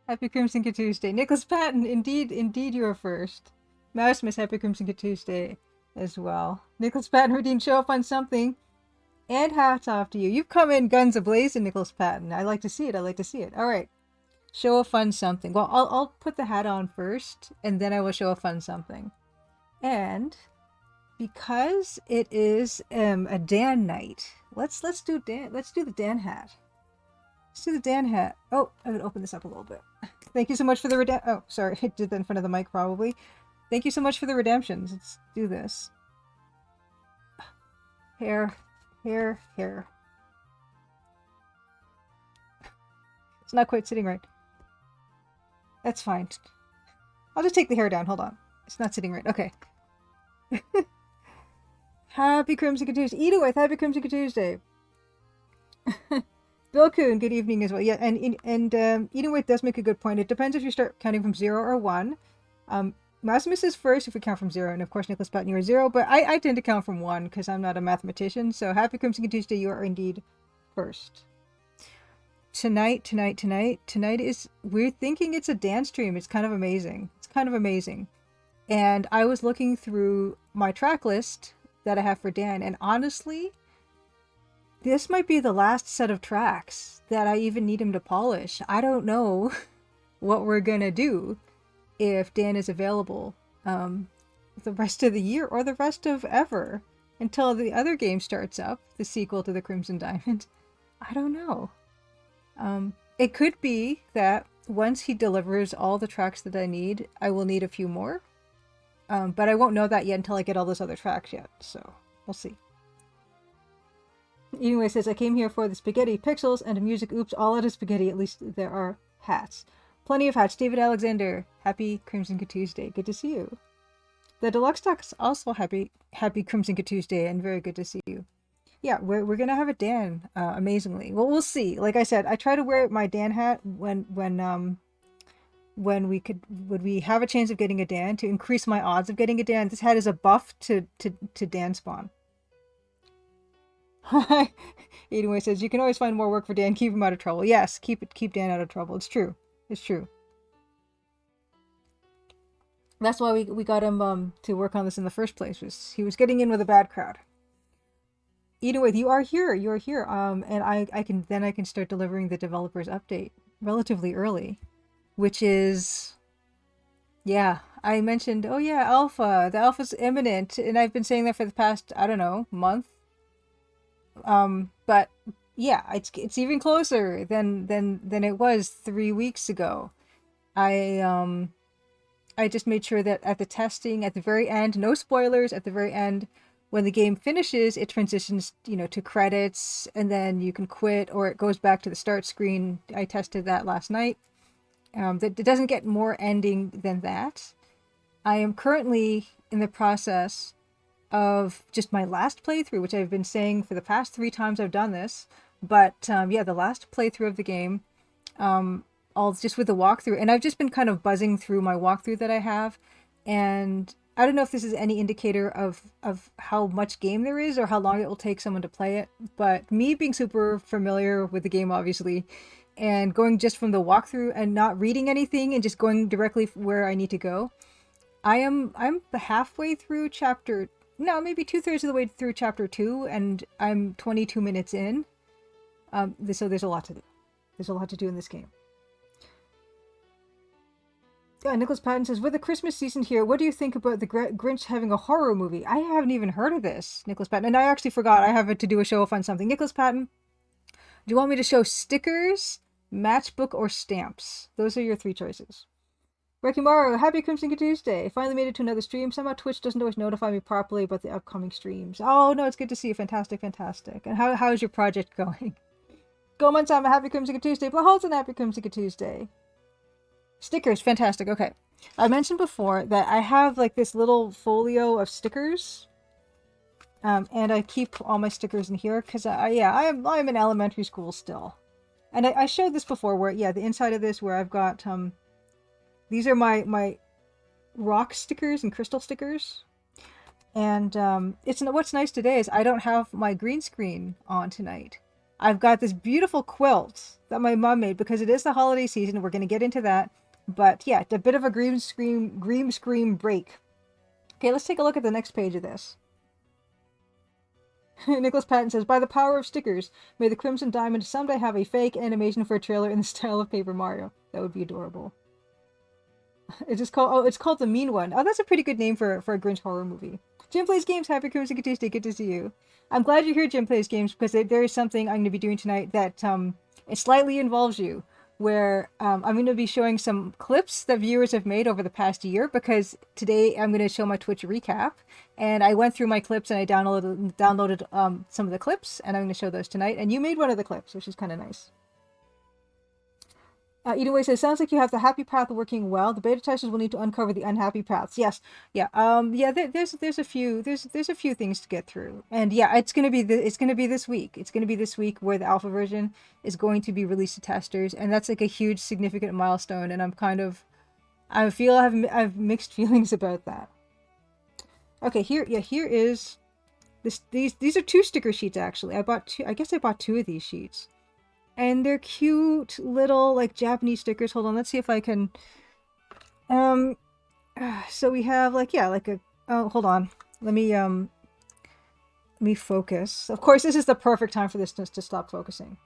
Happy Crimson Tuesday. Nicholas Patton, indeed you are first. Mousemas, happy Crimson Tuesday as well. Nicholas Patton redeemed show up on something. And hats off to you. You've come in guns ablazing, Nicholas Patton. I like to see it. I like to see it. All right. Show a fun something. Well, I'll put the hat on first, and then I will show a fun something. And because it is a Dan night, let's do the Dan hat. Let's do the Dan hat. Oh, I'm gonna open this up a little bit. Thank you so much for the oh, sorry, I did that in front of the mic probably. Thank you so much for the redemptions. Let's do this. Hair. It's not quite sitting right. That's fine. I'll just take the hair down. Hold on. It's not sitting right. Okay. Happy Crimson Tuesday. Eat with happy Crimson Tuesday. Bill Coon, good evening as well. Yeah, and eating with does make a good point. It depends if you start counting from 0 or 1. Maximus is first if we count from 0, and of course Nicholas Patton, you are 0, but I tend to count from 1 because I'm not a mathematician, so happy Crimson Tuesday, you are indeed first. Tonight is, we're thinking it's a dance stream. It's kind of amazing. And I was looking through my track list that I have for Dan, and honestly, this might be the last set of tracks that I even need him to polish. I don't know what we're gonna do if Dan is available the rest of the year or the rest of ever until the other game starts up, the sequel to the Crimson Diamond. I don't know. It could be that once he delivers all the tracks that I need, I will need a few more. But I won't know that yet until I get all those other tracks yet, so we'll see. Anyway, says, I came here for the spaghetti pixels and music. Oops, all out of spaghetti. At least there are hats. Plenty of hats. David Alexander, happy Crimson Tuesday. Good to see you. The Deluxe Talk's also happy Crimson Tuesday, and very good to see you. Yeah, we're gonna have a Dan, amazingly. Well, we'll see. Like I said, I try to wear my Dan hat when we have a chance of getting a Dan, to increase my odds of getting a Dan. This hat is a buff to Dan spawn. Anyway, says you can always find more work for Dan. Keep him out of trouble. Yes, keep Dan out of trouble. It's true. That's why we got him to work on this in the first place. He was getting in with a bad crowd. Anyway, you are here. And I can start delivering the developers update relatively early, which is, yeah. I mentioned, oh yeah, alpha. The alpha's imminent, and I've been saying that for the past, I don't know, month. But yeah, it's even closer than it was 3 weeks ago. I just made sure that at the testing at the very end, no spoilers, at the very end, when the game finishes, it transitions, to credits, and then you can quit or it goes back to the start screen. I tested that last night. That it doesn't get more ending than that. I am currently in the process of just my last playthrough, which I've been saying for the past 3 times I've done this. But yeah, the last playthrough of the game, all just with the walkthrough, and I've just been kind of buzzing through my walkthrough that I have, and I don't know if this is any indicator of how much game there is or how long it will take someone to play it, but me being super familiar with the game, obviously, and going just from the walkthrough and not reading anything and just going directly where I need to go, I'm halfway through maybe 2/3 of the way through chapter 2, and I'm 22 minutes in. So there's a lot to do. There's a lot to do in this game. Yeah, Nicholas Patton says, with the Christmas season here, what do you think about the Grinch having a horror movie? I haven't even heard of this, Nicholas Patton. And I actually forgot I have to do a show on something. Nicholas Patton, do you want me to show stickers, matchbook, or stamps? Those are your 3 choices. Rekimaru, happy Crimson Tuesday. Finally made it to another stream. Somehow Twitch doesn't always notify me properly about the upcoming streams. Oh, no, it's good to see you. Fantastic. And how's your project going? Goman-sama, happy Crimson Tuesday. Blaholzen, happy Crimson Tuesday. Stickers, fantastic. Okay. I mentioned before that I have like this little folio of stickers. And I keep all my stickers in here because I'm in elementary school still. And I showed this before where, yeah, the inside of this where I've got, these are my rock stickers and crystal stickers. And what's nice today is I don't have my green screen on tonight. I've got this beautiful quilt that my mom made because it is the holiday season. We're going to get into that. But yeah, it's a bit of a green scream break. Okay, let's take a look at the next page of this. Nicholas Patton says, by the power of stickers, may the Crimson Diamond someday have a fake animation for a trailer in the style of Paper Mario. That would be adorable. It's just called, oh, it's called The Mean One. Oh, that's a pretty good name for a Grinch horror movie. Jim Plays Games, happy Crimson Tuesday, good to see you. I'm glad you're here, Jim Plays Games, because there is something I'm going to be doing tonight that it slightly involves you, where I'm going to be showing some clips that viewers have made over the past year, because today I'm going to show my Twitch recap, and I went through my clips and I downloaded some of the clips, and I'm going to show those tonight, and you made one of the clips, which is kind of nice. Eden Way says, sounds like you have the happy path working well. The beta testers will need to uncover the unhappy paths. Yes, yeah, yeah. There's a few things to get through, and yeah, it's gonna be this week. It's gonna be this week where the alpha version is going to be released to testers, and that's like a huge significant milestone. And I have mixed feelings about that. Okay, here is this. These are 2 sticker sheets actually. I guess I bought 2 of these sheets. And they're cute little like Japanese stickers. Hold on, let's see if I can. So we have like a. Oh, hold on. Let me focus. Of course, this is the perfect time for this to stop focusing.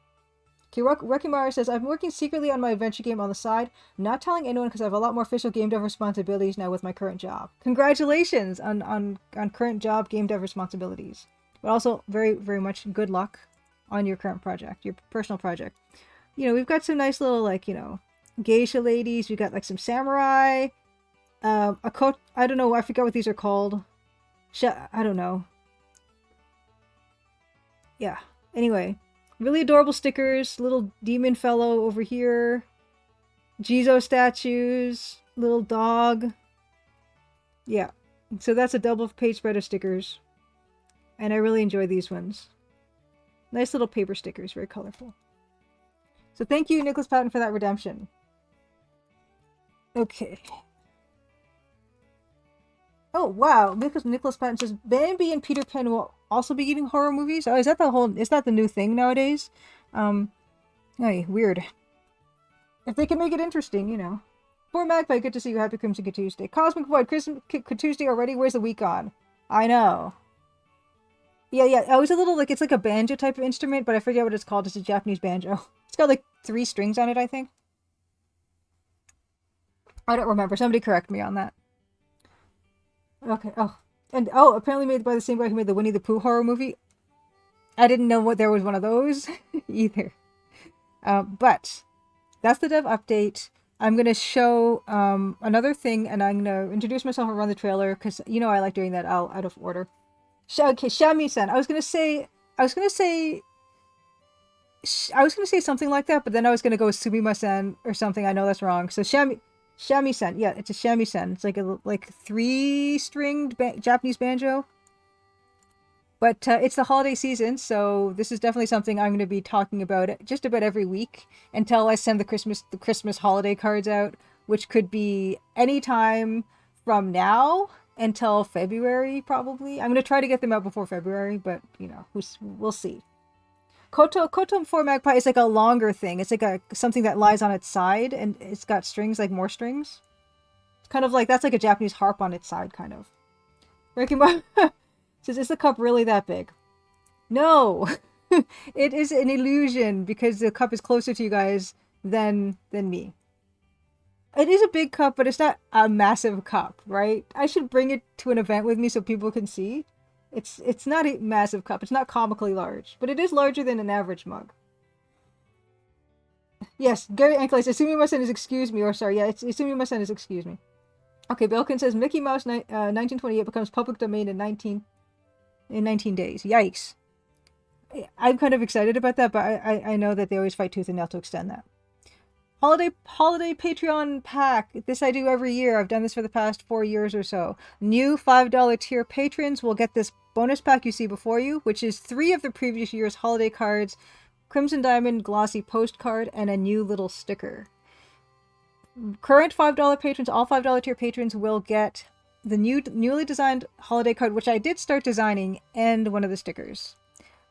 Okay, Rekimara says, I'm working secretly on my adventure game on the side. I'm not telling anyone because I have a lot more official game dev responsibilities now with my current job. Congratulations on current job game dev responsibilities. But also very, very much good luck on your current project, your personal project. You know, we've got some nice little, like, you know, geisha ladies. We've got, like, some samurai. A coat. I don't know. I forgot what these are called. I don't know. Yeah. Anyway. Really adorable stickers. Little demon fellow over here. Jizo statues. Little dog. Yeah. So that's a double page spread of stickers. And I really enjoy these ones. Nice little paper stickers, very colorful. So thank you, Nicholas Patton, for that redemption. Okay. Oh, wow. Nicholas Patton says, Bambi and Peter Pan will also be getting horror movies? Oh, is that the new thing nowadays? Hey, weird. If they can make it interesting, you know. Poor Magpie, good to see you. Happy Crimson Tuesday. Cosmic Void, Crimson Tuesday already? Where's the week on? I know. Yeah, I was a little like, it's like a banjo type of instrument, but I forget what it's called. It's a Japanese banjo. It's got like 3 strings on it, I think. I don't remember. Somebody correct me on that. Okay, apparently made by the same guy who made the Winnie the Pooh horror movie. I didn't know there was one of those either. But that's the dev update. I'm going to show another thing, and I'm going to introduce myself and run the trailer, because, you know, I like doing that out of order. Okay, Shami-san. I was gonna say something like that, but then I was gonna go with Sumima-san or something. I know that's wrong. So Shami-san. Yeah, it's a shamisen. It's like a 3-stringed Japanese banjo. But it's the holiday season, so this is definitely something I'm going to be talking about just about every week until I send the Christmas holiday cards out, which could be any time from now until February, probably. I'm going to try to get them out before February, but, you know, we'll see. Koto for Magpie is like a longer thing. It's like something that lies on its side, and it's got strings, like more strings. It's kind of like, that's like a Japanese harp on its side, kind of. Ricky says, is the cup really that big? No! It is an illusion, because the cup is closer to you guys than me. It is a big cup, but it's not a massive cup, right? I should bring it to an event with me so people can see. It's not a massive cup. It's not comically large, but it is larger than an average mug. Yes, Gary Ankle says, Sumima-san is excuse me, or sorry, yeah, it's Sumima-san is excuse me. Okay, Belkin says, Mickey Mouse 1928 becomes public domain in 19 days. Yikes. I'm kind of excited about that, but I know that they always fight tooth and nail to extend that. Holiday Patreon pack. This I do every year. I've done this for the past 4 years or so. New $5 tier patrons will get this bonus pack you see before you, which is 3 of the previous year's holiday cards, Crimson Diamond glossy postcard, and a new little sticker. Current $5 patrons, all $5 tier patrons will get the newly designed holiday card, which I did start designing, and one of the stickers.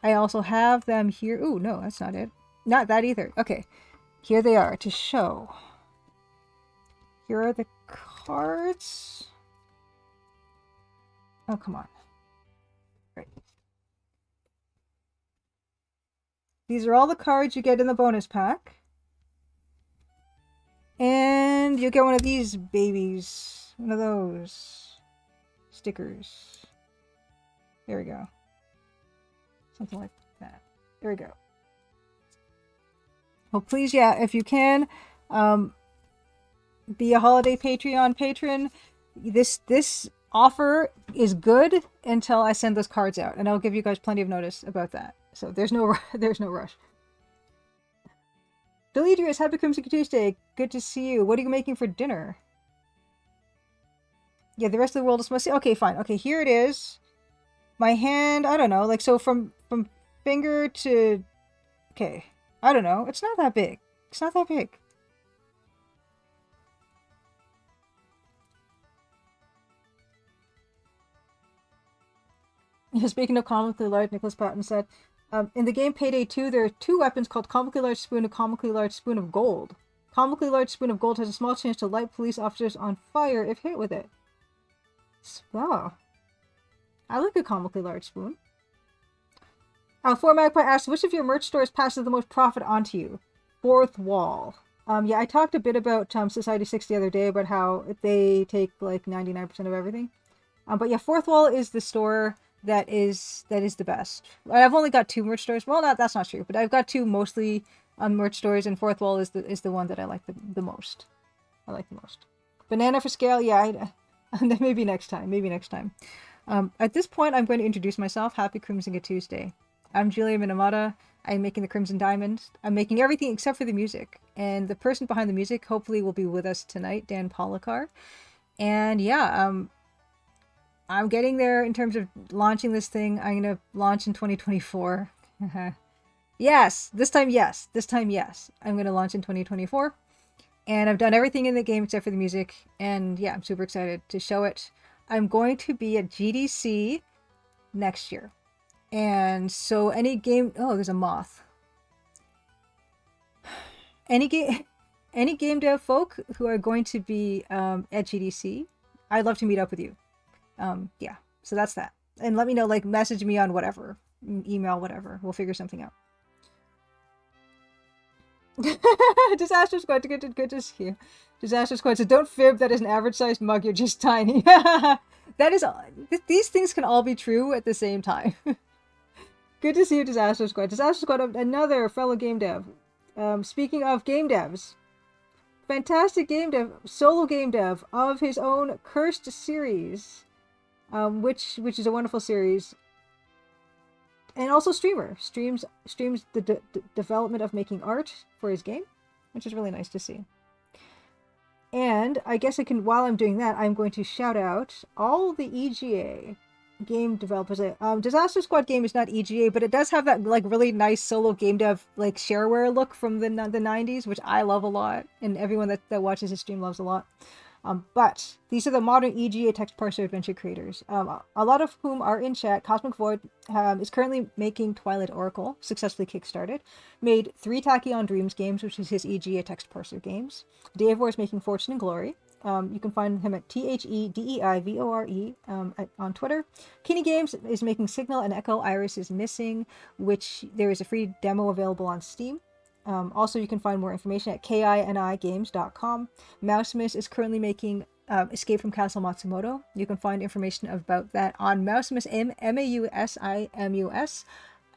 I also have them here. Ooh, no, that's not it. Not that either. Okay, here they are to show. Here are the cards. Oh, come on. Right. These are all the cards you get in the bonus pack. And you'll get one of these babies. One of those stickers. There we go. Something like that. There we go. Well, please, yeah, if you can, be a holiday Patreon patron. This offer is good until I send those cards out, and I'll give you guys plenty of notice about that. So there's no rush. Deledrius, happy Crimson Tuesday. Good to see you. What are you making for dinner? Yeah, the rest of the world is mostly okay. Fine. Okay, here it is. My hand. I don't know. Like so, from finger to. Okay, I don't know. It's not that big. It's not that big. Speaking of comically large, Nicholas Patton said, in the game Payday 2, there are two weapons called Comically Large Spoon and Comically Large Spoon of Gold. Comically Large Spoon of Gold has a small chance to light police officers on fire if hit with it. Wow. I like a Comically Large Spoon. For Magpie asked, which of your merch stores passes the most profit onto you? Fourth Wall. Yeah, I talked a bit about Society 6 the other day about how they take like 99% of everything. But yeah, Fourth Wall is the store that is the best. I've only got 2 merch stores. Well, that's not true, but I've got 2 mostly merch stores, and Fourth Wall is the one that I like the most. I like the most. Banana for scale, yeah. Maybe next time. Maybe next time. At this point, I'm going to introduce myself. Happy Crimson Tuesday. I'm Julia Minamata. I'm making the Crimson Diamond. I'm making everything except for the music, and the person behind the music hopefully will be with us tonight, Dan Polakar. And yeah, I'm getting there in terms of launching this thing. I'm going to launch in 2024. Yes. This time, yes. I'm going to launch in 2024. And I've done everything in the game except for the music. And yeah, I'm super excited to show it. I'm going to be at GDC next year. And so any game... Oh, there's a moth. Any game dev folk who are going to be at GDC, I'd love to meet up with you. Yeah, so that's that. And let me know, like, message me on whatever, email, whatever. We'll figure something out. Disaster Squad, good to see you. Disaster Squad says, don't fib, that is an average sized mug, you're just tiny. That is, these things can all be true at the same time. Good to see you, Disaster Squad. Disaster Squad, another fellow game dev. Speaking of game devs, fantastic game dev, solo game dev of his own Cursed series. Which is a wonderful series, and also streams the development of making art for his game, which is really nice to see. And I guess while I'm doing that, I'm going to shout out all the EGA game developers. Disaster Squad game is not EGA, but it does have that like really nice solo game dev like shareware look from the 90s, which I love a lot, and everyone that watches his stream loves a lot. But these are the modern EGA text parser adventure creators, a lot of whom are in chat. Cosmic Void is currently making Twilight Oracle, successfully kickstarted. Made 3 Tachyon Dreams games, which is his EGA text parser games. Davor is making Fortune and Glory. You can find him at TheDeivore on Twitter. Kinney Games is making Signal and Echo Iris is Missing, which there is a free demo available on Steam. Also, you can find more information at kinigames.com. Mousemus is currently making Escape from Castle Matsumoto. You can find information about that on Mousemus, Mausimus,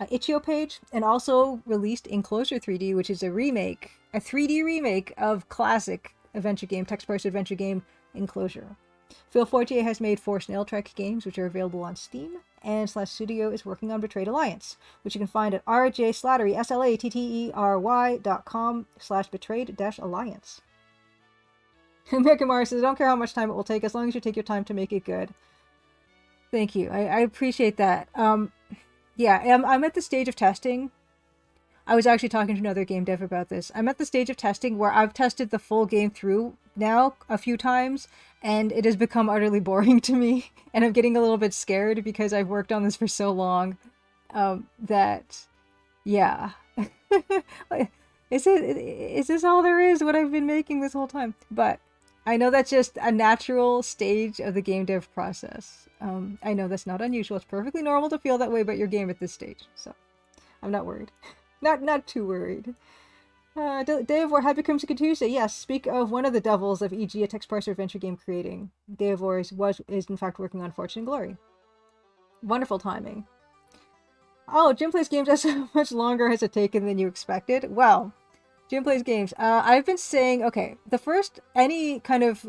itch.io page, and also released Enclosure 3D, which is a 3D remake of classic text parser adventure game Enclosure. Phil Fortier has made 4 Snail Trek games, which are available on Steam, and Slash Studio is working on Betrayed Alliance, which you can find at rjslattery, SLATTERY.com/betrayed-alliance. American Mars says, I don't care how much time it will take, as long as you take your time to make it good. Thank you. I appreciate that. Yeah, I'm at the stage of testing. I was actually talking to another game dev about this. I'm at the stage of testing where I've tested the full game through now a few times, and it has become utterly boring to me, and I'm getting a little bit scared because I've worked on this for so long. That, yeah. Like, is this all there is? What I've been making this whole time? But I know that's just a natural stage of the game dev process. I know that's not unusual. It's perfectly normal to feel that way about your game at this stage. So I'm not worried. Not too worried. Day of War, happy Crimson Tuesday. Yes, speak of one of the devils of EG, a text parser adventure game creating. Day of War is in fact working on Fortune and Glory. Wonderful timing. Oh, Jim Plays Games, as much longer has it taken than you expected? Well, Jim Plays Games. I've been saying, okay, the first any kind of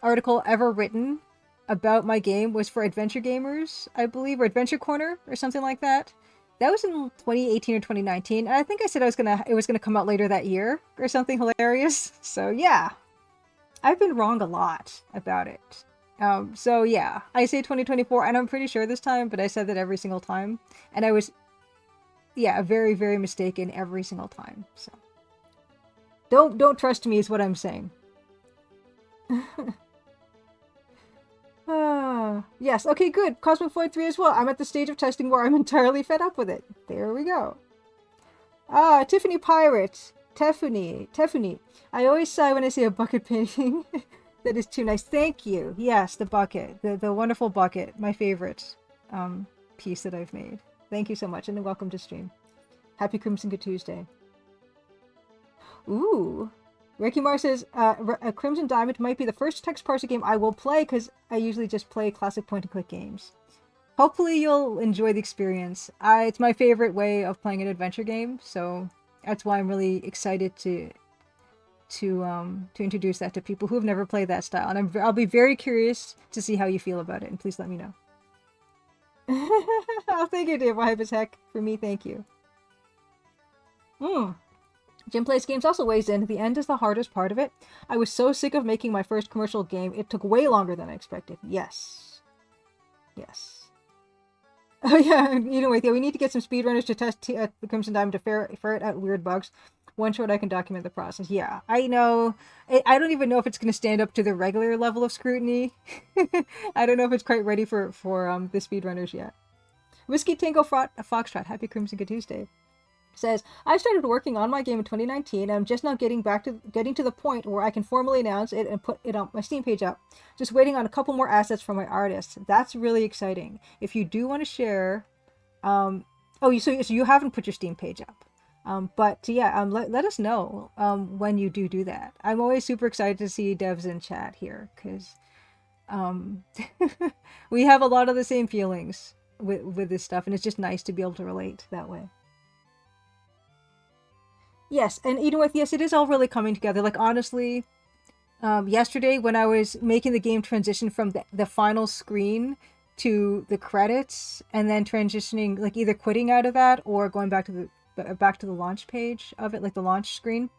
article ever written about my game was for Adventure Gamers, I believe, or Adventure Corner, or something like that. That was in 2018 or 2019, and I think I said it was gonna come out later that year, or something hilarious. So yeah, I've been wrong a lot about it. So yeah, I say 2024, and I'm pretty sure this time, but I said that every single time, and I was, yeah, very, very mistaken every single time. So don't trust me is what I'm saying. Yes, okay, good. Cosmic Void 3 as well. I'm at the stage of testing where I'm entirely fed up with it. There we go. Tiffany Pirate. Tiffany. I always sigh when I see a bucket painting. That is too nice. Thank you. Yes, the bucket. The wonderful bucket. My favorite piece that I've made. Thank you so much, and welcome to stream. Happy Crimson Good Tuesday. Ooh. Ricky Mar says, Crimson Diamond might be the first text parser game I will play because I usually just play classic point-and-click games. Hopefully you'll enjoy the experience. It's my favorite way of playing an adventure game, so that's why I'm really excited to introduce that to people who have never played that style. And I'll be very curious to see how you feel about it, and please let me know. Oh, thank you, Dave. Hype as heck. For me, thank you. Jim Plays Games also weighs in. The end is the hardest part of it. I was so sick of making my first commercial game. It took way longer than I expected. Yes. Oh yeah, anyway, we need to get some speedrunners to test the Crimson Diamond to ferret out weird bugs. One shot I can document the process. Yeah, I know. I don't even know if it's going to stand up to the regular level of scrutiny. I don't know if it's quite ready for the speedrunners yet. Whiskey Tango Foxtrot, happy Crimson Good Tuesday. Says, I started working on my game in 2019 and I'm just now getting to the point where I can formally announce it and put it on my Steam page up. Just waiting on a couple more assets from my artists. That's really exciting. If you do want to share, so you haven't put your Steam page up. But yeah, let us know when you do that. I'm always super excited to see devs in chat here because we have a lot of the same feelings with this stuff, and it's just nice to be able to relate that way. Yes, and you know what? Yes, it is all really coming together. Like, honestly, yesterday when I was making the game transition from the final screen to the credits, and then transitioning, like either quitting out of that or going back to the launch page of it, like the launch screen,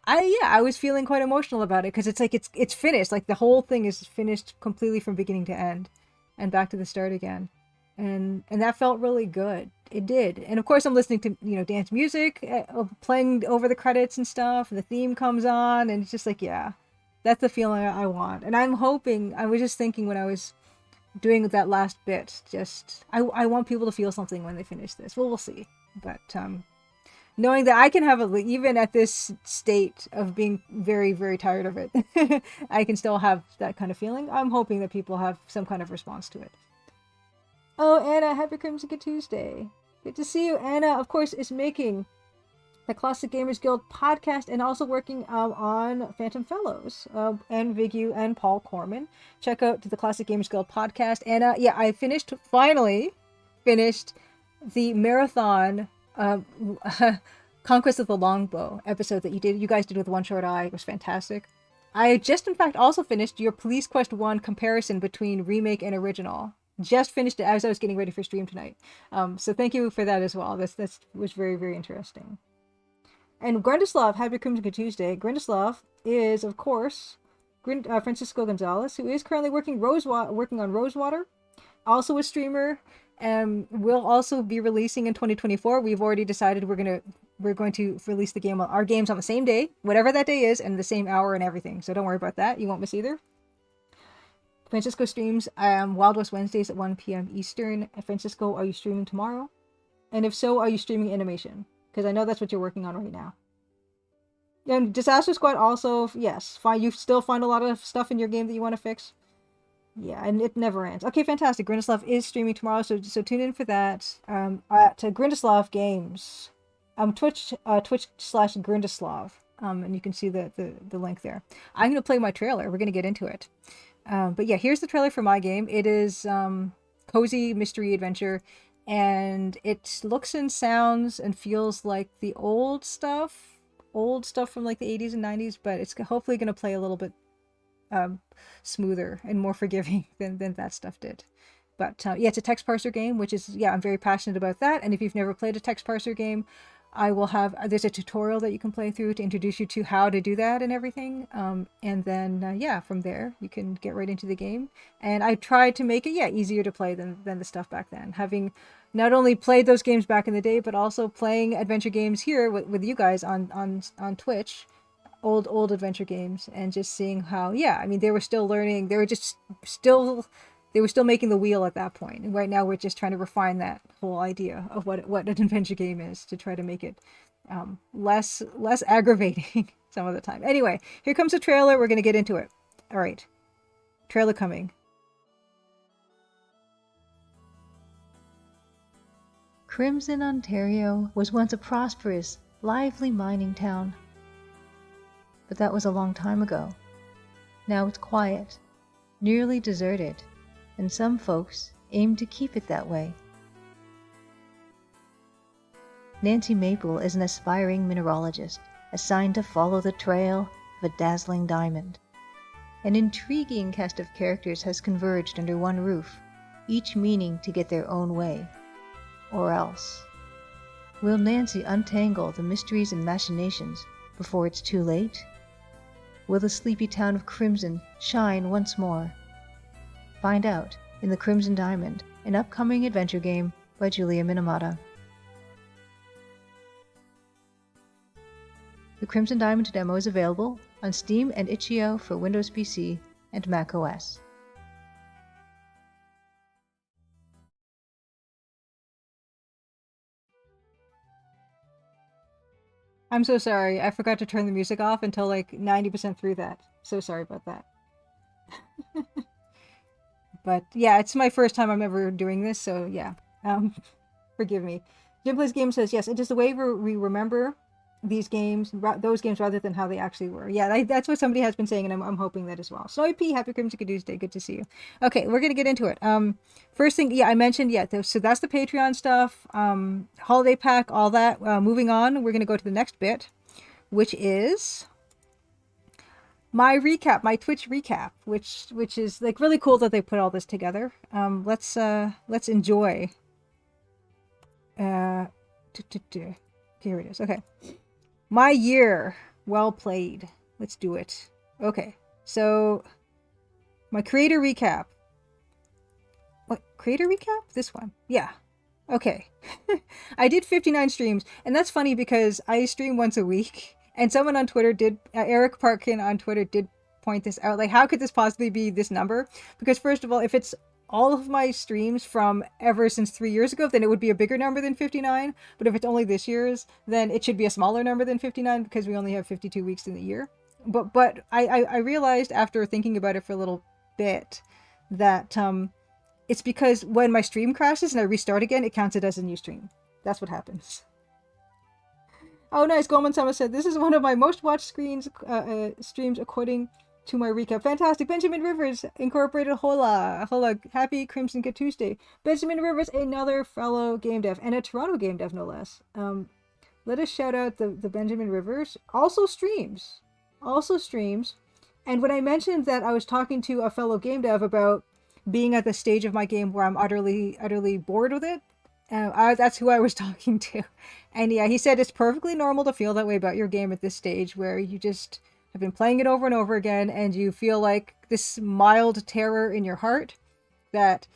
I was feeling quite emotional about it because it's like it's finished. Like the whole thing is finished completely from beginning to end, and back to the start again. And that felt really good. It did. And of course I'm listening to, dance music, playing over the credits and stuff, and the theme comes on, and it's just like, yeah, that's the feeling I want. And I was just thinking when I was doing that last bit, I want people to feel something when they finish this. Well, we'll see. But knowing that I can have even at this state of being very, very tired of it, I can still have that kind of feeling. I'm hoping that people have some kind of response to it. Oh, Anna, happy Crimson Good Tuesday. Good to see you. Anna, of course, is making the Classic Gamers Guild podcast and also working on Phantom Fellows and Vigu and Paul Corman. Check out the Classic Gamers Guild podcast. Anna, yeah, I finally finished the marathon Conquest of the Longbow episode that you guys did with One Short Eye. It was fantastic. I just, in fact, also finished your Police Quest 1 comparison between remake and original. Just finished it as I was getting ready for stream tonight. So thank you for that as well. That was very, very interesting. And Grendislav, happy Crimson Good Tuesday. Grendislav is, of course, Francisco Gonzalez, who is currently working on Rosewater. Also a streamer, and will also be releasing in 2024. We've already decided we're going to release our games on the same day, whatever that day is, and the same hour and everything. So don't worry about that. You won't miss either. Francisco streams Wild West Wednesdays at 1 p.m. Eastern. Francisco, are you streaming tomorrow? And if so, are you streaming animation? Because I know that's what you're working on right now. And Disaster Squad also, yes, fine. You still find a lot of stuff in your game that you want to fix. Yeah, and it never ends. Okay, fantastic. Grindislav is streaming tomorrow, so tune in for that. At Grindislav Games, Twitch/Grindislav. And you can see the link there. I'm gonna play my trailer. We're gonna get into it. But yeah, here's the trailer for my game. It is cozy mystery adventure, and it looks and sounds and feels like the old stuff from like the 80s and 90s, but it's hopefully gonna play a little bit smoother and more forgiving than that stuff did. But yeah, it's a text parser game, which is, yeah, I'm very passionate about that. And if you've never played a text parser game, I will have, there's a tutorial that you can play through to introduce you to how to do that and everything. And then, yeah, from there, you can get right into the game. And I tried to make it, yeah, easier to play than the stuff back then. Having not only played those games back in the day, but also playing adventure games here with you guys on Twitch, old adventure games, and just seeing how, yeah, I mean, they were still learning. They were still making the wheel at that point. And right now we're just trying to refine that whole idea of what an adventure game is, to try to make it less aggravating some of the time. Anyway, here comes the trailer. We're going to get into it. All right. Trailer coming. Crimson, Ontario was once a prosperous, lively mining town. But that was a long time ago. Now it's quiet, nearly deserted, and some folks aim to keep it that way. Nancy Maple is an aspiring mineralogist assigned to follow the trail of a dazzling diamond. An intriguing cast of characters has converged under one roof, each meaning to get their own way. Or else. Will Nancy untangle the mysteries and machinations before it's too late? Will the sleepy town of Crimson shine once more? Find out in The Crimson Diamond, an upcoming adventure game by Julia Minamata. The Crimson Diamond demo is available on Steam and itch.io for Windows PC and Mac OS. I'm so sorry. I forgot to turn the music off until like 90% through that. So sorry about that. But yeah, it's my first time I'm ever doing this, so yeah. Forgive me. Jim Plays Games says, yes, it is the way we remember these games, those games, rather than how they actually were. Yeah, that's what somebody has been saying, and I'm hoping that as well. Snowy P, happy Crimson Tuesday. Good to see you. Okay, we're going to get into it. First thing, yeah, I mentioned, yeah, so that's the Patreon stuff, holiday pack, all that. Moving on, we're going to go to the next bit, which is my recap, my Twitch recap, which is like really cool that they put all this together. Let's enjoy. Here it is. Okay. My year. Well played. Let's do it. Okay. So, my creator recap. What? Creator recap? This one. Yeah. Okay. I did 59 streams, and that's funny because I stream once a week, and someone on Twitter did, Eric Parkin on Twitter did point this out. Like, how could this possibly be this number? Because first of all, if it's all of my streams from ever since 3 years ago, then it would be a bigger number than 59. But if it's only this year's, then it should be a smaller number than 59 because we only have 52 weeks in the year. But I realized after thinking about it for a little bit that it's because when my stream crashes and I restart again, it counts it as a new stream. That's what happens. Oh, nice. Goldman Sama said, this is one of my most watched streams according to my recap. Fantastic. Benjamin Rivers Incorporated. Hola. Happy Crimson Tuesday. Benjamin Rivers, another fellow game dev, and a Toronto game dev, no less. Let us shout out the Benjamin Rivers. Also streams. And when I mentioned that I was talking to a fellow game dev about being at the stage of my game where I'm utterly bored with it, that's who I was talking to. And yeah, he said it's perfectly normal to feel that way about your game at this stage, where you just have been playing it over and over again, and you feel like this mild terror in your heart that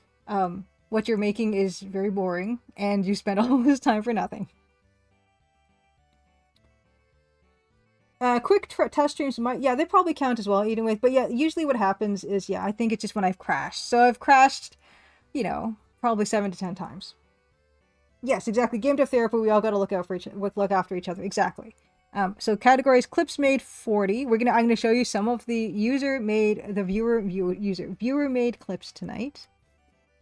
what you're making is very boring, and you spend all this time for nothing. Quick test streams they probably count as well, eating with, but yeah, usually what happens is, yeah, I think it's just when I've crashed. So I've crashed, probably 7 to 10 times. Yes, exactly. Game dev therapy. We all got to look out for look after each other. Exactly. So categories: clips made 40. I'm gonna show you some of the viewer made clips tonight.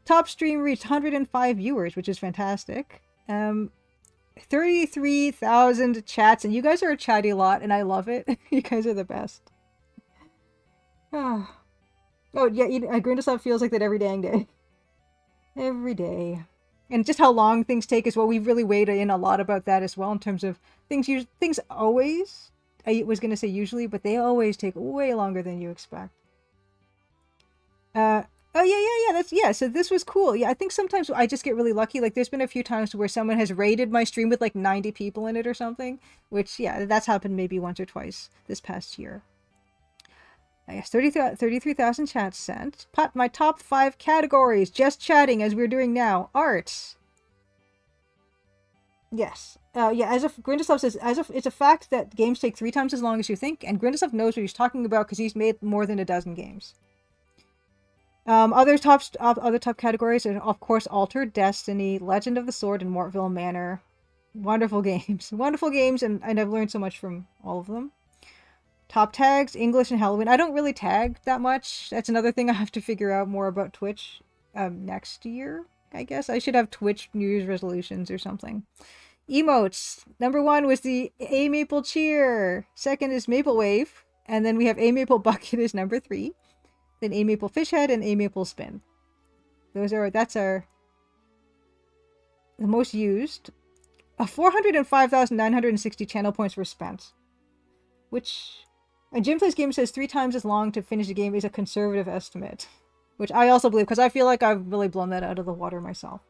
Top stream reached 105 viewers, which is fantastic. 33,000 chats, and you guys are a chatty lot, and I love it. You guys are the best. Oh, yeah, Grindelsoft feels like that every dang day. Every day. And just how long things take as well. We've really weighed in a lot about that as well in terms of things always, I was going to say usually, but they always take way longer than you expect. Oh yeah. So this was cool. Yeah, I think sometimes I just get really lucky. Like there's been a few times where someone has rated my stream with like 90 people in it or something, which yeah, that's happened maybe once or twice this past year. I guess 33,000 chats sent. My top 5 categories, just chatting as we're doing now. Art. Yes. Yeah, as if Grindelsoft says, as if it's a fact that games take 3 times as long as you think, and Grindelsoft knows what he's talking about because he's made more than a dozen games. Other top categories are, of course, Altered Destiny, Legend of the Sword, and Mortville Manor. Wonderful games. Wonderful games, and I've learned so much from all of them. Top tags, English and Halloween. I don't really tag that much. That's another thing I have to figure out more about Twitch next year, I guess. I should have Twitch New Year's resolutions or something. Emotes. Number 1 was the A Maple Cheer. Second is Maple Wave. And then we have A Maple Bucket is number 3. Then A Maple Fish Head and A Maple Spin. That's our the most used. 405,960 channel points were spent. Which Jim Plays Game says 3 times as long to finish a game is a conservative estimate. Which I also believe, because I feel like I've really blown that out of the water myself.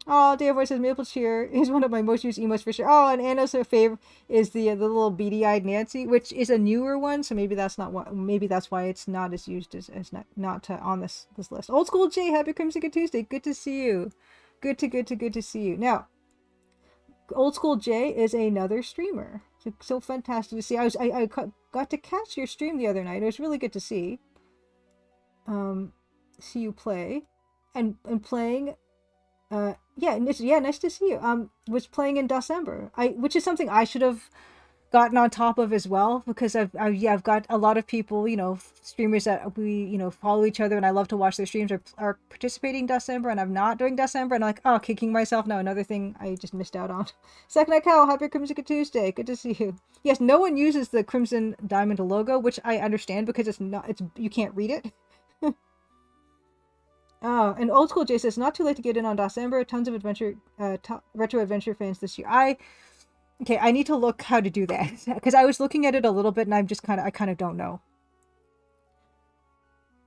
Oh, Dave Boy says Maple Cheer is one of my most used emotes for sure. Oh, and Anna's fave is the little beady-eyed Nancy, which is a newer one, so maybe that's why it's not as used as not on this list. Old School Jay, happy Crimson Tuesday. Good to see you. Good to see you. Now, Old School Jay is another streamer. So fantastic to see. I got to catch your stream the other night. It was really good to see. See you play, and playing. Nice to see you. Was playing in December. Which is something I should have gotten on top of as well, because I've got a lot of people, streamers that we, follow each other, and I love to watch their streams are participating in December, and I'm not doing December, and I'm like, oh, kicking myself now. Another thing I just missed out on. Second Night Cow, happy Crimson Tuesday. Good to see you. Yes, no one uses the Crimson Diamond logo, which I understand because you can't read it. Oh, and Old School Jay says, not too late to get in on December. Tons of retro adventure fans this year. I need to look how to do that, because I was looking at it a little bit, and I kind of don't know.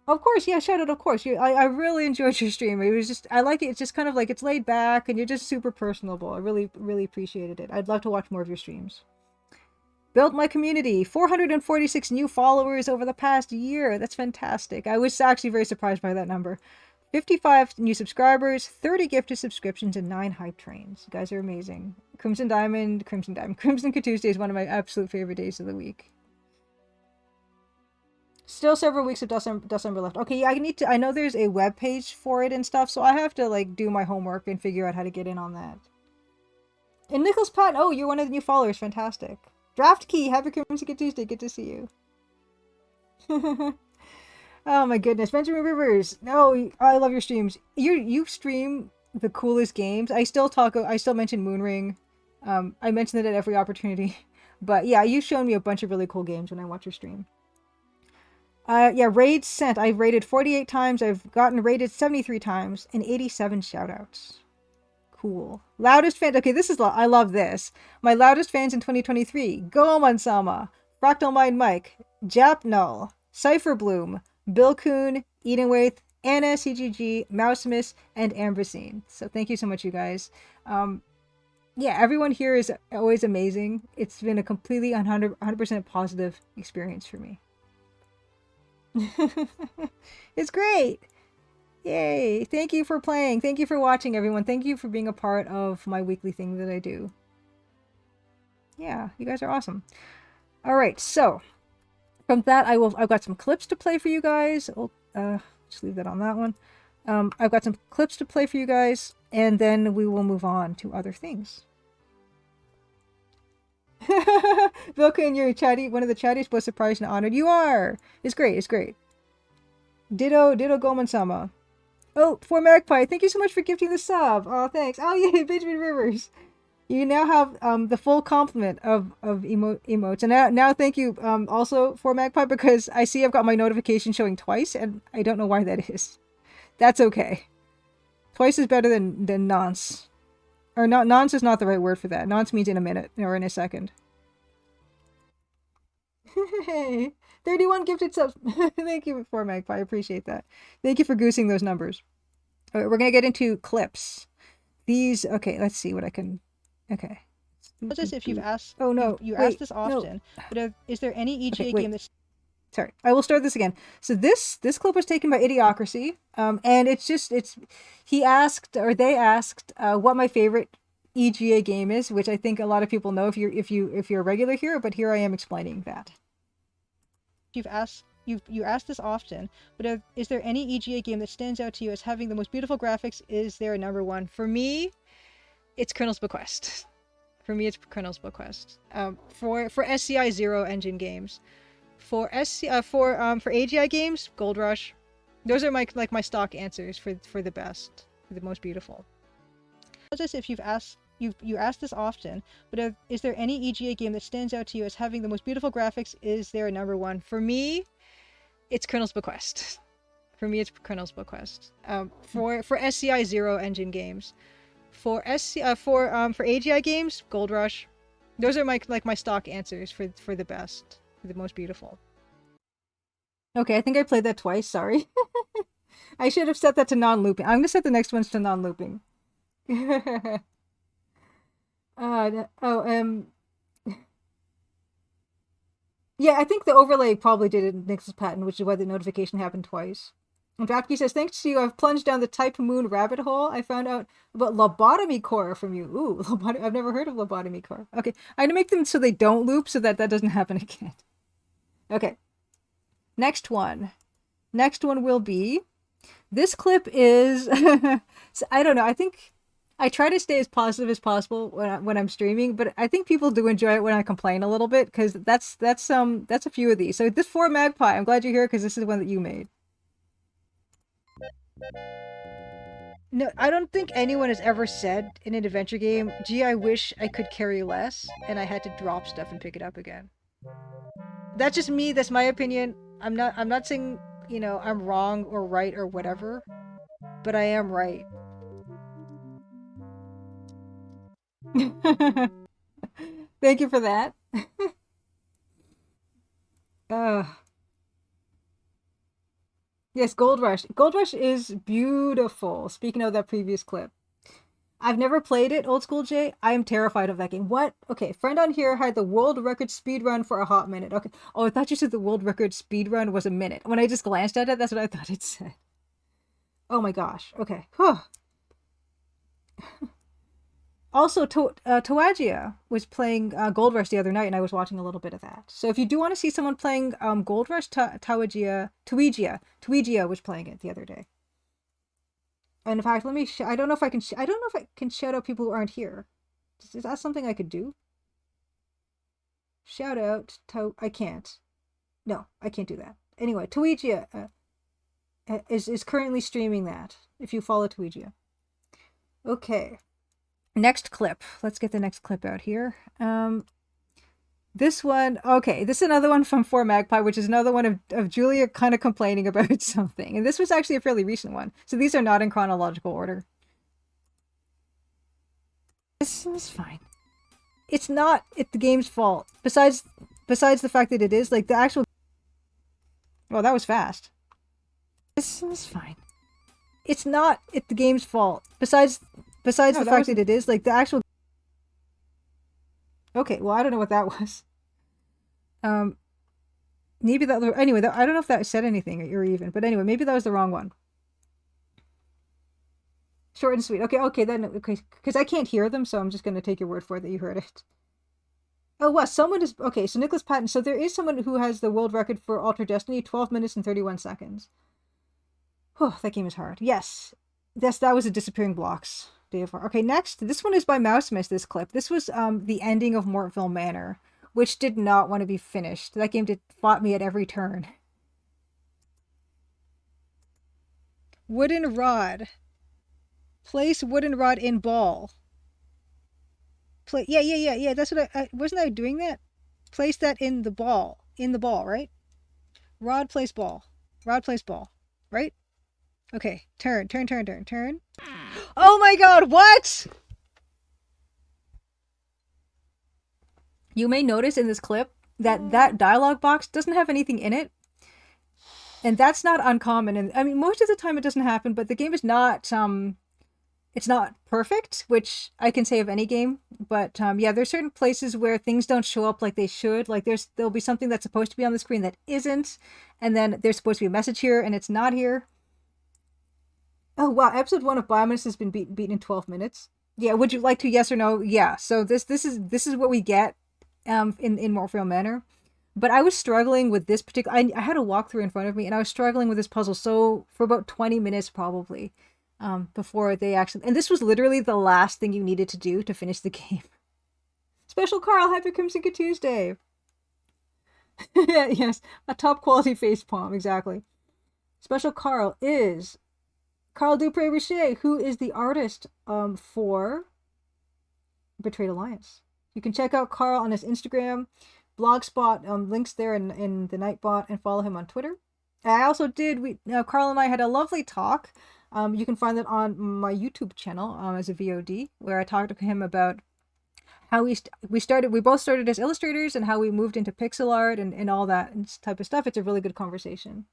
Of course, yeah, shout out, of course. I really enjoyed your stream. It was just, I like it. It's just kind of like, it's laid back, and you're just super personable. I really, really appreciated it. I'd love to watch more of your streams. Built my community. 446 new followers over the past year. That's fantastic. I was actually very surprised by that number. 55 new subscribers, 30 gifted subscriptions, and 9 hype trains. You guys are amazing. Crimson Tuesday is one of my absolute favorite days of the week. Still several weeks of December left. Okay, yeah, I know there's a web page for it and stuff, so I have to do my homework and figure out how to get in on that. And Nicholas Pat, oh, you're one of the new followers. Fantastic. Draft Key, happy Crimson Tuesday. Good to see you. Oh my goodness, Benjamin Rivers. No, I love your streams. You stream the coolest games. I still mention Moonring. I mention it at every opportunity. But yeah, you've shown me a bunch of really cool games when I watch your stream. Raids sent. I've raided 48 times. I've gotten raided 73 times and 87 shoutouts. Cool. Loudest fan. Okay, I love this. My loudest fans in 2023. Goemon-sama, Fractal Mind Mike, Jap Null, Cypher Bloom, Bill Coon, Edenwaith, Anna, CGG, Mousemiss, and Ambrosine. So thank you so much, you guys. Everyone here is always amazing. It's been a completely 100% positive experience for me. It's great. Yay. Thank you for playing. Thank you for watching, everyone. Thank you for being a part of my weekly thing that I do. Yeah, you guys are awesome. All right, so from that, I've got some clips to play for you guys. Just leave that on that one. I've got some clips to play for you guys. and then we will move on to other things. Vilka, and you're chatty, one of the chattiest, was surprised and honored. You are! It's great, it's great. Ditto Goman-sama. Oh, for Magpie, thank you so much for gifting the sub. Oh, thanks. Oh, yay, Benjamin Rivers. You now have the full complement of emotes. And now thank you also for Magpie, because I see I've got my notification showing twice, and I don't know why that is. That's okay. Twice is better than nonce. Or not, nonce is not the right word for that. Nonce means in a minute or in a second. Hey, 31 gifted subs. Thank you for Magpie. I appreciate that. Thank you for goosing those numbers. All right, we're gonna get into clips. These, okay, let's see what I can. Okay. Just if you've asked, oh no, you wait, ask this often, no. but is there any EGA okay, game that's... Sorry, I will start this again. So this clip was taken by Idiocracy, and it's he asked, or they asked, what my favorite EGA game is, which I think a lot of people know if you're a regular here, but here I am explaining that. You've asked, you ask this often, but is there any EGA game that stands out to you as having the most beautiful graphics? Is there a number one? For me, it's Colonel's Bequest. For me, it's Colonel's Bequest. For SCI Zero Engine games, for AGI games, Gold Rush. Those are my stock answers for the best, for the most beautiful. Just if you've asked, you ask this often, but is there any EGA game that stands out to you as having the most beautiful graphics? Is there a number one? For me, it's Colonel's Bequest. For me, it's Colonel's Bequest. For SCI Zero Engine games, for AGI games, Gold Rush. Those are my stock answers for the best, for the most beautiful. Okay, I think I played that twice. Sorry. I should have set that to non-looping. I'm gonna set the next ones to non-looping. Yeah, I think the overlay probably did it in Nix's patent, which is why the notification happened twice. And Drapke says, thanks to you, I've plunged down the Type Moon rabbit hole. I found out about Lobotomy Core from you. Ooh, I've never heard of Lobotomy Core. Okay, I'm gonna make them so they don't loop so that doesn't happen again. Okay. Next one will be, this clip is, so I don't know, I think I try to stay as positive as possible when I'm streaming, but I think people do enjoy it when I complain a little bit, because that's a few of these. So this for Magpie, I'm glad you're here because this is one that you made. No, I don't think anyone has ever said in an adventure game, gee, I wish I could carry less, and I had to drop stuff and pick it up again. That's just me, that's my opinion. I'm not saying, you know, I'm wrong or right or whatever, but I am right. Thank you for that. Yes, Gold Rush. Gold Rush is beautiful. Speaking of that previous clip. I've never played it, Old School J. I am terrified of that game. What? Okay, friend on here had the world record speed run for a hot minute. Okay. Oh, I thought you said the world record speed run was a minute. When I just glanced at it, that's what I thought it said. Oh my gosh. Okay. Also, Toagia was playing Gold Rush the other night, and I was watching a little bit of that. So if you do want to see someone playing Gold Rush, Toagia was playing it the other day. And in fact, I don't know if I can shout out people who aren't here. Is that something I could do? Shout out to... I can't. No, I can't do that. Anyway, Toagia is currently streaming that, if you follow Toagia. Okay. Next clip. Let's get the next clip out here. This one, okay, this is another one from 4Magpie, which is another one of Julia kind of complaining about something. And this was actually a fairly recent one. So these are not in chronological order. This is fine. It's not the game's fault. Besides the fact that it is, like, the actual... Well, that was fast. This is fine. It's not the game's fault. Besides the fact that it is, like, the actual... Okay, well, I don't know what that was. Maybe that... Anyway, I don't know if that said anything or even, but anyway, maybe that was the wrong one. Short and sweet. Okay, then, okay, because I can't hear them, so I'm just going to take your word for it that you heard it. Oh, what? Someone is... Okay, so Nicholas Patton. So there is someone who has the world record for Alter Destiny, 12 minutes and 31 seconds. Oh, that game is hard. Yes. That was a Disappearing Blocks. Day of War. Okay, next, this one is by Mousemas, this clip. This was the ending of Mortville Manor, which did not want to be finished. That game fought me at every turn. Wooden rod. Place wooden rod in ball. Yeah. That's what I wasn't I doing that? Place that in the ball. In the ball, right? Rod, place ball. Rod, place ball. Right? Okay. Turn. Oh my god, what? You may notice in this clip that that dialogue box doesn't have anything in it. And that's not uncommon. And I mean, most of the time it doesn't happen, but the game is not it's not perfect, which I can say of any game. But yeah, there's certain places where things don't show up like they should. Like there'll be something that's supposed to be on the screen that isn't, and then there's supposed to be a message here and it's not here. Oh wow, episode 1 of Biomutant has been beaten in 12 minutes. Yeah, would you like to? Yes or no? Yeah. So this is what we get in Morpheo Manor. But I was struggling with this particular. I had a walkthrough in front of me, and I was struggling with this puzzle so for about 20 minutes probably, before they actually. And this was literally the last thing you needed to do to finish the game. Special Carl, happy Crimson Tuesday. Yes, a top quality face palm, exactly. Special Carl is Carl Dupre Richer, who is the artist for Betrayed Alliance. You can check out Carl on his Instagram, Blogspot, links there in the Nightbot, and follow him on Twitter. I also did, Carl and I had a lovely talk. You can find that on my YouTube channel as a VOD, where I talked to him about how we both started as illustrators and how we moved into pixel art and all that type of stuff. It's a really good conversation.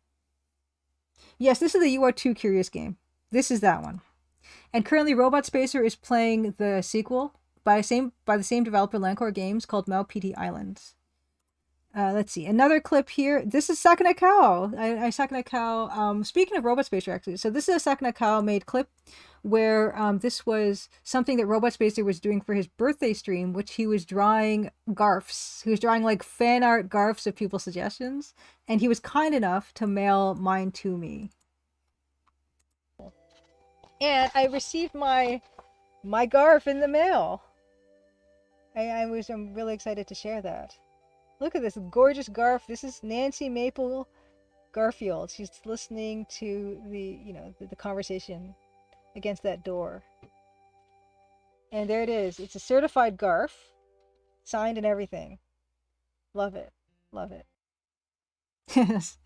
Yes, this is the You Are Too Curious game. This is that one. And currently Robot Spacer is playing the sequel by the same developer, Lancor Games, called Mau PT Islands. Let's see, another clip here. This is Sakana Cow. Sakana Cow, speaking of Robot Spacer, actually. So this is a Sakana Cow made clip where this was something that Robot Spacer was doing for his birthday stream, which he was drawing garfs. He was drawing like fan art garfs of people's suggestions, and he was kind enough to mail mine to me. And I received my garf in the mail. I'm really excited to share that. Look at this gorgeous garf. This is Nancy Maple Garfield. She's listening to the conversation against that door. And there it is. It's a certified garf, signed and everything. Love it. Love it. Yes.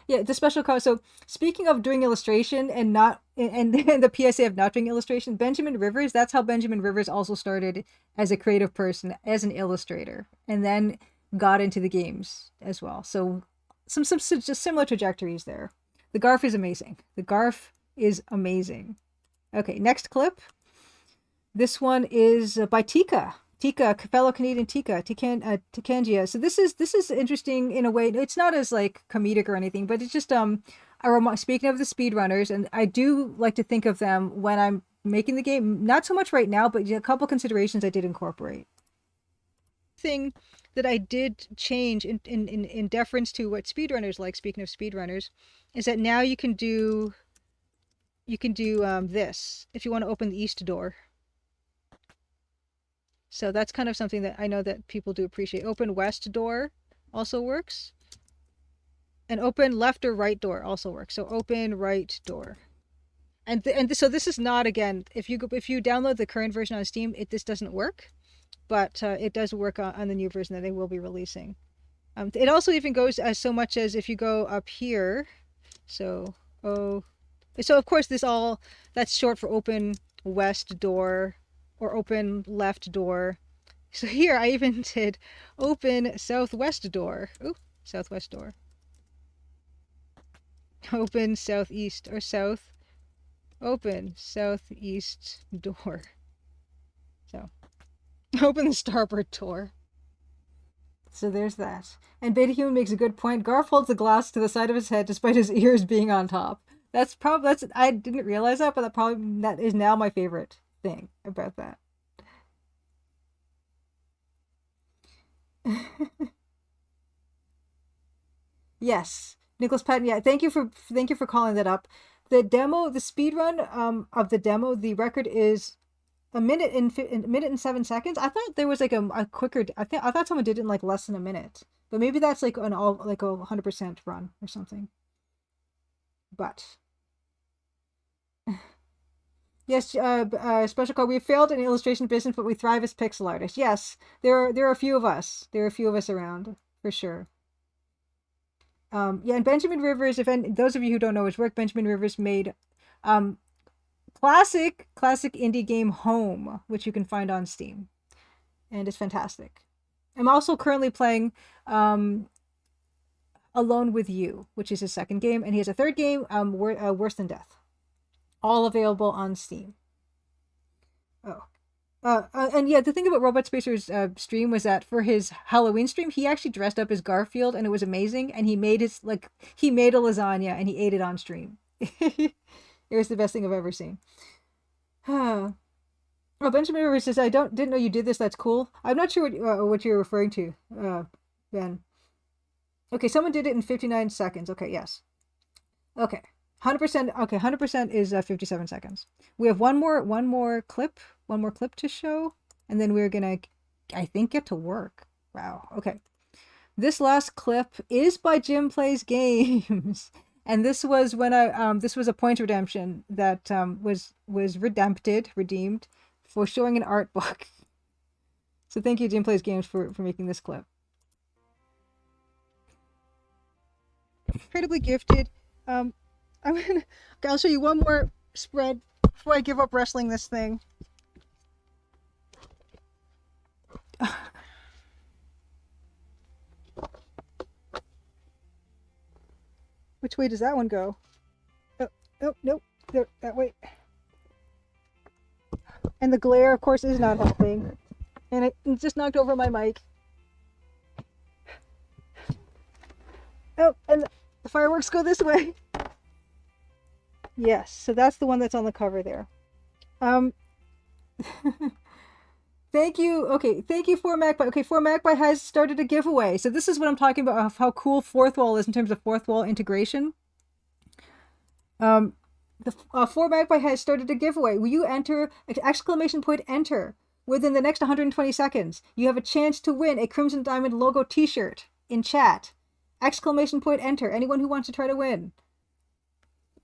Yeah, the special card. So speaking of doing illustration and the PSA of not doing illustration, Benjamin Rivers, that's how Benjamin Rivers also started as a creative person, as an illustrator, and then got into the games as well. So some just similar trajectories there. The garf is amazing. The garf is amazing. Okay, next clip. This one is by Tika, fellow Canadian Tikangia. So this is interesting in a way. It's not as like comedic or anything, but it's just speaking of the speedrunners, and I do like to think of them when I'm making the game. Not so much right now, but a couple considerations I did incorporate. Thing that I did change in deference to what speedrunners like, speaking of speedrunners, is that now you can do this if you want to open the east door. So that's kind of something that I know that people do appreciate. Open west door also works. And open left or right door also works. So open right door. So this is not, again, if you download the current version on Steam, this doesn't work. But it does work on the new version that they will be releasing. It also even goes as so much as if you go up here. So of course that's short for open west door or open left door. So here I even did open southwest door. Ooh, southwest door. Open southeast or south. Open southeast door. So open the starboard door. So there's that. And Beta Human makes a good point. Garf holds the glass to the side of his head despite his ears being on top. I didn't realize that, but that is now my favorite thing about that. Yes, Nicholas Patton. Yeah, thank you for calling that up. The speedrun of the demo, the record is a minute and 7 seconds. I thought there was like a quicker. I thought someone did it in like less than a minute, but maybe that's like an all like a 100% run or something. But yes, special call. We failed in illustration business, but we thrive as pixel artists. Yes, there are a few of us. There are a few of us around for sure. Yeah, and Benjamin Rivers. Those of you who don't know his work, Benjamin Rivers made um classic indie game Home, which you can find on Steam, and it's fantastic. I'm also currently playing Alone with You, which is his second game, and he has a third game, Worse Than Death, all available on Steam. Oh. And yeah, the thing about Robot Spacer's stream was that for his Halloween stream, he actually dressed up as Garfield, and it was amazing. And he made a lasagna and he ate it on stream. It was the best thing I've ever seen. Oh, Benjamin Rivers says, didn't know you did this. That's cool. I'm not sure what you're referring to, Ben. Okay, someone did it in 59 seconds. Okay, yes. Okay. 100%. Okay, 100% is 57 seconds. We have one more clip to show, and then we're gonna, I think, get to work. Wow. Okay. This last clip is by Jim Plays Games. And this was when this was a point redemption that was redeemed for showing an art book. So thank you, Jim Plays Games, for making this clip. Incredibly gifted. Okay, I'll show you one more spread before I give up wrestling this thing. Which way does that one go? Oh, nope. There, that way. And the glare, of course, is not helping. And it just knocked over my mic. Oh, and the fireworks go this way. Yes, so that's the one that's on the cover there. Thank you. Okay, thank you, 4Magpie. Okay, 4Magpie has started a giveaway. So this is what I'm talking about, of how cool Fourth Wall is in terms of Fourth Wall integration. The 4Magpie has started a giveaway. Will you enter, enter, within the next 120 seconds? You have a chance to win a Crimson Diamond logo t-shirt in chat. Enter. Anyone who wants to try to win.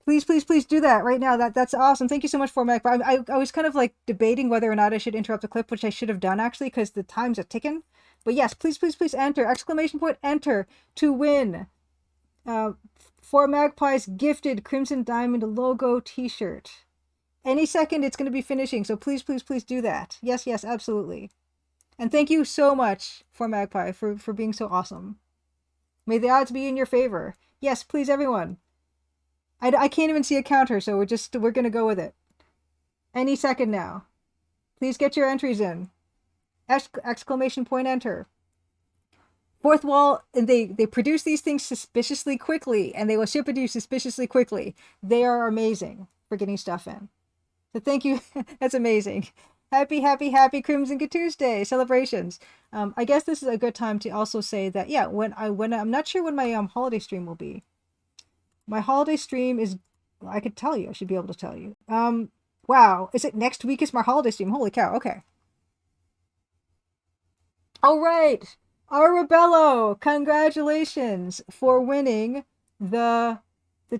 Please do that right now. That's awesome. Thank you so much, 4Magpie. I was kind of like debating whether or not I should interrupt the clip, which I should have done actually, because the times are ticking. But yes, please enter. Enter to win 4Magpie's gifted Crimson Diamond logo t-shirt. Any second it's going to be finishing, so please do that. Yes, absolutely. And thank you so much, 4Magpie, for being so awesome. May the odds be in your favor. Yes, please, everyone. I can't even see a counter, so we're gonna go with it. Any second now. Please get your entries in. Enter. Fourth Wall, and they produce these things suspiciously quickly, and they will ship it to you suspiciously quickly. They are amazing for getting stuff in. So thank you. That's amazing. Happy Crimson Tuesday celebrations. I guess this is a good time to also say that, yeah, when I'm not sure when my holiday stream will be. My holiday stream is, I could tell you, I should be able to tell you. Wow, is it next week is my holiday stream? Holy cow, okay. All right, Arabello, congratulations for winning the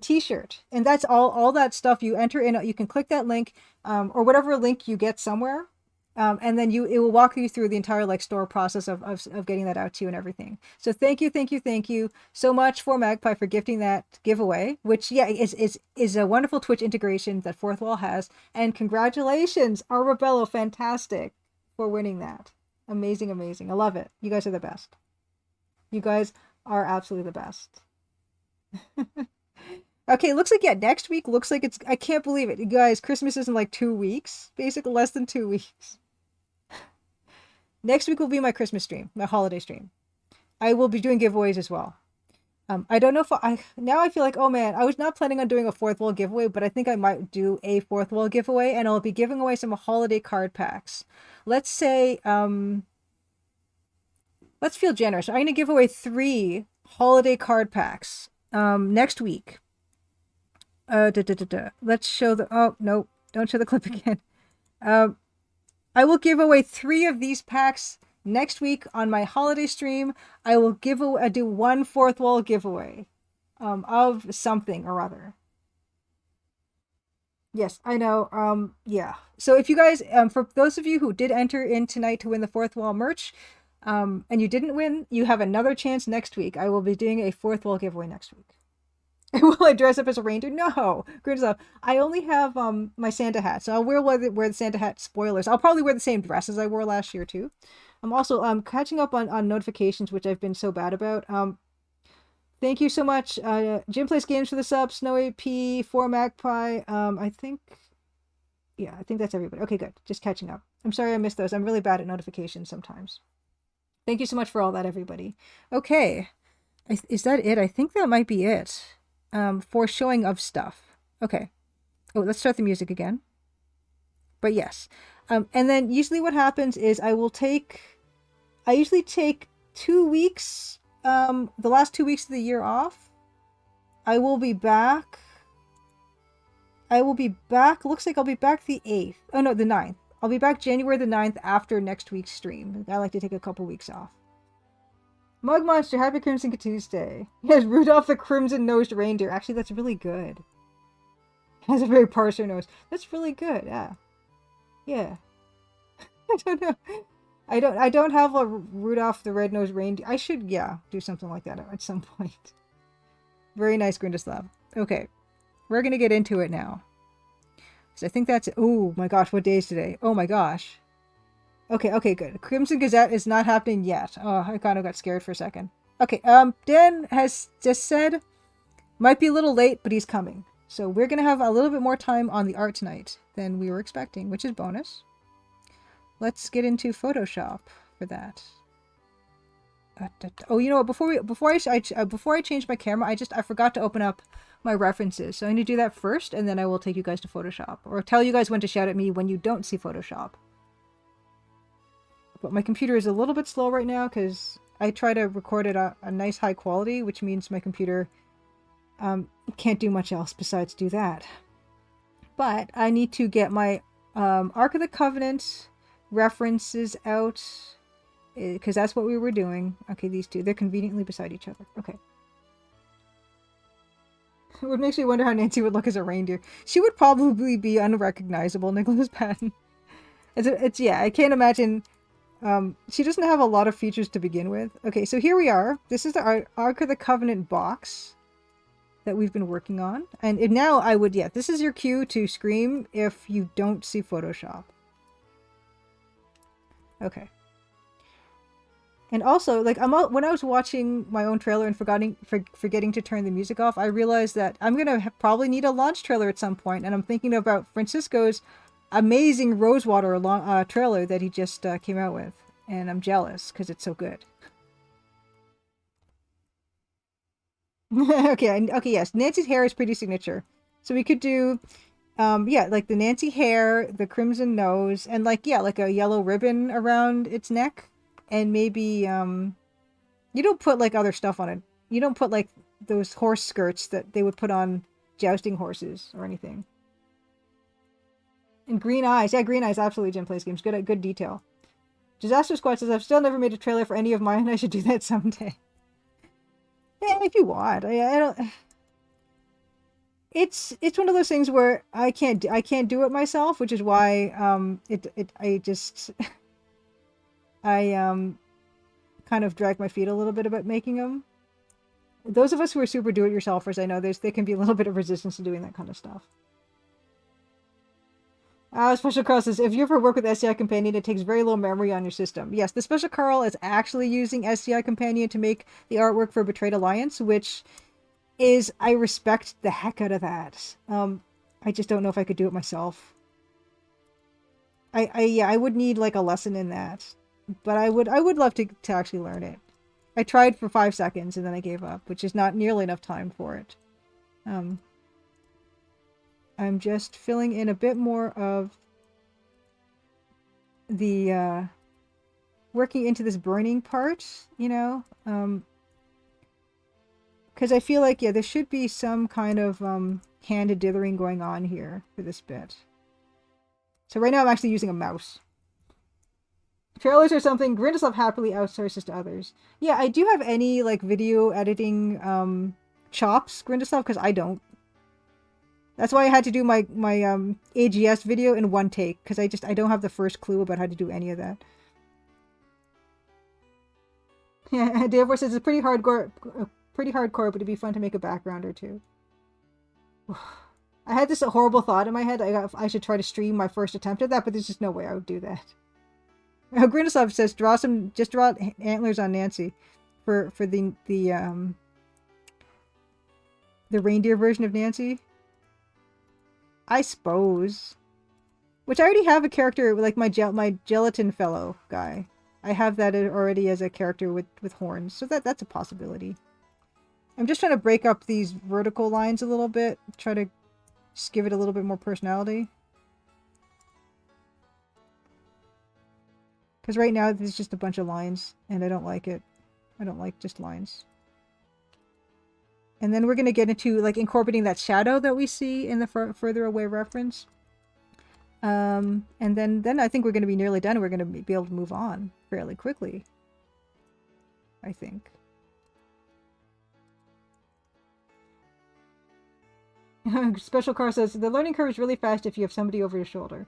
t-shirt. And that's all that stuff you enter in. You can click that link, or whatever link you get somewhere. And then it will walk you through the entire like store process of getting that out to you and everything. So thank you so much, 4Magpie, for gifting that giveaway, which is a wonderful Twitch integration that Fourth Wall has. And congratulations, Arabello, fantastic for winning that. Amazing. I love it. You guys are the best. You guys are absolutely the best. Okay, looks like, yeah, next week looks like I can't believe it. You guys, Christmas is in like 2 weeks, basically less than 2 weeks. Next week will be my Christmas stream, my holiday stream. I will be doing giveaways as well. I don't know if now I feel like, oh man, I was not planning on doing a Fourth Wall giveaway, but I think I might do a Fourth Wall giveaway, and I'll be giving away some holiday card packs. Let's say, let's feel generous. I'm going to give away 3 holiday card packs next week. Let's show oh, no, don't show the clip again. I will give away 3 of these packs next week on my holiday stream. I will do one fourth wall giveaway of something or other. Yes, I know. Yeah. So if you guys, for those of you who did enter in tonight to win the fourth wall merch, and you didn't win, you have another chance next week. I will be doing a fourth wall giveaway next week. Will I dress up as a reindeer? No, Grinch. I only have my Santa hat, so I'll wear the Santa hat spoilers. I'll probably wear the same dress as I wore last year too. I'm also catching up on notifications, which I've been so bad about. Thank you so much, Jim Plays Games for the sub, Snow AP, 4 Magpie. I think that's everybody. Okay, good. Just catching up. I'm sorry I missed those. I'm really bad at notifications sometimes. Thank you so much for all that, everybody. Okay, is that it? I think that might be it. For showing of stuff. Okay. Oh, let's start the music again. But yes. And then usually what happens is I usually take 2 weeks, the last 2 weeks of the year off. I will be back. Looks like I'll be back the 8th. Oh no, the 9th. I'll be back January the 9th after next week's stream. I like to take a couple weeks off. Mug Monster, happy Crimson Tuesday. Yes, Rudolph the Crimson-Nosed Reindeer. Actually, that's really good. Has a very parser nose. That's really good, yeah. Yeah. I don't know. I don't have a Rudolph the Red-Nosed Reindeer. I should, yeah, do something like that at some point. Very nice, Grindaslav. Okay. We're gonna get into it now. So I think that's it. Oh my gosh, what day is today? Oh my gosh. Okay, good. Crimson Gazette is not happening yet. Oh, I kind of got scared for a second. Okay, Dan has just said, might be a little late, but he's coming. So we're going to have a little bit more time on the art tonight than we were expecting, which is bonus. Let's get into Photoshop for that. Oh, you know what? Before I change my camera, I forgot to open up my references. So I need to do that first, and then I will take you guys to Photoshop, or tell you guys when to shout at me when you don't see Photoshop. But my computer is a little bit slow right now because I try to record at a nice high quality, which means my computer can't do much else besides do that. But I need to get my Ark of the Covenant references out because that's what we were doing. Okay, these two, they're conveniently beside each other. Okay. What makes me wonder how Nancy would look as a reindeer. She would probably be unrecognizable, Nicholas Patton. Yeah, I can't imagine. She doesn't have a lot of features to begin with. Okay, so here we are. This is the Ark of the Covenant box that we've been working on. And now this is your cue to scream if you don't see Photoshop. Okay. And also, like, when I was watching my own trailer and forgetting to turn the music off, I realized that I'm going to probably need a launch trailer at some point, and I'm thinking about Francisco's amazing Rosewater trailer that he just came out with, and I'm jealous because it's so good. Okay, yes, Nancy's hair is pretty signature, so we could do, like the Nancy hair, the crimson nose, and like a yellow ribbon around its neck, and maybe you don't put like other stuff on it. You don't put like those horse skirts that they would put on jousting horses or anything. And green eyes. Yeah, green eyes. Absolutely, Jim Plays Games. Good detail. Disaster Squad says, I've still never made a trailer for any of mine. I should do that someday. Yeah, if you want. I don't... It's one of those things where I can't do it myself, which is why I kind of drag my feet a little bit about making them. Those of us who are super do-it-yourselfers, I know there can be a little bit of resistance to doing that kind of stuff. Special Carl says, if you ever work with SCI Companion, it takes very low memory on your system. Yes, the Special Carl is actually using SCI Companion to make the artwork for Betrayed Alliance, which is, I respect the heck out of that. I just don't know if I could do it myself. I would need like a lesson in that. But I would love to actually learn it. I tried for 5 seconds and then I gave up, which is not nearly enough time for it. I'm just filling in a bit more of the working into this burning part, you know, because I feel like, yeah, there should be some kind of handed dithering going on here for this bit. So right now I'm actually using a mouse. Trailers or something, Grindelwald happily outsources to others. Yeah, I do have any like video editing chops, Grindelwald, because I don't. That's why I had to do my AGS video in one take, because I don't have the first clue about how to do any of that. Yeah, Davor says it's pretty hardcore, but it'd be fun to make a background or two. I had this horrible thought in my head. I should try to stream my first attempt at that, but there's just no way I would do that. Grindelwald says just draw antlers on Nancy for the reindeer version of Nancy. I suppose. Which I already have a character like my gelatin fellow guy. I have that already as a character with horns, so that's a possibility. I'm just trying to break up these vertical lines a little bit, try to just give it a little bit more personality. Because right now there's just a bunch of lines, and I don't like it. I don't like just lines. And then we're going to get into like incorporating that shadow that we see in the further away reference. And then I think we're going to be nearly done. We're going to be able to move on fairly quickly, I think. Special Car says, the learning curve is really fast if you have somebody over your shoulder.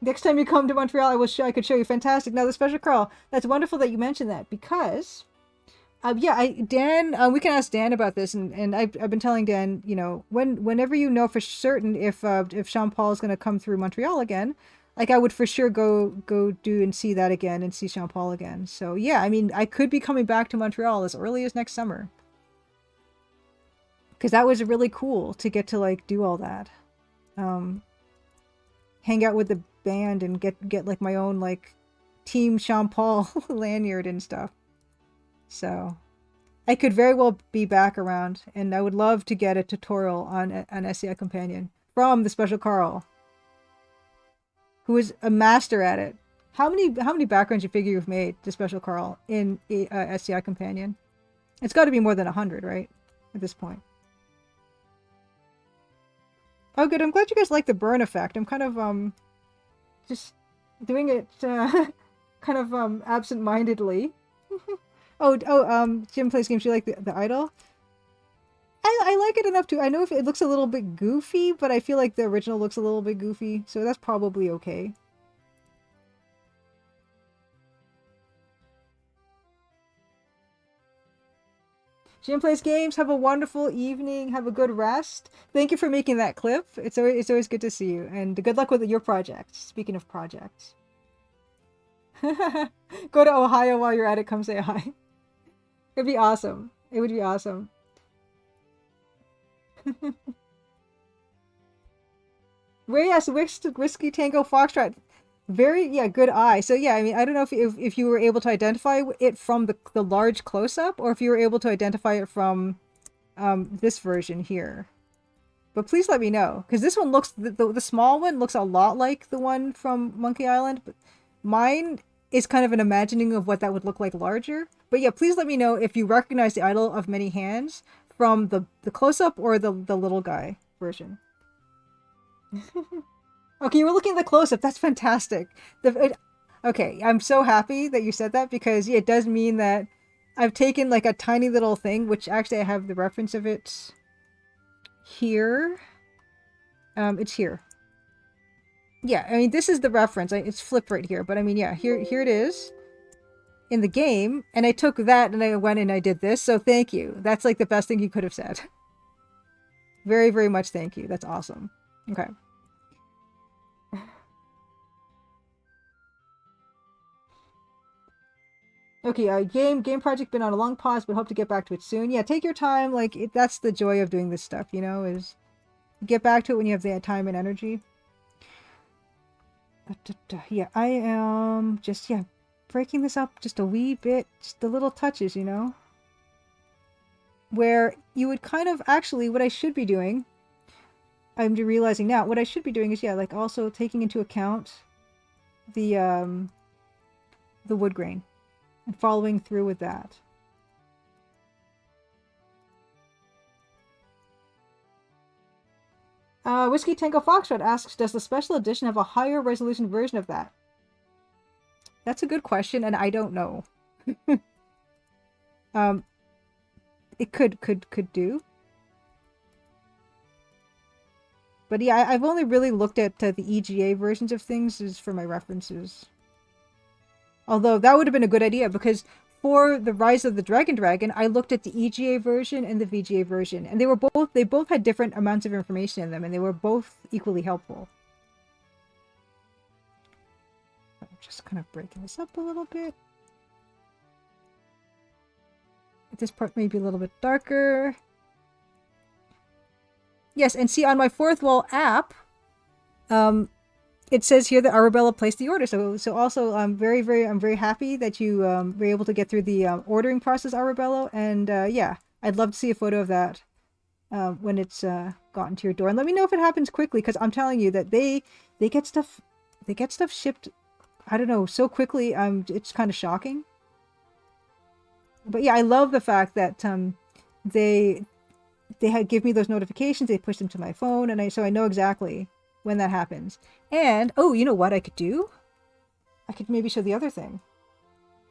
Next time you come to Montreal, I could show you. Fantastic. Now, the Special Carl, that's wonderful that you mentioned that, because... Dan, we can ask Dan about this, and I've been telling Dan, you know, whenever you know for certain if Jean-Paul is going to come through Montreal again, like I would for sure go do and see that again and see Jean-Paul again. So yeah, I mean, I could be coming back to Montreal as early as next summer, because that was really cool to get to like do all that, hang out with the band and get like my own like Team Jean-Paul lanyard and stuff. So I could very well be back around, and I would love to get a tutorial on SCI Companion from the Special Carl, who is a master at it. How many backgrounds you figure you've made to Special Carl in SCI Companion? It's got to be more than 100, right? At this point. Oh, good. I'm glad you guys like the burn effect. I'm kind of just doing it kind of absent-mindedly. Jim plays games. You like the Idol? I like it enough to... I know if it looks a little bit goofy, but I feel like the original looks a little bit goofy, so that's probably okay. Jim plays games. Have a wonderful evening. Have a good rest. Thank you for making that clip. It's always good to see you, and good luck with your project. Speaking of projects. Go to Ohio while you're at it. Come say hi. It'd be awesome. It would be awesome. Well, yes, Whiskey Tango Foxtrot. Very, yeah, good eye. So yeah, I mean, I don't know if you were able to identify it from the large close-up, or if you were able to identify it from this version here. But please let me know, because this one looks, the small one looks a lot like the one from Monkey Island, but mine is kind of an imagining of what that would look like larger. But yeah, please let me know if you recognize the Idol of Many Hands from the close-up or the little guy version. Okay, you were looking at the close-up. That's fantastic. Okay, I'm so happy that you said that, because yeah, it does mean that I've taken like a tiny little thing, which actually I have the reference of it here. It's here. Yeah, I mean, this is the reference. It's flipped right here, but I mean, yeah, here it is in the game, and I took that and I went and I did this, so thank you. That's like the best thing you could have said. Very, very much thank you. That's awesome. Okay. Okay, game project been on a long pause, but hope to get back to it soon. Yeah, take your time. Like, that's the joy of doing this stuff, you know, is get back to it when you have the time and energy. Yeah, I am just, yeah, breaking this up just a wee bit, just the little touches, you know? Where you would kind of, actually, what I should be doing, I'm realizing now, what I should be doing is, yeah, like also taking into account the wood grain and following through with that. Whiskey Tango Foxtrot asks, does the special edition have a higher resolution version of that? That's a good question, and I don't know. It could do. But yeah, I've only really looked at the EGA versions of things as for my references. Although that would have been a good idea, because for the Rise of the Dragon, I looked at the EGA version and the VGA version, and they both had different amounts of information in them, and they were both equally helpful. I'm just kind of breaking this up a little bit. This part may be a little bit darker. Yes, and see on my Fourth Wall app, it says here that Arabella placed the order. So also I'm very happy that you were able to get through the ordering process, Arabella. And yeah, I'd love to see a photo of that when it's gotten to your door. And let me know if it happens quickly, because I'm telling you that they get stuff shipped, I don't know, so quickly. It's kind of shocking. But yeah, I love the fact that they had give me those notifications. They push them to my phone, and so I know exactly when that happens. And oh, you know what I could do? I could maybe show the other thing.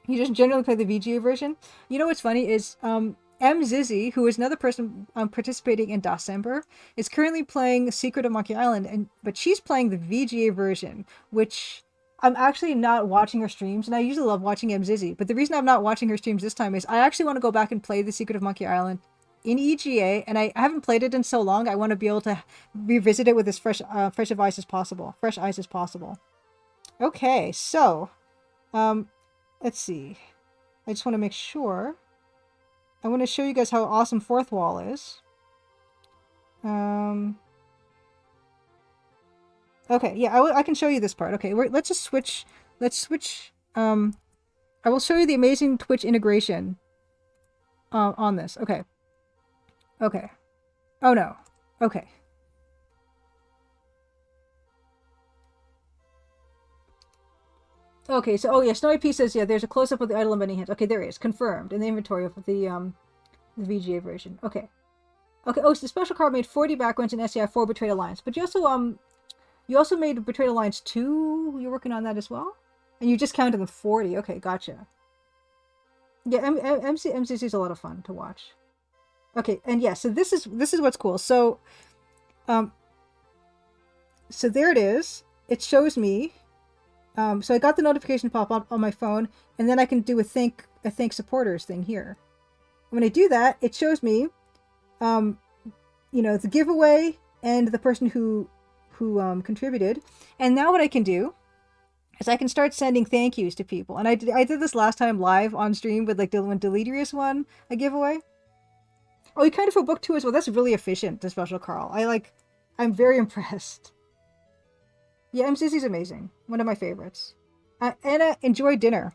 You just generally play the VGA version. You know what's funny is M. Zizzy, who is another person participating in December, is currently playing Secret of Monkey Island, but she's playing the VGA version, which I'm actually not watching her streams, and I usually love watching M. Zizzy, but the reason I'm not watching her streams this time is I actually want to go back and play the Secret of Monkey Island in EGA, and I haven't played it in so long. I want to be able to revisit it with as fresh eyes as possible. Okay, so let's see. I just want to make sure. I want to show you guys how awesome Fourth Wall is. Okay, yeah, I can show you this part. Okay, let's just switch. Let's switch. I will show you the amazing Twitch integration on this. Okay. Okay. Oh no. Okay. Okay, so oh yeah, Snowy P says, yeah, there's a close-up of the idol and bunny hands. Okay, there is. Confirmed in the inventory of the VGA version. Okay. Okay, oh, so the special card made 40 backgrounds in SCI 4 Betrayed Alliance. But you also made Betrayed Alliance 2. You're working on that as well? And you just counted the 40. Okay, gotcha. Yeah, MCC is a lot of fun to watch. Okay, and yeah, so this is what's cool. So so there it is. It shows me. So I got the notification pop up on my phone, and then I can do a thank supporters thing here. When I do that, it shows me, you know, the giveaway and the person who contributed. And now what I can do is I can start sending thank yous to people. And I did this last time live on stream with like when Delirious won a giveaway. Oh, you kind of for book 2 as well. That's really efficient, the special Carl. I'm very impressed. Yeah, MCC's amazing. One of my favorites. Anna, enjoy dinner.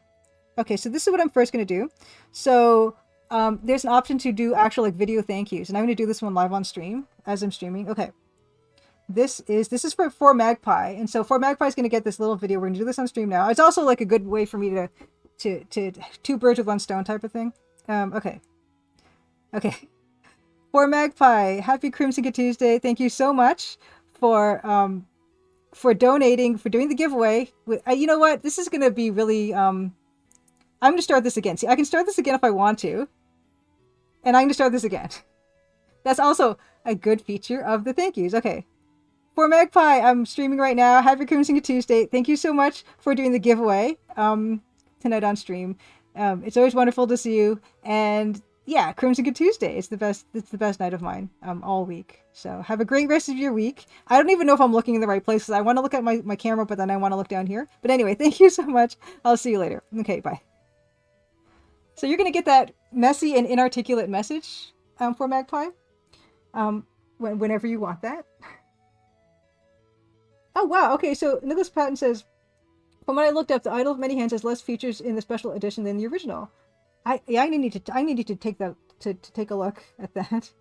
Okay, so this is what I'm first going to do. So there's an option to do actual like video thank yous. And I'm going to do this one live on stream as I'm streaming. Okay. This is for Magpie. And so for Magpie is going to get this little video. We're going to do this on stream now. It's also like a good way for me to two birds with one stone type of thing. Okay. Okay. For Magpie, happy Crimson Tuesday. Thank you so much for donating, for doing the giveaway. You know what? This is going to be really, I'm going to start this again. See, I can start this again if I want to. And I'm going to start this again. That's also a good feature of the thank yous. Okay. For Magpie, I'm streaming right now. Happy Crimson Tuesday. Thank you so much for doing the giveaway tonight on stream. It's always wonderful to see you. And yeah, Crimson Tuesday is the best. It's the best night of mine all week. So have a great rest of your week. I don't even know if I'm looking in the right places. I want to look at my camera, but then I want to look down here. But anyway, thank you so much. I'll see you later. Okay, bye. So you're going to get that messy and inarticulate message for Magpie whenever you want that. Oh, wow. Okay, so Nicholas Patton says, from what I looked up, the Idol of Many Hands has less features in the special edition than the original. I need to take that to take a look at that.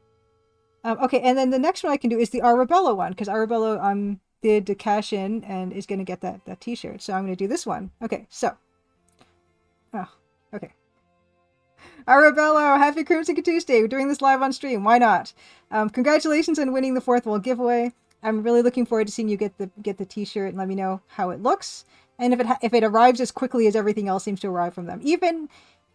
Okay, and then the next one I can do is the Arabella one, because Arabella did cash in and is going to get that t-shirt. So I'm going to do this one. Okay, so. Oh, okay. Arabella, happy Crimson Tuesday. We're doing this live on stream. Why not? Congratulations on winning the Fourth Wall giveaway. I'm really looking forward to seeing you get the t-shirt and let me know how it looks. And if it arrives as quickly as everything else seems to arrive from them, even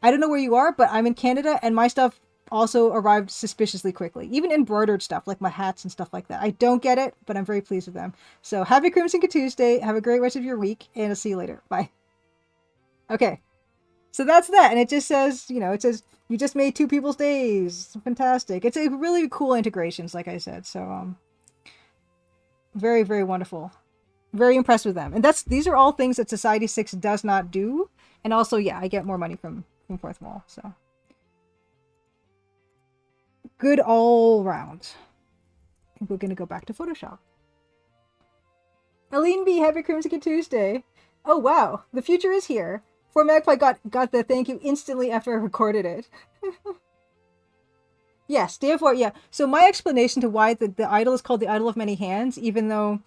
I don't know where you are, but I'm in Canada, and my stuff also arrived suspiciously quickly. Even embroidered stuff like my hats and stuff like that. I don't get it, but I'm very pleased with them. So happy Crimson Tuesday. Have a great rest of your week, and I'll see you later. Bye. Okay. So that's that, and it just says, it says you just made two people's days. Fantastic. It's a really cool integrations, like I said. So very, very wonderful. Very impressed with them. And these are all things that Society 6 does not do. And also, yeah, I get more money from Fourth Wall, so good all round. I think we're gonna go back to Photoshop. Aline B, happy Crimson Tuesday. Oh wow, the future is here. For Magpie got the thank you instantly after I recorded it. Yes, therefore, yeah. So my explanation to why the idol is called the Idol of Many Hands, even though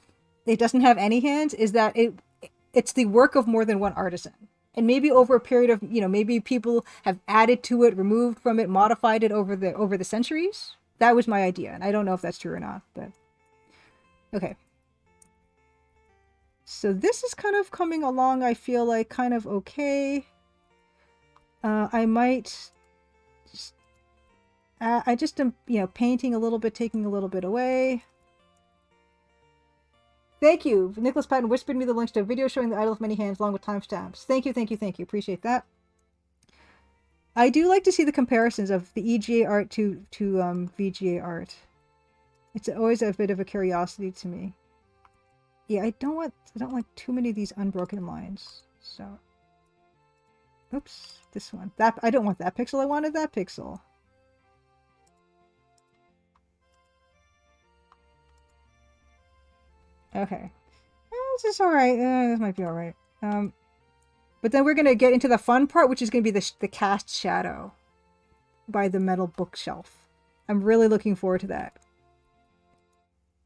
it doesn't have any hands, is that it's the work of more than one artisan. And maybe over a period of, maybe people have added to it, removed from it, modified it over the centuries. That was my idea, and I don't know if that's true or not, but okay. So this is kind of coming along, I feel like, kind of okay. I might I just am, painting a little bit, taking a little bit away. Thank you. Nicholas Patton whispered me the links to a video showing the Idol of Many Hands along with timestamps. Thank you, thank you, thank you. Appreciate that. I do like to see the comparisons of the EGA art to VGA art. It's always a bit of a curiosity to me. Yeah, I don't like too many of these unbroken lines. So, oops, this one. I don't want that pixel. I wanted that pixel. Okay. This is alright. This might be alright. But then we're going to get into the fun part, which is going to be the cast shadow by the metal bookshelf. I'm really looking forward to that.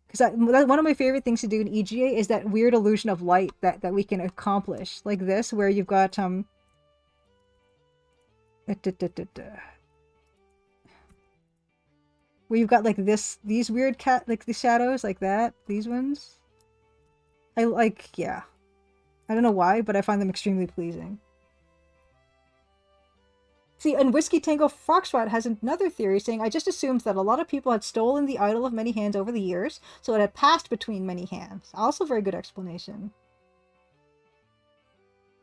Because one of my favorite things to do in EGA is that weird illusion of light that we can accomplish. Like this, where you've got, where you've got like these weird like the shadows like that, these ones. Yeah. I don't know why, but I find them extremely pleasing. See, and Whiskey Tango Foxtrot has another theory saying, I just assumed that a lot of people had stolen the Idol of Many Hands over the years, so it had passed between many hands. Also very good explanation.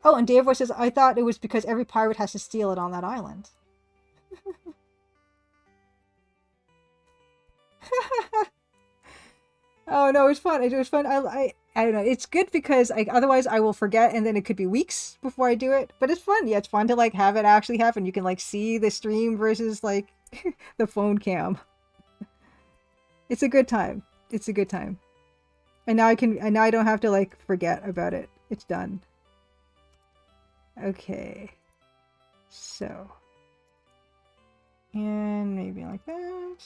Oh, and Dave Voice says, I thought it was because every pirate has to steal it on that island. Oh no, it's fun. It was fun. I don't know. It's good because otherwise I will forget, and then it could be weeks before I do it. But it's fun. Yeah, it's fun to like have it actually happen. You can like see the stream versus like the phone cam. It's a good time. It's a good time. And now I don't have to like forget about it. It's done. Okay. So. And maybe like that.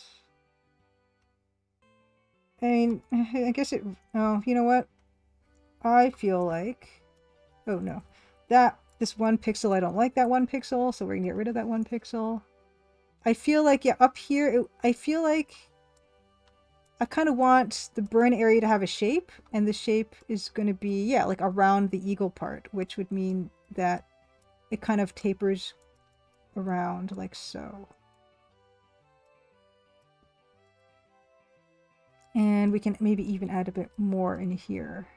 I mean, I guess it... Oh, you know what? I feel like... Oh, no. This one pixel, I don't like that one pixel, so we're gonna get rid of that one pixel. I feel like, yeah, up here, I feel like... I kind of want the burn area to have a shape, and the shape is going to be, yeah, like around the eagle part, which would mean that it kind of tapers around, like so. And we can maybe even add a bit more in here.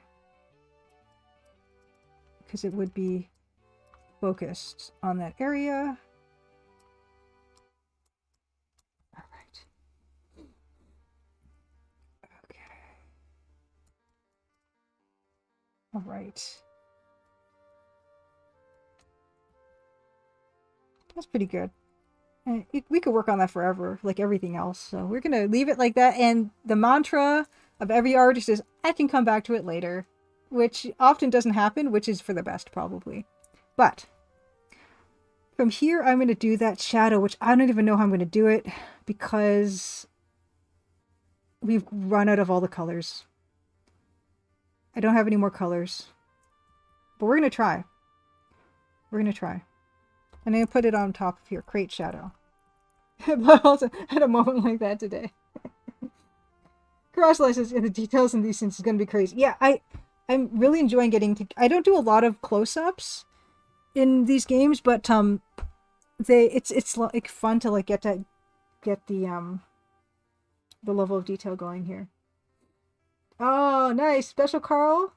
Because it would be focused on that area. Alright. Okay. Alright. That's pretty good. We could work on that forever, like everything else. So we're going to leave it like that. And the mantra of every artist is, I can come back to it later. Which often doesn't happen, which is for the best, probably. But from here, I'm going to do that shadow, which I don't even know how I'm going to do it. Because we've run out of all the colors. I don't have any more colors. But we're going to try. We're going to try. And I'm going to put it on top of here. Create shadow. I also had a moment like that today. Cross slices and the details in these things is going to be crazy. Yeah, I'm really enjoying getting to. I don't do a lot of close-ups in these games, but it's like fun to like get the level of detail going here. Oh, nice. Special Carl.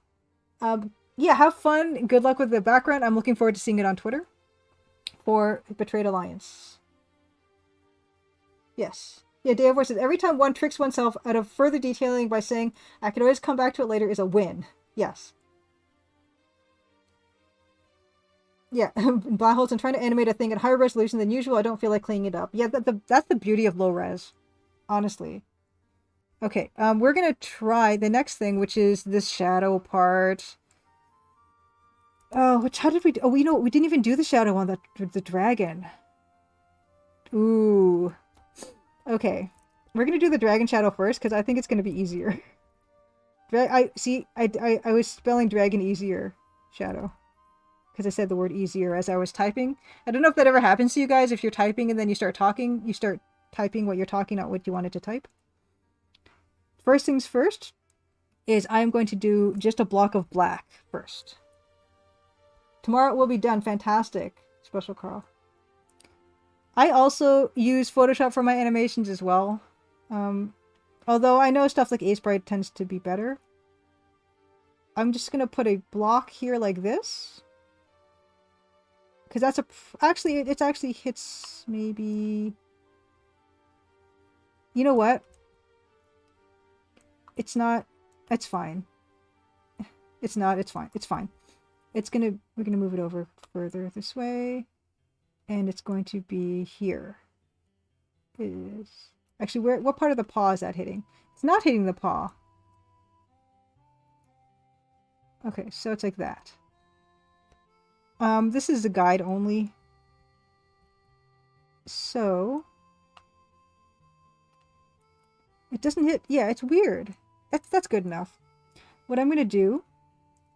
Yeah, have fun. Good luck with the background. I'm looking forward to seeing it on Twitter for Betrayed Alliance. Yes. Yeah, Dave says every time one tricks oneself out of further detailing by saying, I can always come back to it later is a win. Yes. Yeah, Blackholes, I'm trying to animate a thing at higher resolution than usual. I don't feel like cleaning it up. Yeah, that's the beauty of low res, honestly. Okay, we're gonna try the next thing, which is this shadow part. Oh, how did we do? Oh, you know, we didn't even do the shadow on the dragon. Ooh. Okay. We're gonna do the dragon shadow first, because I think it's gonna be easier. I was spelling dragon easier shadow. Because I said the word easier as I was typing. I don't know if that ever happens to you guys. If you're typing and then you start talking, you start typing what you're talking, not what you wanted to type. First things first is I'm going to do just a block of black first. Tomorrow it will be done. Fantastic. Special Carl. I also use Photoshop for my animations as well. Although I know stuff like Aseprite tends to be better. I'm just going to put a block here like this. Because that's actually, it actually hits maybe... You know what? It's not... It's fine. It's not, it's fine. It's fine. We're gonna move it over further this way. And it's going to be here. It is... Actually, what part of the paw is that hitting? It's not hitting the paw. Okay, so it's like that. This is a guide only. So... It doesn't hit... Yeah, it's weird. That's good enough. What I'm going to do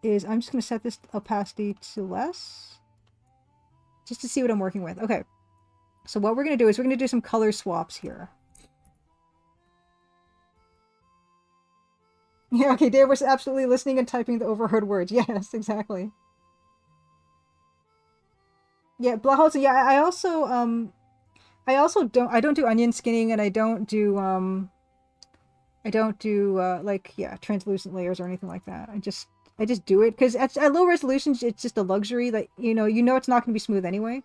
is I'm just going to set this opacity to less. Just to see what I'm working with. Okay. So what we're going to do is we're going to do some color swaps here. Yeah, okay, Dave was absolutely listening and typing the overheard words. Yes, exactly. Yeah, Blahausen, yeah, I also don't do onion skinning, and I don't do like, yeah, translucent layers or anything like that. I just do it because at low resolutions it's just a luxury that you know it's not going to be smooth anyway,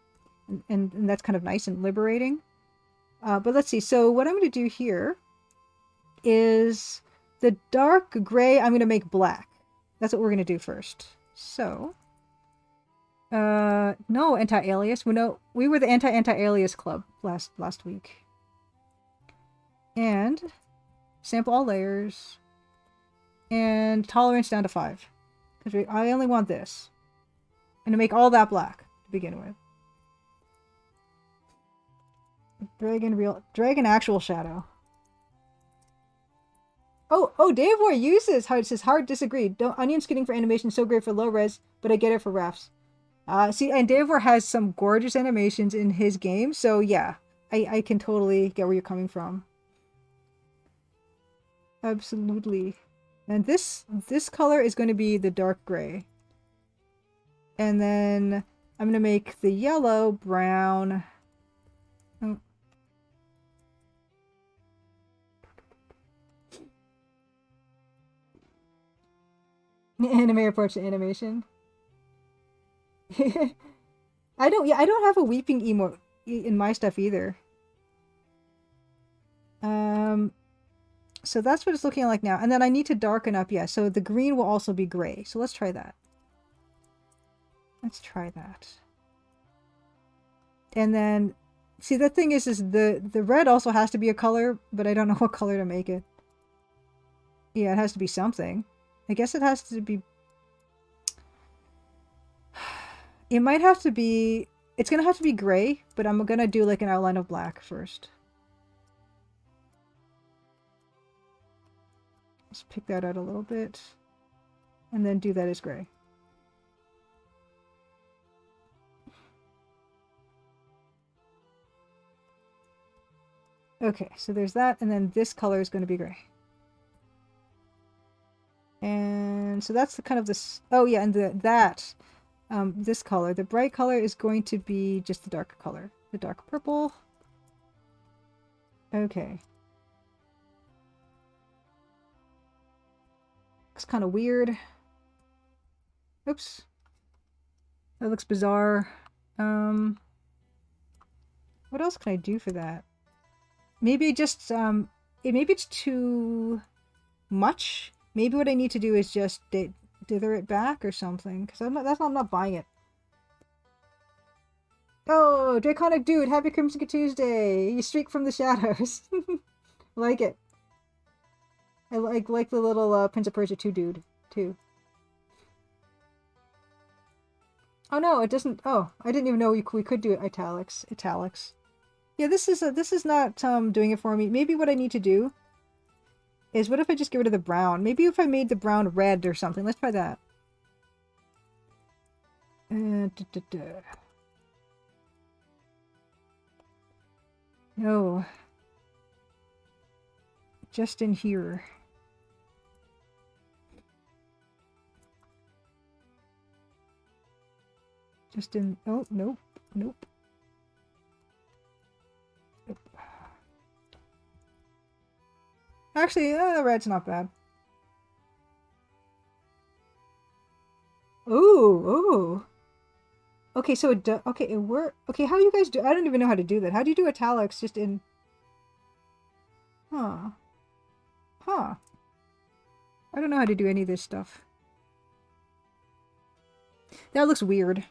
and that's kind of nice and liberating. But let's see. So what I'm going to do here is the dark gray I'm going to make black. That's what we're going to do first. So no anti-alias. We were the anti-alias club last week. And sample all layers. And tolerance down to 5. Because I only want this. And to make all that black to begin with. Dragon actual shadow. Oh, Dave War uses how it says hard disagreed. Don't onion skinning for animation so great for low res, but I get it for refs. See, and Dave War has some gorgeous animations in his game, so yeah, I can totally get where you're coming from. Absolutely. And this color is going to be the dark gray. And then I'm going to make the yellow brown. Oh. Anime approach to animation. I don't have a weeping emote in my stuff either. So that's what it's looking like now. And then I need to darken up, yeah. So the green will also be gray. So let's try that. Let's try that. And then, see, the thing is the red also has to be a color, but I don't know what color to make it. Yeah, it has to be something. I guess it has to be... It might have to be... It's gonna have to be gray, but I'm gonna do like an outline of black first. Let's pick that out a little bit. And then do that as gray. Okay, so there's that, and then this color is going to be gray. And And so that's the kind of this. Oh yeah, and this color, the bright color is going to be just the dark color, the dark purple. Okay. Looks kind of weird. Oops. That looks bizarre. What else can I do for that? Maybe just maybe it's too much. Maybe what I need to do is just dither it back or something, because I'm not buying it. Oh, Draconic Dude, happy Crimson Tuesday! You streak from the shadows. Like it. I like the little Prince of Persia 2 dude too. Oh no, it doesn't. Oh, I didn't even know we could do it italics. Yeah, this is not doing it for me. Maybe what I need to do is, what if I just get rid of the brown? Maybe if I made the brown red or something. Let's try that. No. Just in here. Just in... Oh, nope. Nope. Nope. Actually, the red's not bad. Ooh, ooh. Okay, so it does... Okay, it worked. Okay, how do you guys do... I don't even know how to do that. How do you do italics just in... Huh. Huh. I don't know how to do any of this stuff. That looks weird.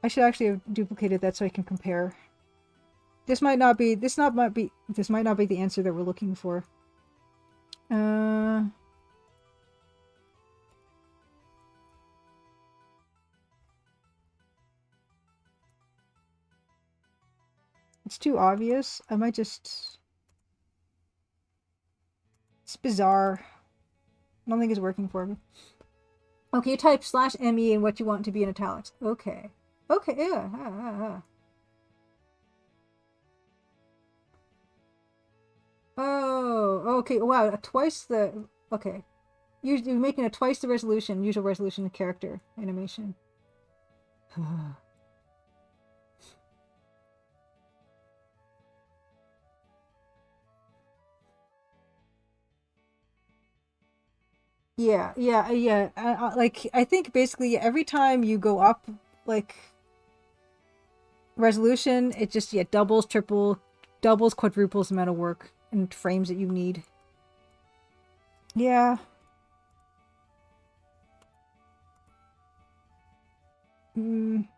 I should actually have duplicated that so I can compare. This might not be the answer that we're looking for. It's too obvious. I might just... It's bizarre. I don't think it's working for me. Okay, you type /ME and what you want to be in italics. Okay. Okay, yeah. Oh, okay, wow, twice the... Okay. You're making a twice the resolution, usual resolution character animation. Yeah. Like, I think basically every time you go up, like, resolution, it just, doubles, quadruples the amount of work and frames that you need. Yeah. I'm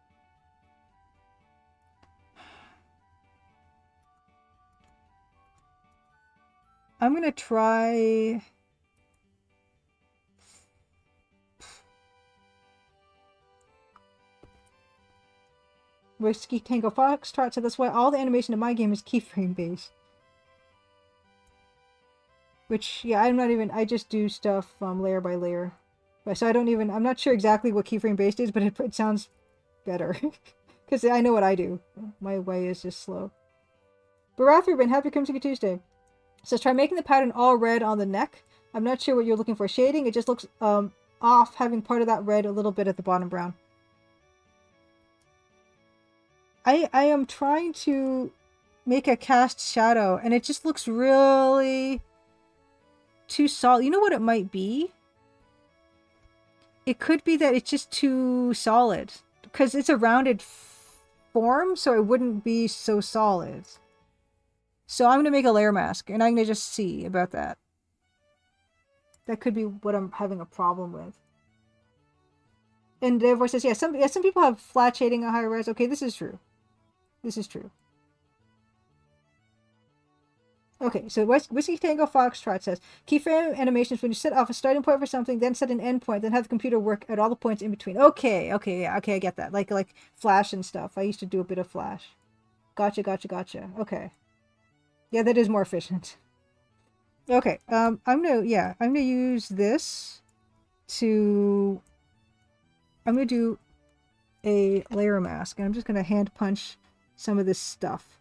gonna try... Whiskey Tango Foxtrot, so that's why all the animation in my game is keyframe based. Which, yeah, I just do stuff layer by layer. So I'm not sure exactly what keyframe based is, but it sounds better. Because I know what I do. My way is just slow. Barathruben, happy Crimson Tuesday. Says, try making the pattern all red on the neck. I'm not sure what you're looking for. Shading, it just looks off, having part of that red a little bit at the bottom brown. I am trying to make a cast shadow, and it just looks really too solid. You know what it might be? It could be that it's just too solid, because it's a rounded form, so it wouldn't be so solid. So I'm going to make a layer mask, and I'm going to just see about that. That could be what I'm having a problem with. And Devorah says, yeah, some people have flat shading on higher res. Okay, this is true. This is true. Okay, so Whiskey Tango Foxtrot says, keyframe animations when you set off a starting point for something, then set an end point, then have the computer work at all the points in between. Okay, I get that. Like Flash and stuff. I used to do a bit of Flash. Gotcha. Okay. Yeah, that is more efficient. Okay, I'm gonna use this to... I'm gonna do a layer mask, and I'm just gonna hand punch some of this stuff.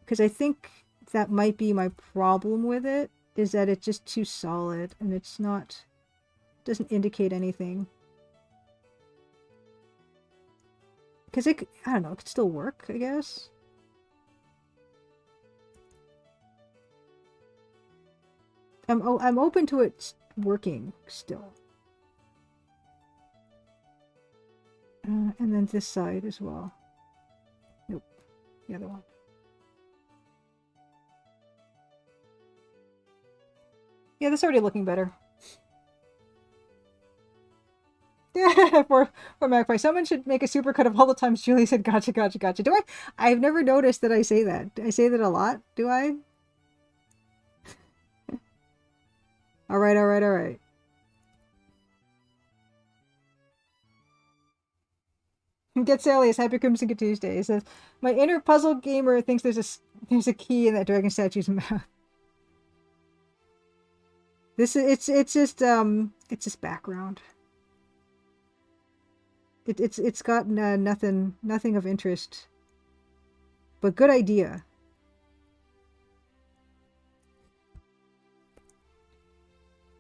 because I think that might be my problem with it, is that it's just too solid and it's not, doesn't indicate anything. Because I don't know, it could still work, I guess. I'm open to it working still. And then this side as well. Nope, the other one. Yeah, that's already looking better. Yeah, for Magpie. Someone should make a supercut of all the times Julie said gotcha, gotcha, gotcha. Do I? I've never noticed that I say that. I say that a lot, do I? Alright, alright, alright. Get Sally's Happy Crimson Tuesday. It says, my inner puzzle gamer thinks there's a key in that dragon statue's mouth. This is it's just background. It's got nothing of interest, but good idea.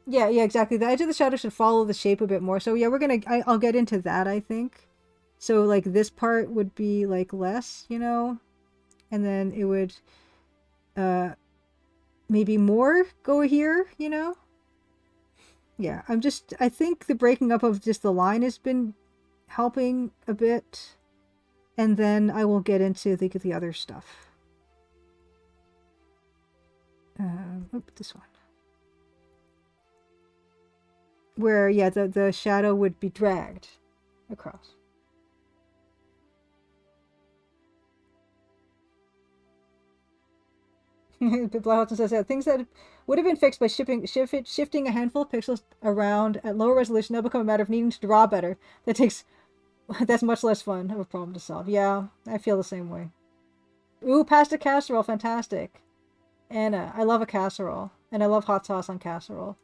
Yeah, exactly. The edge of the shadow should follow the shape a bit more. So yeah, I'll get into that, I think. So like this part would be like less, you know, and then it would maybe more go here, you know. Yeah, I think the breaking up of just the line has been helping a bit, and then I will get into the other stuff. This one. Where, yeah, the shadow would be dragged across. Blauhausen says that things that would have been fixed by shifting a handful of pixels around at lower resolution now become a matter of needing to draw better. That's much less fun of a problem to solve. Yeah, I feel the same way. Ooh, pasta casserole, fantastic. Anna, I love a casserole, and I love hot sauce on casserole.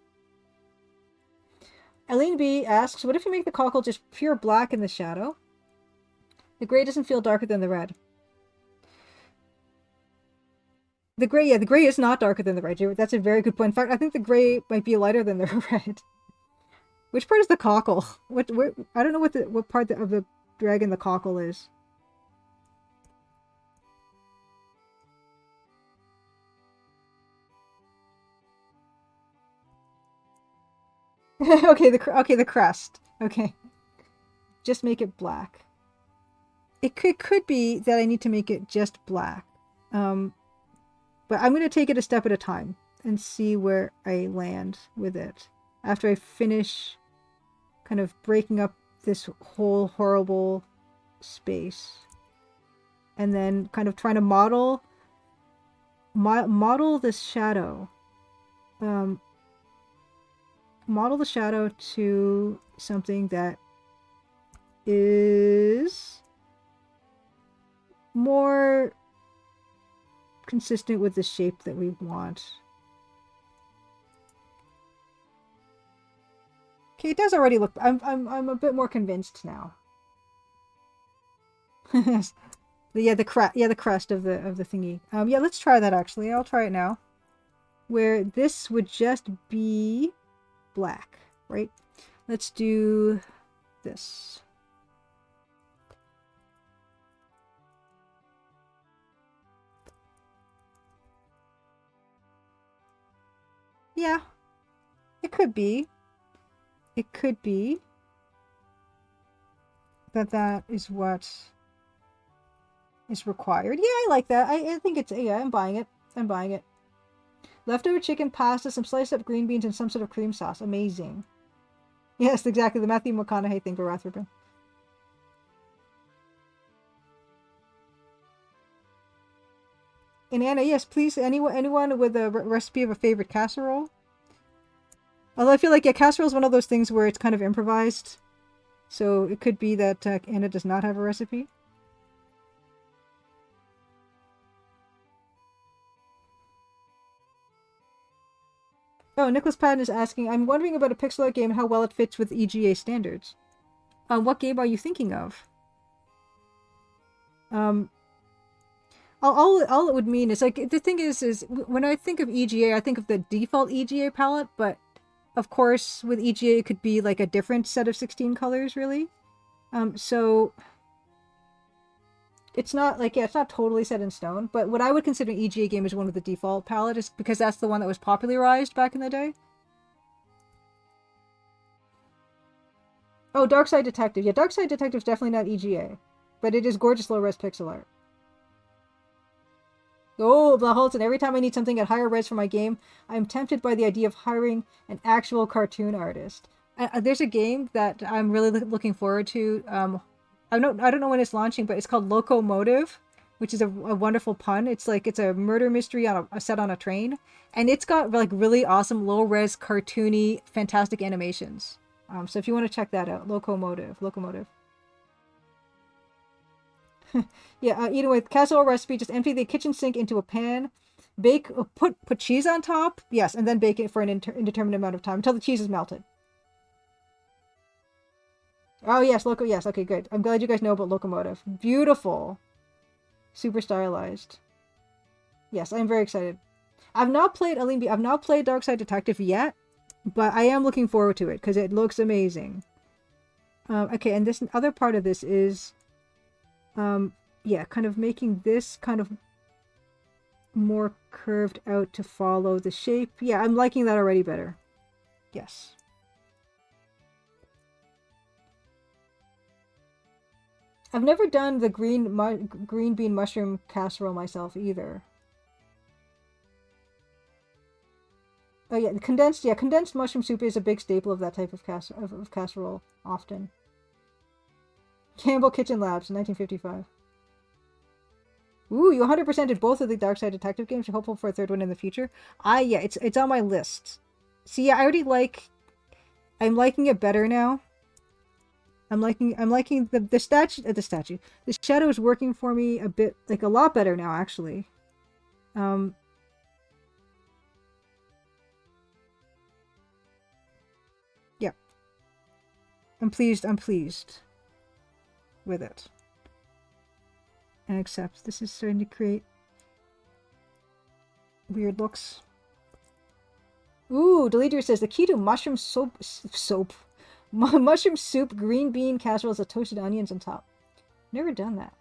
Eileen B asks, what if you make the cockle just pure black in the shadow? The gray doesn't feel darker than the red. The gray is not darker than the red. That's a very good point. In fact, I think the gray might be lighter than the red. Which part is the cockle? I don't know what part of the dragon the cockle is. Okay, the crest. Okay. Just make it black. It could be that I need to make it just black. But I'm going to take it a step at a time and see where I land with it. After I finish kind of breaking up this whole horrible space. And then kind of trying to model this shadow. Model the shadow to something that is more consistent with the shape that we want. Okay, it does already look. I'm a bit more convinced now. The crest of the thingy. Yeah, let's try that actually. I'll try it now. Where this would just be black, right? Let's do this. Yeah, it could be. It could be that is what is required. Yeah, I like that. I think it's, yeah, I'm buying it. I'm buying it. Leftover chicken, pasta, some sliced up green beans, and some sort of cream sauce. Amazing. Yes, exactly. The Matthew McConaughey thing for Rathrubin. And Anna, yes, please, anyone with a recipe of a favorite casserole? Although I feel like, yeah, casserole is one of those things where it's kind of improvised. So it could be that Anna does not have a recipe. Oh, Nicholas Patton is asking, I'm wondering about a pixel art game and how well it fits with EGA standards. What game are you thinking of? all it would mean is like the thing is when I think of EGA, I think of the default EGA palette, but of course with EGA it could be like a different set of 16 colors, really. So it's not like, yeah, it's not totally set in stone, but what I would consider an EGA game is one with the default palette, is because that's the one that was popularized back in the day. Oh, Darkside Detective. Yeah, Darkside Detective is definitely not EGA, but it is gorgeous low-res pixel art. Oh, Blaholton, every time I need something at higher res for my game, I'm tempted by the idea of hiring an actual cartoon artist. There's a game that I'm really looking forward to. I don't know when it's launching, but it's called Locomotive, which is a wonderful pun. It's like it's a murder mystery on a set on a train, and it's got like really awesome low-res cartoony fantastic animations. So if you want to check that out, Locomotive. Yeah, eat with casserole recipe. Just empty the kitchen sink into a pan, bake, put cheese on top. Yes, and then bake it for an indeterminate amount of time until the cheese is melted. Oh yes, yes. Okay, good. I'm glad you guys know about Locomotive. Beautiful, super stylized. Yes, I'm very excited. I've not played Alimbi. I've not played Darkside Detective yet, but I am looking forward to it because it looks amazing. Okay, and this other part of this is, yeah, kind of making this kind of more curved out to follow the shape. Yeah, I'm liking that already better. Yes. I've never done the green bean mushroom casserole myself either. Oh yeah, condensed mushroom soup is a big staple of that type of casserole often. Campbell Kitchen Labs, 1955. Ooh, you 100%ed both of the Darkside Detective games. You're hopeful for a third one in the future. Yeah, it's on my list. See, yeah, I'm liking it better now. I'm liking the shadow is working for me a bit, like a lot better now, actually. Yeah. I'm pleased with it. And except this is starting to create weird looks. Ooh, Deleter says the key to mushroom mushroom soup, green bean casserole is toasted onions on top. Never done that.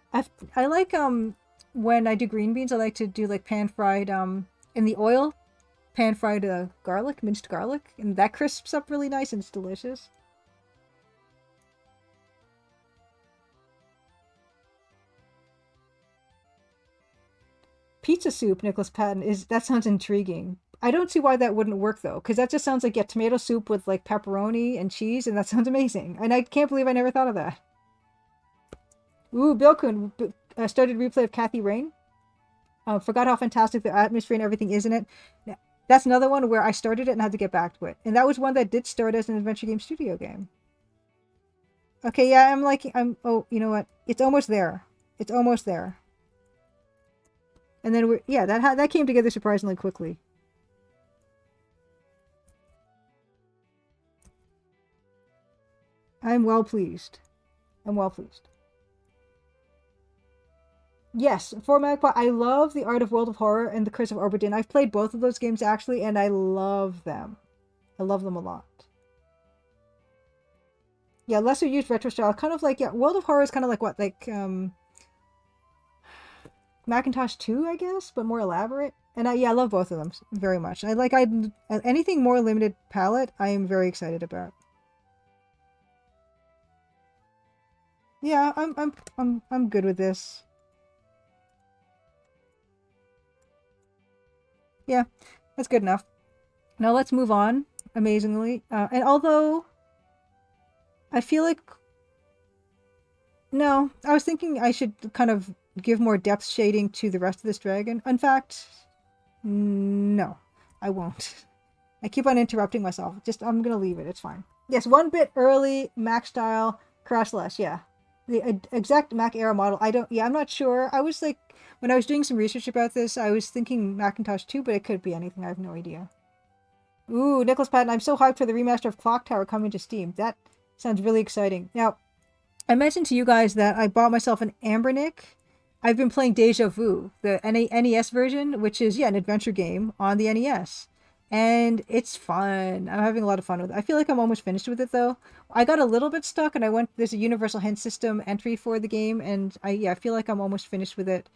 I like when I do green beans, I like to do like pan fried in the oil, pan fried garlic, minced garlic, and that crisps up really nice and it's delicious. Pizza soup, Nicholas Patton, that sounds intriguing. I don't see why that wouldn't work though, because that just sounds like, yeah, tomato soup with like pepperoni and cheese, and that sounds amazing. And I can't believe I never thought of that. Ooh, Bilkun started replay of Kathy Rain. Forgot how fantastic the atmosphere and everything is in it. That's another one where I started it and had to get back to it. And that was one that did start as an Adventure Game Studio game. Okay, yeah, oh, you know what? It's almost there. It's almost there. And then that came together surprisingly quickly. I'm well pleased. Yes, for Magpie, I love the Art of World of Horror and the Curse of Obra I've played both of those games actually, and I love them. I love them a lot. Yeah, lesser used retro style, kind of like, yeah, World of Horror is kind of like what, like Macintosh 2, I guess, but more elaborate. And I love both of them very much. Anything more limited palette, I am very excited about. Yeah, I'm good with this. Yeah, that's good enough. Now let's move on, amazingly. And although I feel like... No, I was thinking I should kind of give more depth shading to the rest of this dragon. In fact, no, I won't. I keep on interrupting myself. I'm gonna leave it. It's fine. Yes, 1-bit early Mac style Crashlash. Yeah, the exact Mac era model. I'm not sure. I was like, when I was doing some research about this, I was thinking Macintosh 2, but it could be anything. I have no idea. Ooh, Nicholas Patton, I'm so hyped for the remaster of Clock Tower coming to Steam. That sounds really exciting. Now, I mentioned to you guys that I bought myself an Anbernic I've been playing Deja Vu, the NES version, which is an adventure game on the NES, and it's fun. I'm having a lot of fun with it. I feel like I'm almost finished with it though. I got a little bit stuck, and I went. There's a Universal Hint System entry for the game, and I feel like I'm almost finished with it.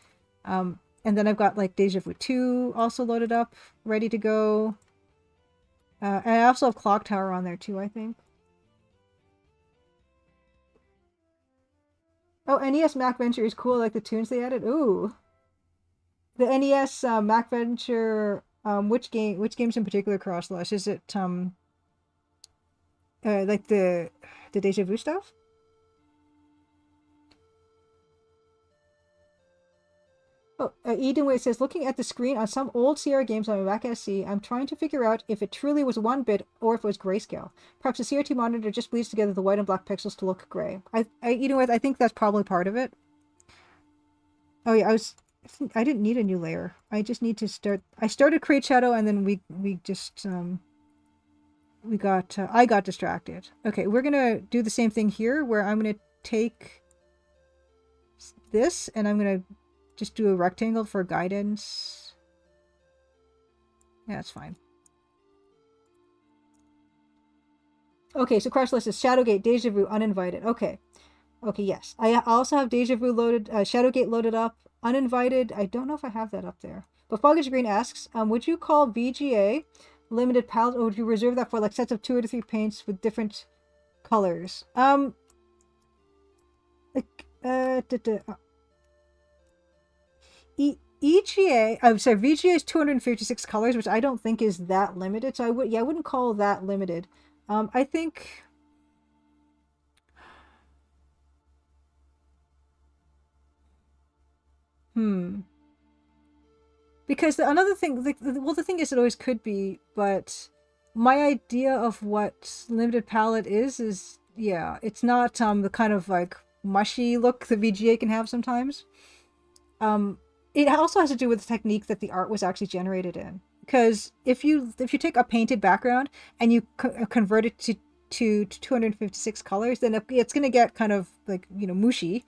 And then I've got like Deja Vu 2 also loaded up, ready to go. And I also have Clock Tower on there too, I think. Oh, NES Mac Venture is cool, like the tunes they added. Ooh. The NES Mac Venture, which games in particular, Crosslash? Is it like the Deja Vu stuff? Oh, Eden Way says, looking at the screen on some old Sierra games on my Mac SC, I'm trying to figure out if it truly was 1-bit or if it was grayscale. Perhaps the CRT monitor just bleeds together the white and black pixels to look gray. Eden Way, I think that's probably part of it. Oh yeah, I didn't need a new layer. I just need to start. I started Create Shadow, and then we just I got distracted. Okay, we're gonna do the same thing here, where I'm gonna take this, and I'm gonna just do a rectangle for guidance. Yeah, that's fine. Okay, so crash list is Shadowgate, Deja Vu, Uninvited. Okay. Okay, yes. I also have Deja Vu loaded, Shadowgate loaded up. Uninvited, I don't know if I have that up there. But Foggish Green asks, would you call VGA limited palette, or would you reserve that for like sets of 2 or 3 paints with different colors? EGA, I'm sorry, VGA is 256 colors, which I don't think is that limited. So I wouldn't call that limited. I think. Because another thing, the thing is, it always could be, but my idea of what limited palette is it's not the kind of like mushy look the VGA can have sometimes. It also has to do with the technique that the art was actually generated in. Because if you take a painted background and you convert it to 256 colors, then it's going to get kind of like, mushy.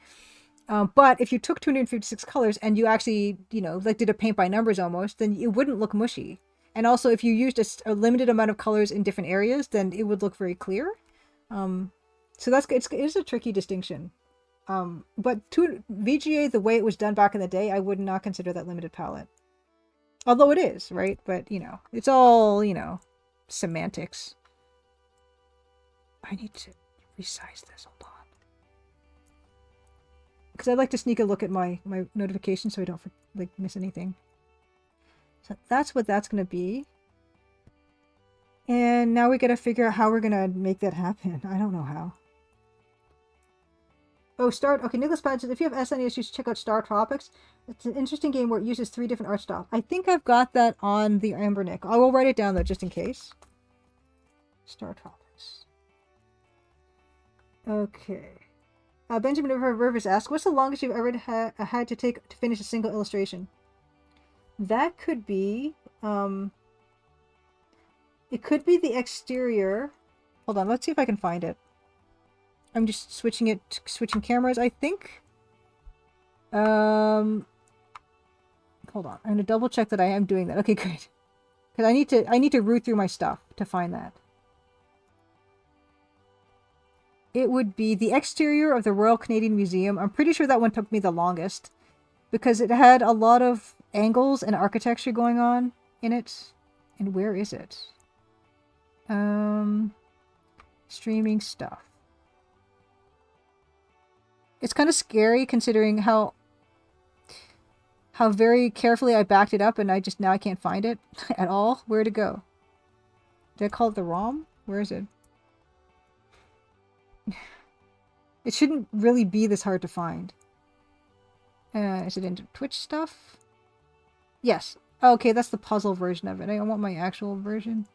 But if you took 256 colors and you actually, like did a paint by numbers almost, then it wouldn't look mushy. And also, if you used a limited amount of colors in different areas, then it would look very clear. So it's a tricky distinction. But VGA, the way it was done back in the day, I would not consider that limited palette. Although it is, right? But, it's all, semantics. I need to resize this. Hold on. Because I'd like to sneak a look at my notifications so I don't miss anything. So that's what that's going to be. And now we got to figure out how we're going to make that happen. I don't know how. Oh, okay, Nicholas Patton says, if you have SNES, you should check out Star Tropics. It's an interesting game where it uses 3 different art styles. I think I've got that on the Ambernick. I will write it down, though, just in case. Star Tropics. Okay. Benjamin Rivers asks, what's the longest you've ever had to take to finish a single illustration? That could be, it could be the exterior. Hold on, let's see if I can find it. I'm just switching cameras, I think. Hold on. I'm gonna double check that I am doing that. Okay, great. Because I need to root through my stuff to find that. It would be the exterior of the Royal Canadian Museum. I'm pretty sure that one took me the longest because it had a lot of angles and architecture going on in it. And where is it? Streaming stuff. It's kind of scary considering how very carefully I backed it up, and I can't find it at all. Where'd it go? Did I call it the ROM? Where is it? It shouldn't really be this hard to find. Is it into Twitch stuff? Yes. Okay, that's the puzzle version of it. I want my actual version.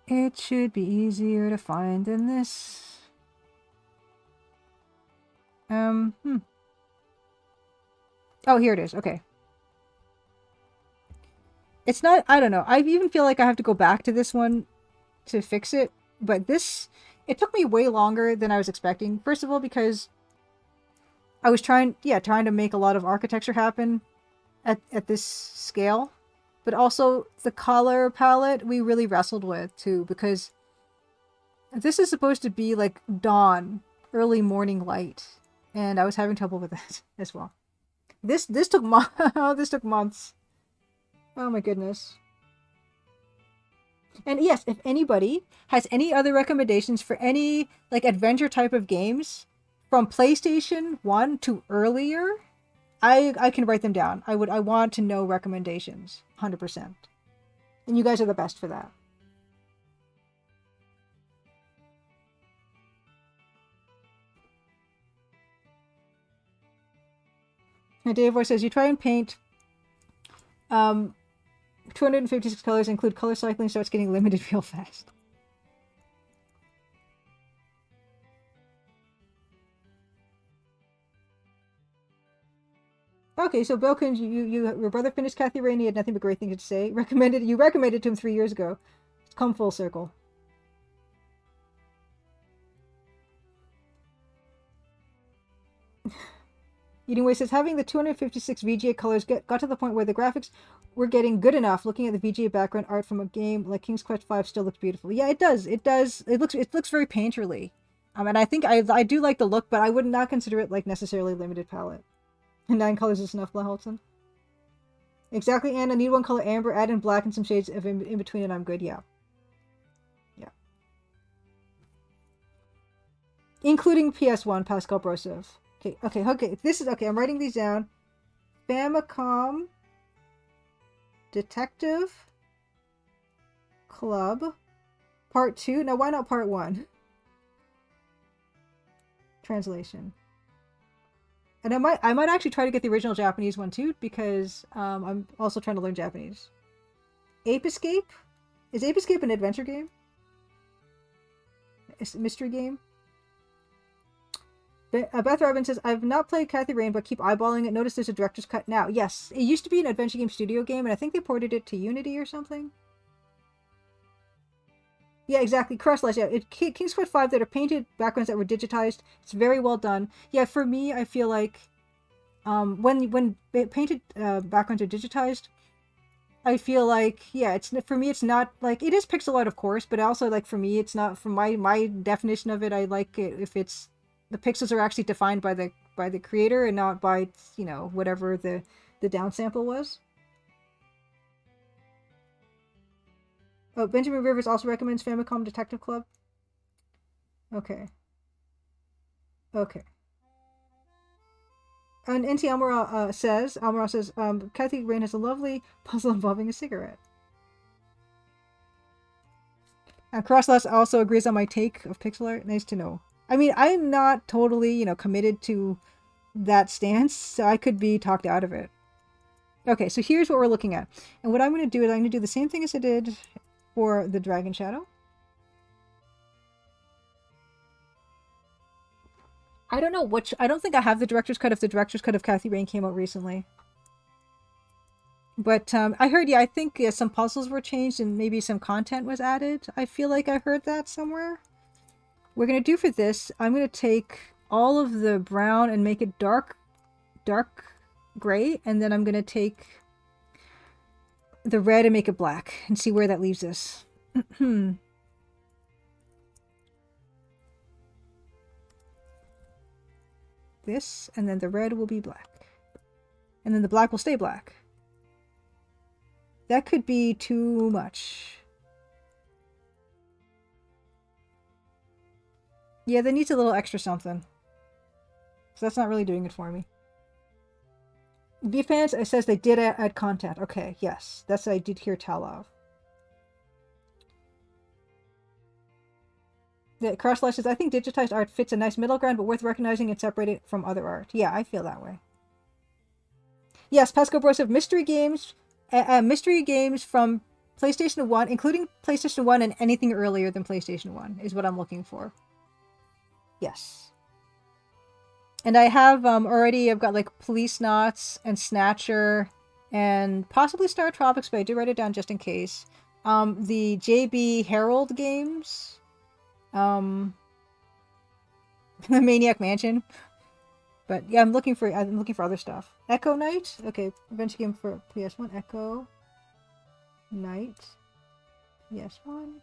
It should be easier to find than this. Oh, here it is. Okay. It's not, I don't know. I even feel like I have to go back to this one to fix it. But it took me way longer than I was expecting. First of all, because I was trying to make a lot of architecture happen at this scale, but also the color palette we really wrestled with too, because this is supposed to be like dawn, early morning light, and I was having trouble with that as well. This took this took months. Oh my goodness. And yes, if anybody has any other recommendations for any like adventure type of games from PlayStation 1 to earlier, I can write them down. I want to know recommendations. 100%. And you guys are the best for that. And Dave Voice says you try and paint 256 colors, include color cycling, so it's getting limited real fast. Okay, so Belkin, your brother finished Kathy Rain. He had nothing but great things to say. You recommended to him 3 years ago. It's come full circle. Eating Way says having the 256 VGA colors got to the point where the graphics were getting good enough. Looking at the VGA background art from a game like King's Quest V still looks beautiful. Yeah, it does. It does. It looks very painterly. And I think I do like the look, but I would not consider it like necessarily limited palette. 9 colors is enough, Blaholton. Exactly, and I need one color amber, add in black and some shades of in between, and I'm good. Yeah. Yeah. Including PS1, Pascal Brosov. Okay. This is okay. I'm writing these down. Famicom Detective Club Part 2. Now, why not Part 1? Translation. And I might actually try to get the original Japanese one too, because I'm also trying to learn Japanese. Ape Escape? Is Ape Escape an adventure game? It's a mystery game? Beth Robin says, I've not played Kathy Rain, but keep eyeballing it. Notice there's a director's cut now. Yes, it used to be an Adventure Game Studio game, and I think they ported it to Unity or something. Yeah, exactly. Crosslash, yeah. King's Quest V that are painted backgrounds that were digitized. It's very well done. Yeah, for me, I feel like when painted backgrounds are digitized, I feel like, yeah, it's for me, it's not like, it is pixel art, of course, but also like for me, it's not, from my definition of it, I like it if it's, the pixels are actually defined by the creator and not by, you know, whatever the downsample was. Oh, Benjamin Rivers also recommends Famicom Detective Club. Okay. And NT Almara says, Kathy Rain has a lovely puzzle involving a cigarette. And Crosslash also agrees on my take of pixel art. Nice to know. I mean, I'm not totally, you know, committed to that stance, so I could be talked out of it. Okay, so here's what we're looking at. And what I'm going to do is I'm going to do the same thing as I did for the Dragon Shadow. I don't know which, I don't think I have the director's cut if the director's cut of Kathy Rain came out recently. But I heard, yeah, I think some puzzles were changed and maybe some content was added. I feel like I heard that somewhere. We're going to do for this, I'm going to take all of the brown and make it dark gray, and then I'm going to take the red and make it black and see where that leaves us. This, and then the red will be black. And then the black will stay black. That could be too much. Yeah, that needs a little extra something. So that's not really doing it for me. Fans, it says they did add content. Okay, yes. That's what I did hear tell of. The Crosslash says, I think digitized art fits a nice middle ground, but worth recognizing and separated from other art. Yeah, I feel that way. Yes, Pascal Brosov, mystery games from PlayStation 1, including PlayStation 1 and anything earlier than PlayStation 1 is what I'm looking for. Yes. And I have already, I've got like Policenauts and Snatcher and possibly Star Tropics, but I did write it down just in case. The JB Herald games. The Maniac Mansion. But yeah, I'm looking for other stuff. Echo Knight. Okay, adventure game for PS1. Echo Knight. PS1.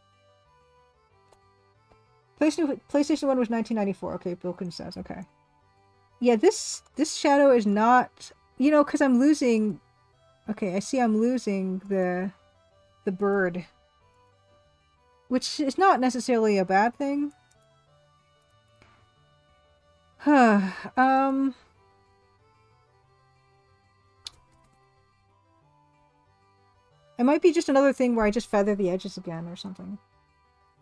PlayStation 1 was 1994. Okay, Bilkin says. Okay. Yeah, this shadow is not, you know, because I'm losing. Okay, I see I'm losing the bird, which is not necessarily a bad thing. It might be just another thing where I just feather the edges again or something.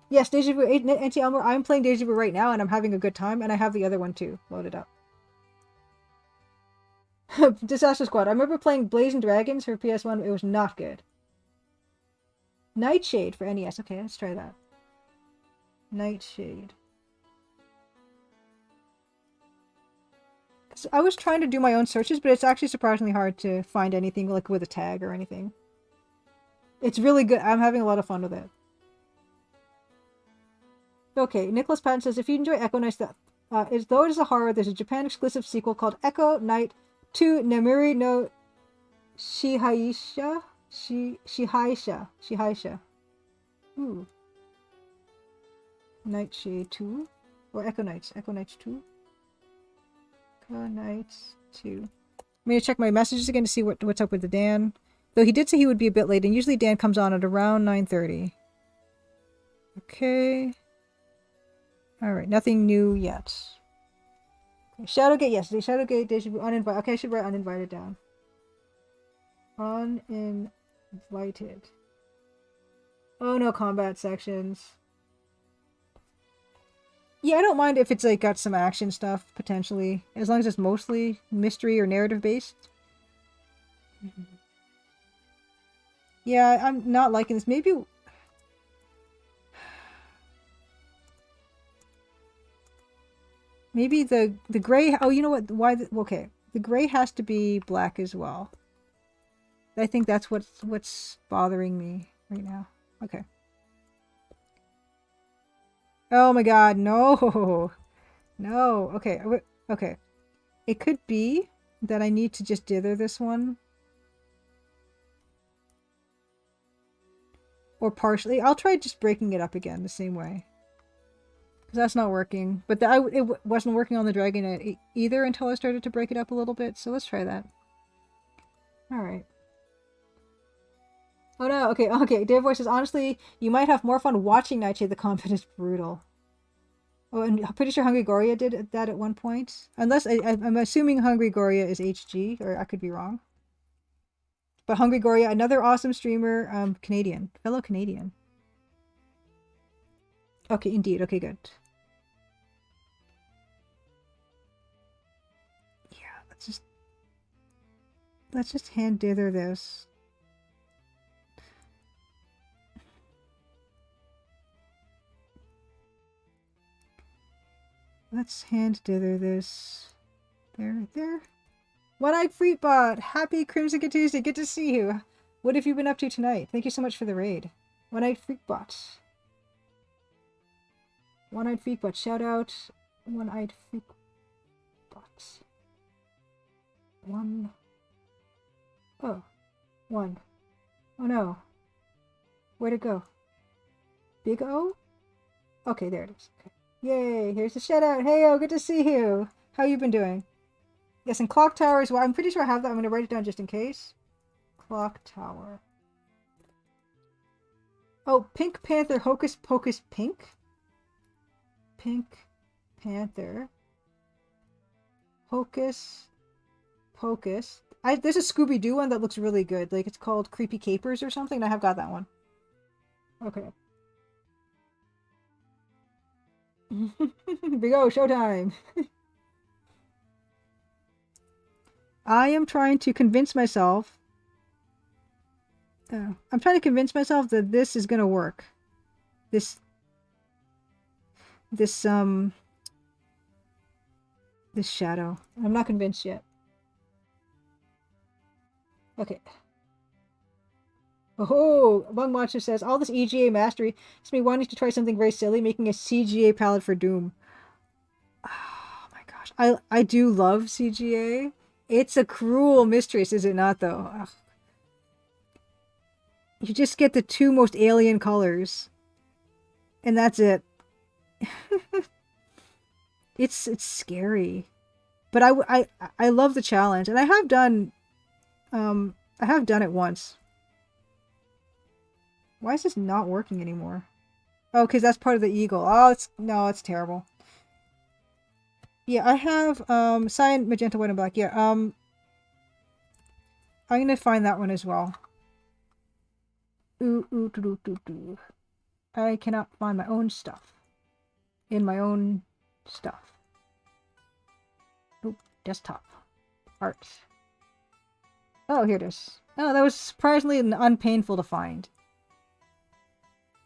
Yes, Deja Vu, Anti-Elmer, I'm playing Deja Vu right now and I'm having a good time, and I have the other one too loaded up. Disaster Squad. I remember playing Blazing Dragons for PS1. It was not good. Nightshade for NES. Okay, let's try that. Nightshade. So I was trying to do my own searches, but it's actually surprisingly hard to find anything like with a tag or anything. It's really good. I'm having a lot of fun with it. Okay, Nicholas Patton says, if you enjoy Echo Knight, though it is a horror, there's a Japan exclusive sequel called Echo Knight 2 Nemuri no Shihaisha. Shihaisha. Ooh. Nightshade 2? Or Echo Knights. Echo Knights 2? Echo Knights 2. I'm going to check my messages again to see what's up with the Dan. Though he did say he would be a bit late, and usually Dan comes on at around 9:30. Okay. Alright, nothing new yet. Okay. Shadowgate, yes. Shadowgate, Deja Vu, uninvited. Okay, I should write uninvited down. Uninvited. Oh, no combat sections. Yeah, I don't mind if it's like got some action stuff, potentially. As long as it's mostly mystery or narrative based. Yeah, I'm not liking this. Maybe... Maybe the gray... Oh, you know what? Why? Okay. The gray has to be black as well. I think that's what's bothering me right now. Okay. Oh my god, no! No. Okay. Okay. It could be that I need to just dither this one. Or partially. I'll try just breaking it up again the same way. Because that's not working. But it wasn't working on the Dragonite either until I started to break it up a little bit. So let's try that. Alright. Oh no, okay, okay. Dave Voice says, honestly, you might have more fun watching Nightshade. The combat is brutal. Oh, and I'm pretty sure Hungry Goria did that at one point. Unless, I'm assuming Hungry Goria is HG, or I could be wrong. But Hungry Goria, another awesome streamer, Canadian. Fellow Canadian. Okay, indeed. Okay, good. Yeah, let's just hand dither this. Let's hand dither this. There, there. One-Eyed Freetbot! Happy Crimson Tuesday! Good to see you! What have you been up to tonight? Thank you so much for the raid. One-Eyed Freakbot. One-Eyed Freakbot. Shout out One-Eyed Freakbot. One. Oh. One. Oh no. Where'd it go? Big O? Okay, there it is. Okay. Yay! Here's the shout out. Hey, good to see you. How you been doing? Yes, and Clock Tower as well. I'm pretty sure I have that. I'm going to write it down just in case. Clock Tower. Oh, Pink Panther Hocus Pocus Pink? Pink Panther Hocus Pocus. There's a Scooby-Doo one that looks really good. Like, it's called Creepy Capers or something. I have got that one. Okay. Big O, showtime! I am trying to convince myself... I'm trying to convince myself that this is gonna work. This shadow. I'm not convinced yet. Okay. Oh, Bung Monster says, all this EGA mastery makes me wanting to try something very silly, making a CGA palette for Doom. Oh my god, gosh, I do love CGA. It's a cruel mistress, is it not, though? Ugh. You just get the two most alien colors, and that's it. It's scary, but I love the challenge, and I have done it once. Why is this not working anymore? Oh, because that's part of the eagle. Oh, it's terrible. Yeah, I have cyan, magenta, white, and black. Yeah, I'm gonna find that one as well. Ooh. I cannot find my own stuff in my own stuff. Oop, desktop art. Oh, here it is. Oh, that was surprisingly unpainful to find.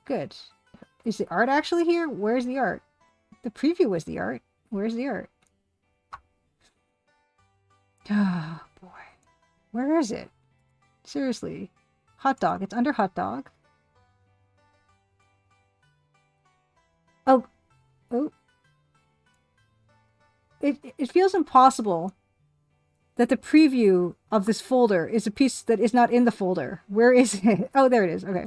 Good. Is the art actually here? Where's the art? The preview was the art. Where's the art? Oh, boy. Where is it? Seriously. Hot dog. It's under hot dog. Oh. It feels impossible that the preview of this folder is a piece that is not in the folder. Where is it? Oh, there it is. Okay.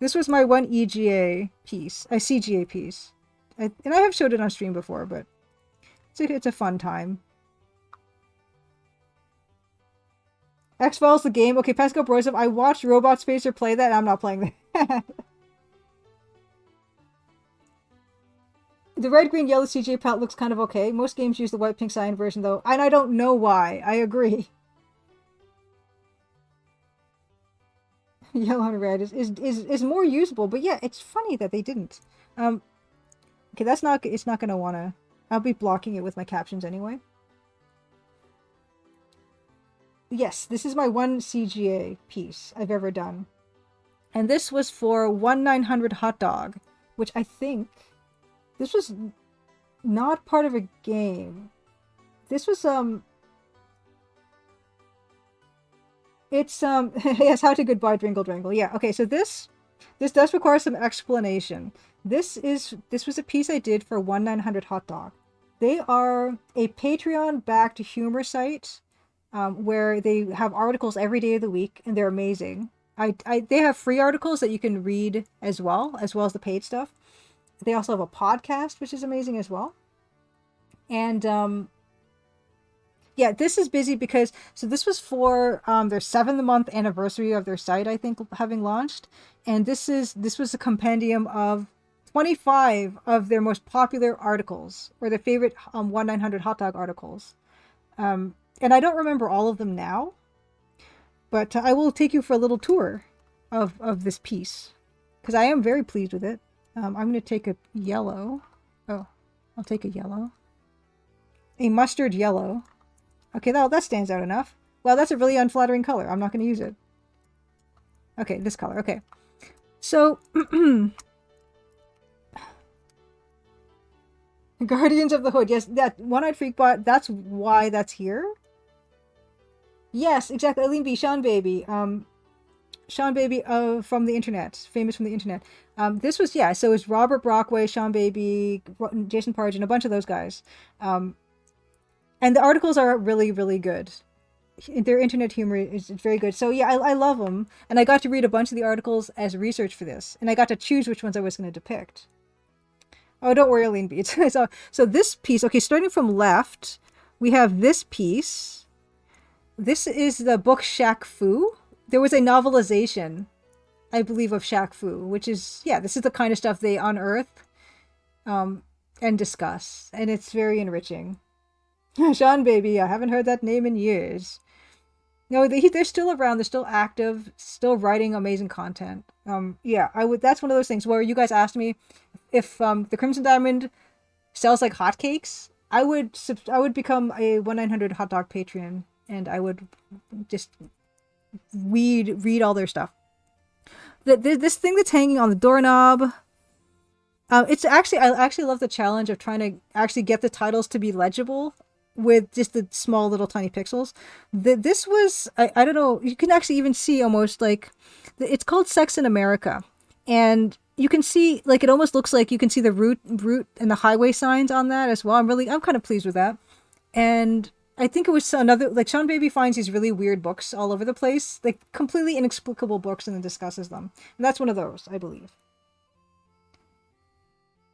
This was my one EGA piece, a CGA piece. And I have showed it on stream before, but it's a fun time. X-Files the game. Okay, Pascal Brosov, I watched Robot Spacer play that, and I'm not playing that. The red, green, yellow CGA palette looks kind of okay. Most games use the white, pink, cyan version, though, and I don't know why. I agree. Yellow and red is more usable, but yeah, it's funny that they didn't. Okay, it's not gonna wanna... I'll be blocking it with my captions anyway. Yes, this is my one CGA piece I've ever done. And this was for 1/900 Hot Dog, which I think... This was not part of a game. This was, It's, yes, How to Goodbye Dringle Drangle. Yeah, okay, so this does require some explanation. This was a piece I did for 1/900 Hot Dog. They are a Patreon-backed humor site where they have articles every day of the week, and they're amazing. They have free articles that you can read as well as the paid stuff. They also have a podcast, which is amazing as well. And yeah, this is busy because this was for their 7th-month anniversary of their site, I think, having launched, and this was a compendium of 25 of their most popular articles, or their favorite 1/900 Hot Dog articles. And I don't remember all of them now, but I will take you for a little tour of this piece because I am very pleased with it. I'm going to take a yellow. Oh, I'll take a yellow. A mustard yellow. Okay, that stands out enough. Well, that's a really unflattering color. I'm not going to use it. Okay, this color. Okay. So, Guardians of the Hood. Yes, that One-Eyed Freakbot, that's why that's here. Yes, exactly. Eileen B. Sean Baby. Sean Baby from the internet. Famous from the internet. This was, yeah, so it's Robert Brockway, Sean Baby, Jason Parge, and a bunch of those guys. And the articles are really, really good. Their internet humor is very good. So yeah, I love them. And I got to read a bunch of the articles as research for this. And I got to choose which ones I was going to depict. Oh, don't worry, Aline B. So this piece, okay, starting from left, we have this piece. This is the book Shaq Fu. There was a novelization, I believe, of Shaq Fu, which is, yeah, this is the kind of stuff they unearth and discuss. And it's very enriching. Sean Baby, I haven't heard that name in years. No, they're still around. They're still active, still writing amazing content. Yeah, that's one of those things where you guys asked me if the Crimson Diamond sells like hotcakes. I would become a 1/900 Hot Dog Patreon, and I would just read all their stuff. This thing that's hanging on the doorknob. It's actually, I actually love the challenge of trying to actually get the titles to be legible with just the small little tiny pixels. This was, I don't know, you can actually even see almost like, it's called Sex in America. And you can see, like, it almost looks like you can see the route and the highway signs on that as well. I'm kind of pleased with that. And I think it was another, like, Sean Baby finds these really weird books all over the place, like completely inexplicable books, and then discusses them. And that's one of those, I believe.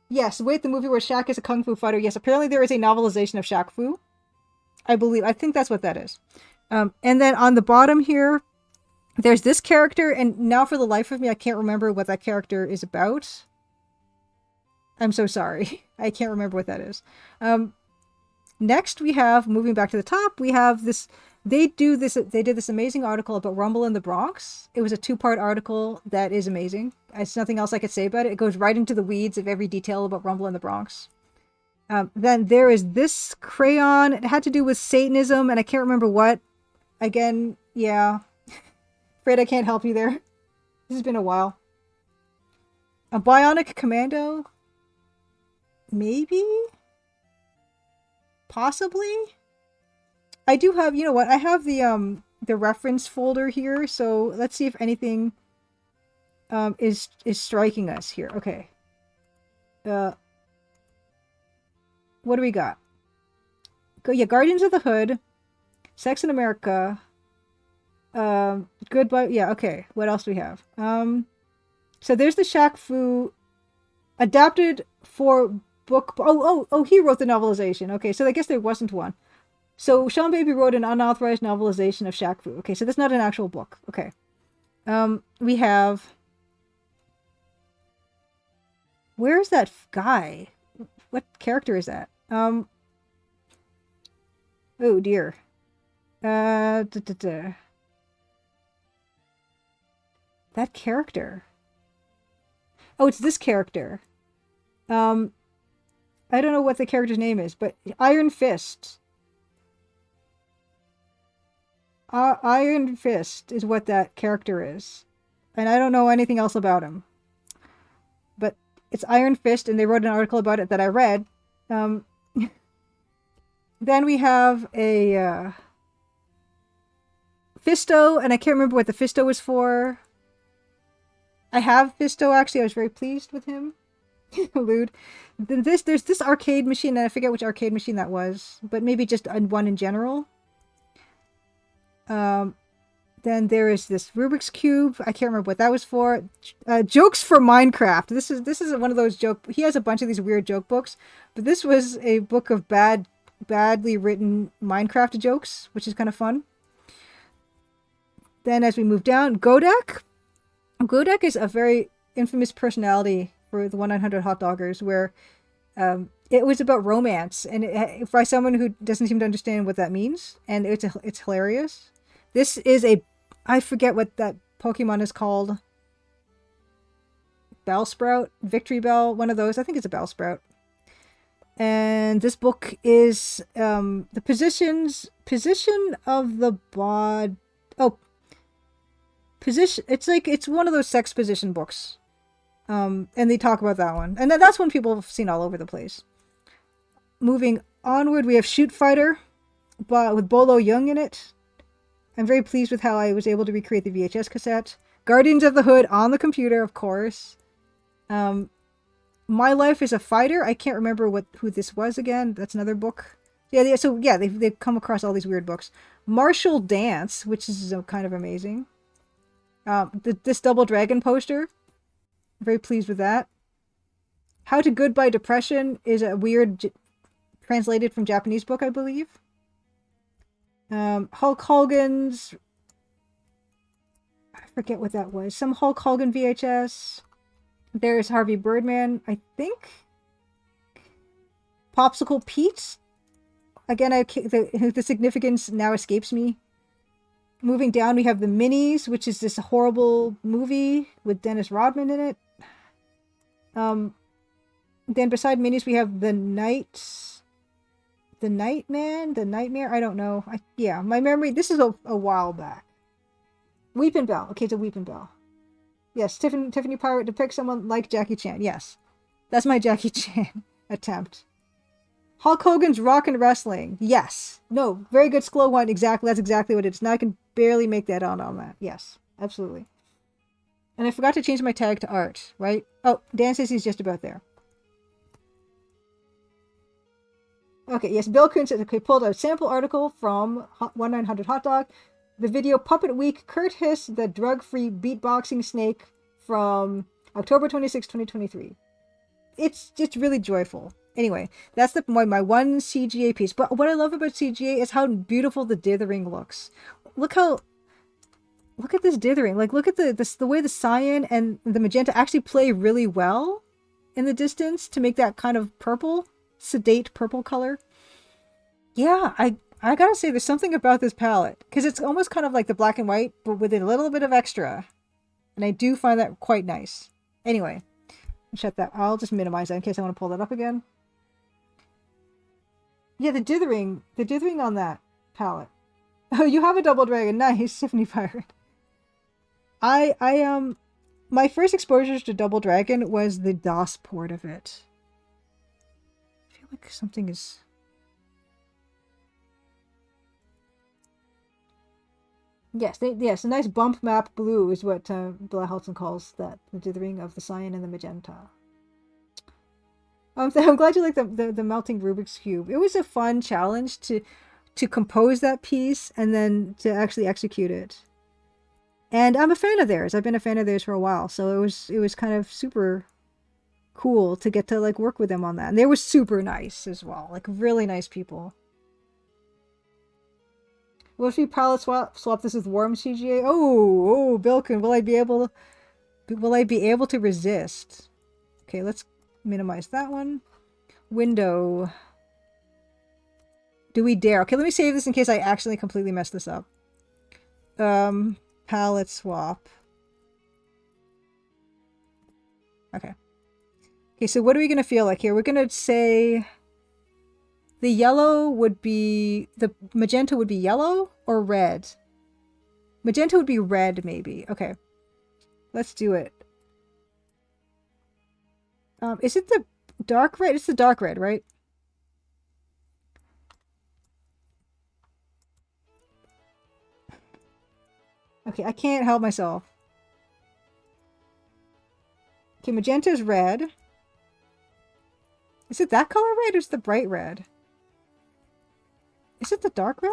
Yes, wait, the movie where Shaq is a kung fu fighter. Yes, apparently there is a novelization of Shaq Fu. I believe. I think that's what that is. And then on the bottom here, there's this character, and now for the life of me, I can't remember what that character is about. I'm so sorry. I can't remember what that is. Next, we have, moving back to the top, we have this. They did this amazing article about Rumble in the Bronx. It was a 2-part article that is amazing. There's nothing else I could say about it. It goes right into the weeds of every detail about Rumble in the Bronx. Then there is this crayon. It had to do with Satanism, and I can't remember what. Again, yeah. Afraid I can't help you there. This has been a while. A Bionic Commando? Maybe? Possibly? I do have, you know what? I have the reference folder here, so let's see if anything is striking us here. Okay. What do we got? Yeah, Guardians of the Hood, Sex in America, Goodbye. Yeah, okay. What else do we have? So there's the Shaq Fu adapted for book. Oh, he wrote the novelization. Okay, so I guess there wasn't one. So Sean Baby wrote an unauthorized novelization of Shaq Fu. Okay, so that's not an actual book. Okay. We have. Where's that guy? What character is that? Oh dear. That character. Oh, it's this character. I don't know what the character's name is, but Iron Fist. Iron Fist is what that character is. And I don't know anything else about him. But it's Iron Fist, and they wrote an article about it that I read. Then we have a Fisto, and I can't remember what the Fisto was for. I have Fisto, actually. I was very pleased with him. Lewd. There's this arcade machine, and I forget which arcade machine that was, but maybe just one in general. Then there is this Rubik's Cube. I can't remember what that was for. Jokes for Minecraft. This is one of those joke. He has a bunch of these weird joke books, but this was a book of badly written Minecraft jokes, which is kind of fun. Then as we move down, Godak. Godak is a very infamous personality for the 1-900 Hot Doggers, where it was about romance, and by someone who doesn't seem to understand what that means, and it's hilarious. This is I forget what that Pokemon is called. Bellsprout? Victory Bell? One of those. I think it's a Bellsprout. And this book is the position of the bod. Oh, position. It's one of those sex position books. And they talk about that one. And that's one people have seen all over the place. Moving onward, we have Shoot Fighter, but with Bolo Young in it. I'm very pleased with how I was able to recreate the VHS cassette. Guardians of the Hood on the computer, of course. My Life as a Fighter. I can't remember who this was again. That's another book. They've come across all these weird books. Martial Dance, which is kind of amazing. This Double Dragon poster. Very pleased with that. How to Goodbye Depression is a weird translated from Japanese book, I believe. Hulk Hogan's, I forget what that was. Some Hulk Hogan VHS. There's Harvey Birdman, I think. Popsicle Pete. Again, the significance now escapes me. Moving down, we have The Minis, which is this horrible movie with Dennis Rodman in it. Then beside Minis, we have The Nightmare. I don't know. My memory. This is a while back. Weepin' Bell. Okay, it's a Weepin' Bell. Yes, Tiffany Pirate depicts someone like Jackie Chan. Yes, that's my Jackie Chan attempt. Hulk Hogan's Rock and Wrestling. Yes. No, very good slow one. Exactly. That's exactly what it is. Now I can barely make that out on that. Yes, absolutely. And I forgot to change my tag to art, right? Oh, Dan says he's just about there. Okay, yes, Bill Coon says, okay, pulled a sample article from 1900 Hot Dog. The video Puppet Week, Kurt Hiss, the drug-free beatboxing snake from October 26, 2023. It's just really joyful. Anyway, that's my one CGA piece. But what I love about CGA is how beautiful the dithering looks. Look at this dithering. Like, look at the way the cyan and the magenta actually play really well in the distance to make that kind of purple, sedate purple color. Yeah, I gotta say, there's something about this palette because it's almost kind of like the black and white, but with a little bit of extra, and I do find that quite nice. Anyway, shut that. I'll just minimize that in case I want to pull that up again. Yeah, the dithering on that palette. Oh, you have a double dragon. Nice, Tiffany Pirate. My first exposure to Double Dragon was the DOS port of it. I feel like something is... Yes, yes, a nice bump map blue is what Bella Helton calls that, the dithering of the cyan and the magenta. I'm glad you like the melting Rubik's Cube. It was a fun challenge to compose that piece and then to actually execute it. And I'm a fan of theirs. I've been a fan of theirs for a while, so it was kind of super cool to get to like work with them on that. And they were super nice as well, like really nice people. What if we palette swap this with Worm CGA? Oh, Bilkin, will I be able to resist? Okay, let's minimize that one. Window. Do we dare? Okay, let me save this in case I accidentally completely mess this up. Palette swap. Okay. Okay, so what are we gonna feel like here? We're gonna say the yellow would be, the magenta would be yellow or red? Magenta would be red, maybe. Okay. Let's do it. Is it the dark red? It's the dark red, right? Okay, I can't help myself. Okay, magenta is red. Is it that color red or is it the bright red? Is it the dark red?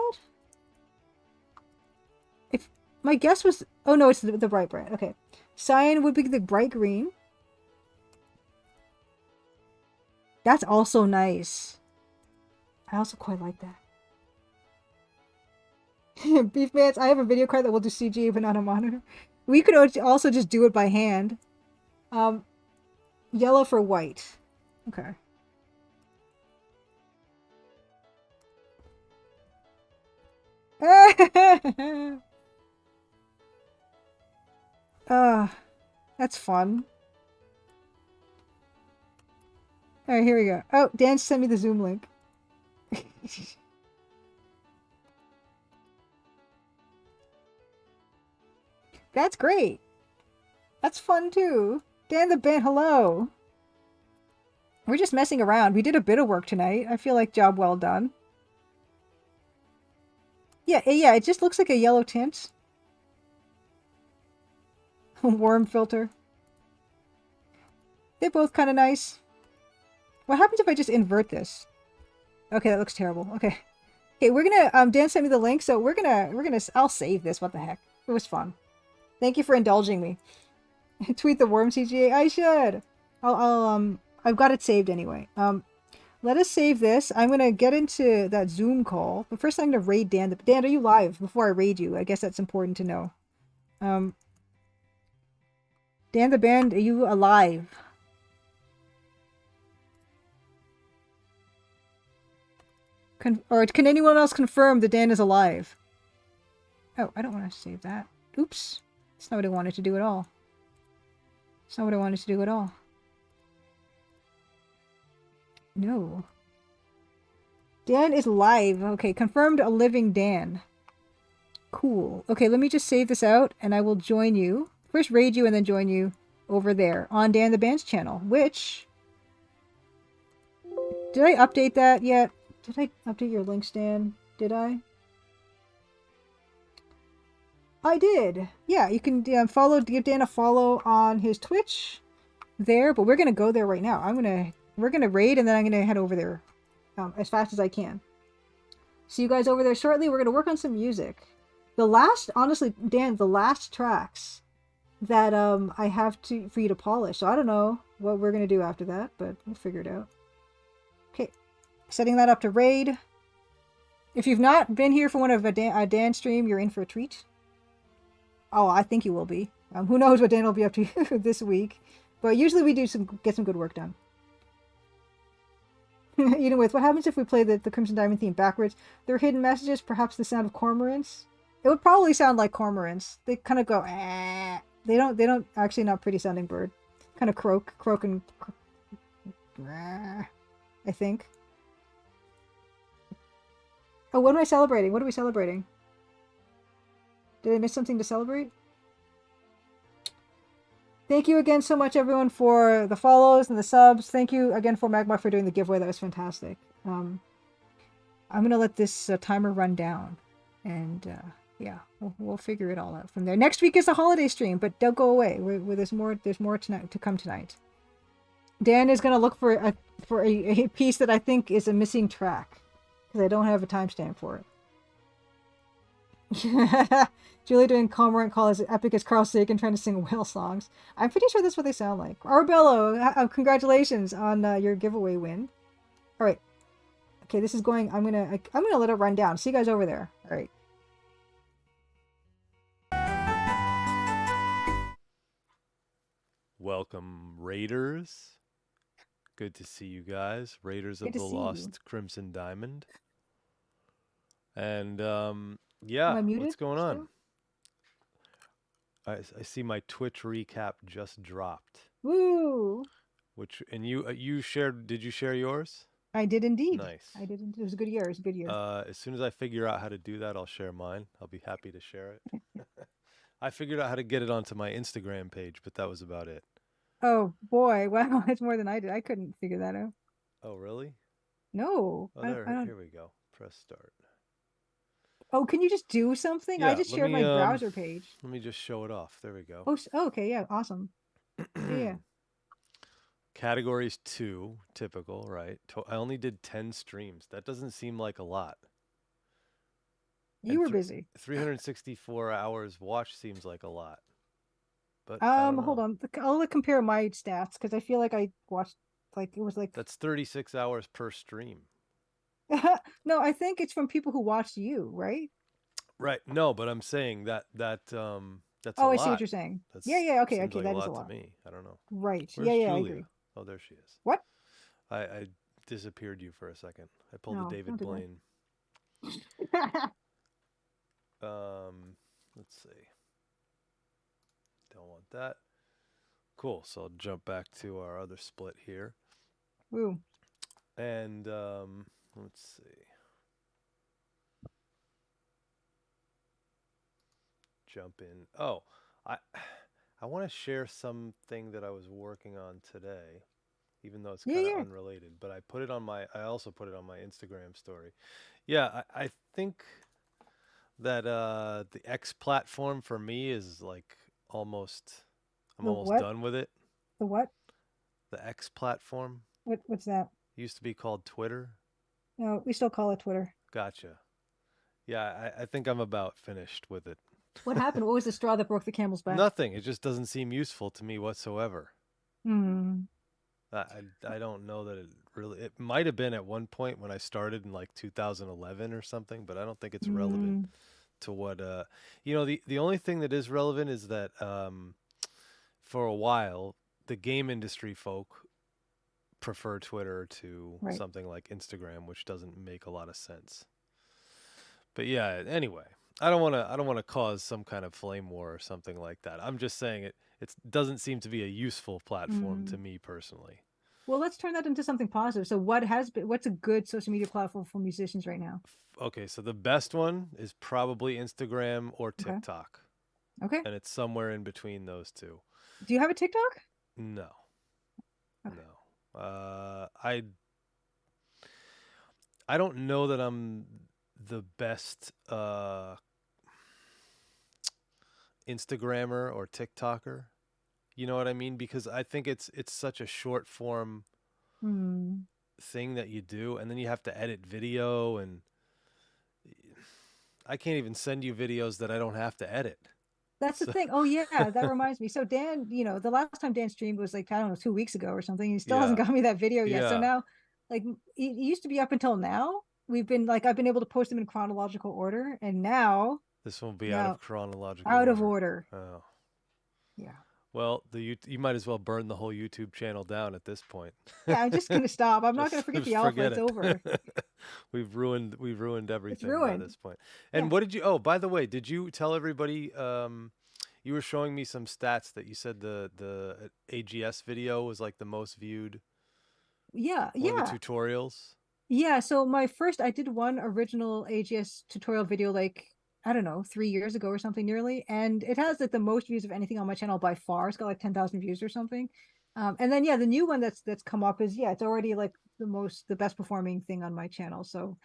If my guess was... Oh no, it's the bright red. Okay. Cyan would be the bright green. That's also nice. I also quite like that. Beef Mans, I have a video card that will do CG but not a monitor. We could also just do it by hand. Yellow for white. Okay. That's fun. Alright, here we go. Oh, Dan sent me the Zoom link. That's great. That's fun too. Dan the Band, hello. We're just messing around. We did a bit of work tonight. I feel like job well done. Yeah, it just looks like a yellow tint. Worm filter. They're both kind of nice. What happens if I just invert this? Okay, that looks terrible. Okay. Okay, we're gonna, Dan sent me the link, so we're gonna, I'll save this, what the heck. It was fun. Thank you for indulging me. Tweet the Worm CGA. I should. I've got it saved anyway. Let us save this. I'm gonna get into that Zoom call, but first I'm gonna raid Dan. Dan, are you live before I raid you? I guess that's important to know. Dan the Band, are you alive? Or can anyone else confirm that Dan is alive? Oh, I don't want to save that. Oops. That's not what I wanted to do at all. That's not what I wanted to do at all. No. Dan is live. Okay, confirmed a living Dan. Cool. Okay, let me just save this out and I will join you. First raid you and then join you over there on Dan the Band's channel, which... Did I update that yet? Did I update your links, Dan? Did I? I did. Yeah, you can give Dan a follow on his Twitch there, but we're gonna go there right now. We're gonna raid, and then I'm gonna head over there as fast as I can. See you guys over there shortly. We're gonna work on some music. Honestly, Dan, the last tracks that I have for you to polish. So I don't know what we're gonna do after that, but we'll figure it out. Okay, setting that up to raid. If you've not been here for one of a Dan stream, you're in for a treat. Oh, I think you will be. Who knows what Dan will be up to this week? But usually we do get some good work done. What happens if we play the Crimson Diamond theme backwards? There are hidden messages, perhaps the sound of cormorants. It would probably sound like cormorants. They kind of go, eh. They don't actually, not pretty sounding bird. Kind of croak and I think. Oh, what am I celebrating? What are we celebrating? Did I miss something to celebrate? Thank you again so much, everyone, for the follows and the subs. Thank you again for Magma for doing the giveaway. That was fantastic. I'm going to let this timer run down. And yeah, we'll figure it all out from there. Next week is a holiday stream, but don't go away. There's more tonight to come tonight. Dan is going to look for a piece that I think is a missing track, because I don't have a timestamp for it. Julie doing Cormorant Call as epic as Carl Sagan trying to sing whale songs. I'm pretty sure that's what they sound like. Arbello, congratulations on your giveaway win. All right. Okay, this is going. I'm gonna let it run down. See you guys over there. All right. Welcome, Raiders. Good to see you guys. Raiders of the Lost Crimson Diamond. And yeah, what's going on? I see my Twitch recap just dropped. Woo! And you shared? Did you share yours? I did indeed. Nice. I did. It was a good year. It was a good year. As soon as I figure out how to do that, I'll share mine. I'll be happy to share it. I figured out how to get it onto my Instagram page, but that was about it. Oh boy! Wow, that's more than I did. I couldn't figure that out. Oh really? No. Oh, here we go. Press start. Oh, can you just do something? Yeah, I just shared my browser page. Let me just show it off. There we go. Oh, okay. Yeah, awesome. Yeah. Categories 2, typical, right? I only did 10 streams. That doesn't seem like a lot. You were busy. 364 hours watched seems like a lot. But hold on. I'll compare my stats because I feel like I watched it was like that's 36 hours per stream. No, I think it's from people who watched you, right? Right. No, but I'm saying that's that's oh, I see what you're saying. Yeah. Okay. Like that is a lot to me. I don't know. Right. Where's Julia? I agree. Oh, there she is. What? I disappeared you for a second. I pulled a David Blaine. Let's see. Don't want that. Cool. So I'll jump back to our other split here. Woo. And let's see. Jump in. Oh, I want to share something that I was working on today, even though it's kind of unrelated. But I also put it on my Instagram story. Yeah, I think that the X platform for me is like I'm almost done with it. The what? The X platform. What's that? It used to be called Twitter. No, we still call it Twitter. Gotcha. Yeah, I think I'm about finished with it. What happened? What was the straw that broke the camel's back? Nothing. It just doesn't seem useful to me whatsoever. I don't know that it might have been at one point when I started in like 2011 or something, but I don't think it's relevant to what the only thing that is relevant is that for a while the game industry folk prefer Twitter to something like Instagram, which doesn't make a lot of sense. But yeah, anyway, I don't want to cause some kind of flame war or something like that. I'm just saying it doesn't seem to be a useful platform to me personally. Well, let's turn that into something positive. So what's a good social media platform for musicians right now? Okay, so the best one is probably Instagram or TikTok. Okay. And it's somewhere in between those two. Do you have a TikTok? No. Okay. No. I don't know that I'm the best Instagrammer or TikToker. You know what I mean? Because I think it's such a short form Hmm. thing that you do, and then you have to edit video, and I can't even send you videos that I don't have to edit. That's the So thing. Oh yeah, that reminds me. So Dan, the last time Dan streamed was like, I don't know, 2 weeks ago or something. He still hasn't yeah, got me that video yet. So yeah. now, like, it used to be up until now. We've been like, I've been able to post them in chronological order, and This won't be out of now chronological out of order. order. Oh. Yeah. Well, you might as well burn the whole YouTube channel down at this point. Yeah, I'm just gonna stop. I'm not gonna forget Just the alpha. forget It's over. it. We've ruined It's everything by ruined. this point. And Yeah. what did you? Oh, by the way, did you tell everybody? You were showing me some stats that you said the AGS video was like the most viewed Yeah. one of the Yeah. tutorials. Yeah. So I did one original AGS tutorial video like, I don't know, 3 years ago or something nearly. And it has like the most views of anything on my channel by far. It's got like 10,000 views or something. And then yeah, the new one that's come up is, yeah, it's already like the best performing thing on my channel. So